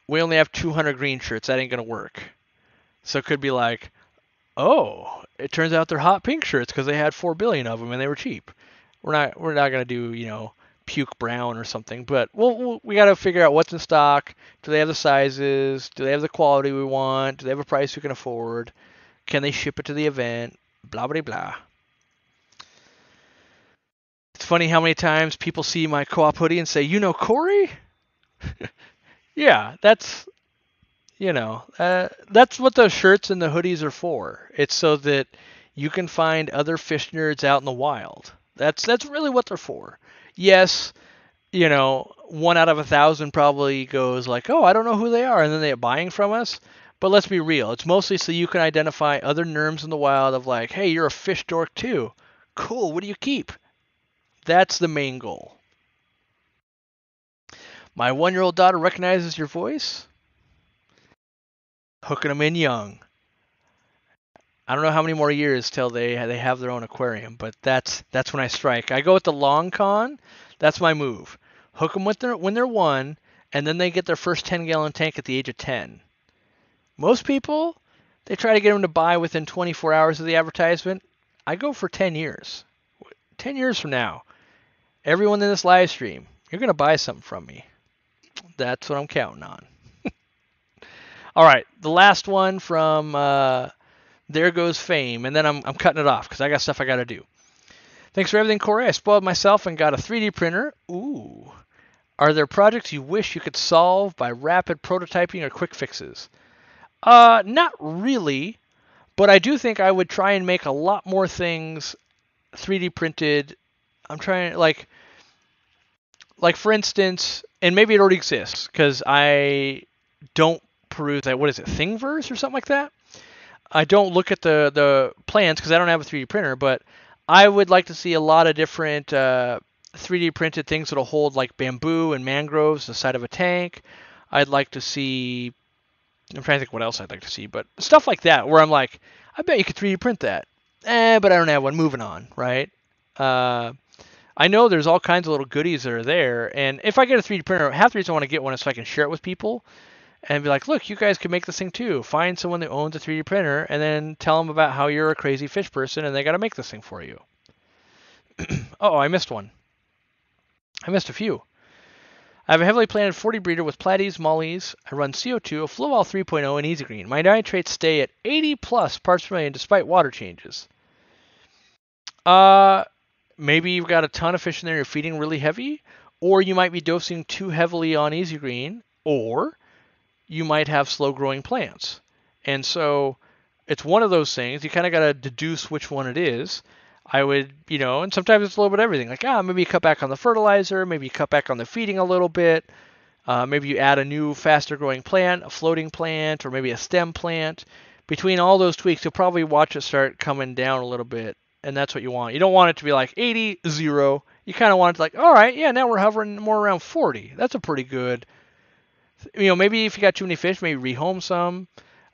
we only have 200 green shirts. That ain't gonna work. So it could be like, oh, it turns out they're hot pink shirts because they had 4 billion of them and they were cheap. We're not gonna do puke brown or something, but we got to figure out what's in stock. Do they have the sizes? Do they have the quality we want? Do they have a price we can afford? Can they ship it to the event? Blah blah blah. It's funny how many times people see my co-op hoodie and say, "You know Corey?" Yeah, that's what the shirts and the hoodies are for. It's so that you can find other fish nerds out in the wild. That's really what they're for. Yes, 1 out of 1,000 probably goes like, "Oh, I don't know who they are," and then they're buying from us. But let's be real. It's mostly so you can identify other nerds in the wild of like, "Hey, you're a fish dork too. Cool. What do you keep?" That's the main goal. My 1-year-old daughter recognizes your voice. Hooking them in young. I don't know how many more years till they have their own aquarium, but that's when I strike. I go with the long con. That's my move. Hook them when they're 1, and then they get their first 10-gallon tank at the age of 10. Most people, they try to get them to buy within 24 hours of the advertisement. I go for 10 years. 10 years from now, everyone in this live stream, you're going to buy something from me. That's what I'm counting on. All right, the last one from There Goes Fame, and then I'm cutting it off because I got stuff I got to do. Thanks for everything, Corey. I spoiled myself and got a 3D printer. Ooh. Are there projects you wish you could solve by rapid prototyping or quick fixes? Not really, but I do think I would try and make a lot more things 3D printed. I'm trying, like for instance, and maybe it already exists because I don't peruse that. What is it, Thingiverse or something like that? I don't look at the plans because I don't have a 3D printer, but I would like to see a lot of different 3D printed things that'll hold like bamboo and mangroves inside of a tank. I'd like to see, I'm trying to think what else I'd like to see, but stuff like that where I'm like, I bet you could 3D print that. But I don't have one. Moving on, right? I know there's all kinds of little goodies that are there, and if I get a 3D printer, half the reason I want to get one is so I can share it with people and be like, look, you guys can make this thing too. Find someone that owns a 3D printer and then tell them about how you're a crazy fish person and they got to make this thing for you. Oh, I missed one. I missed a few. I have a heavily planted 40 breeder with platies, mollies. I run CO2, a Flowall 3.0, and Easy Green. My nitrates stay at 80 plus parts per million despite water changes. Maybe you've got a ton of fish in there, you're feeding really heavy, or you might be dosing too heavily on Easy Green, or you might have slow growing plants. And so it's one of those things. You kind of got to deduce which one it is. I would, and sometimes it's a little bit of everything. Like, maybe you cut back on the fertilizer, maybe you cut back on the feeding a little bit. Maybe you add a new, faster growing plant, a floating plant, or maybe a stem plant. Between all those tweaks, you'll probably watch it start coming down a little bit. And that's what you want. You don't want it to be like 80, 0. You kind of want it to like, all right, yeah, now we're hovering more around 40. That's a pretty good, maybe if you got too many fish, maybe rehome some.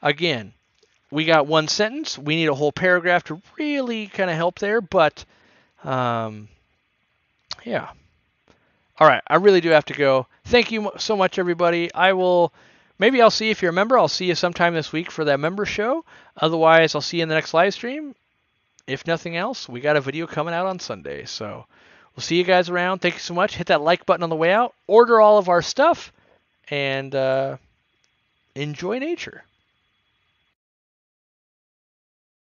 Again, we got 1 sentence. We need a whole paragraph to really kind of help there. But, Yeah. All right, I really do have to go. Thank you so much, everybody. Maybe I'll see if you're a member. I'll see you sometime this week for that member show. Otherwise, I'll see you in the next live stream. If nothing else, we got a video coming out on Sunday. So we'll see you guys around. Thank you so much. Hit that like button on the way out. Order all of our stuff and enjoy nature.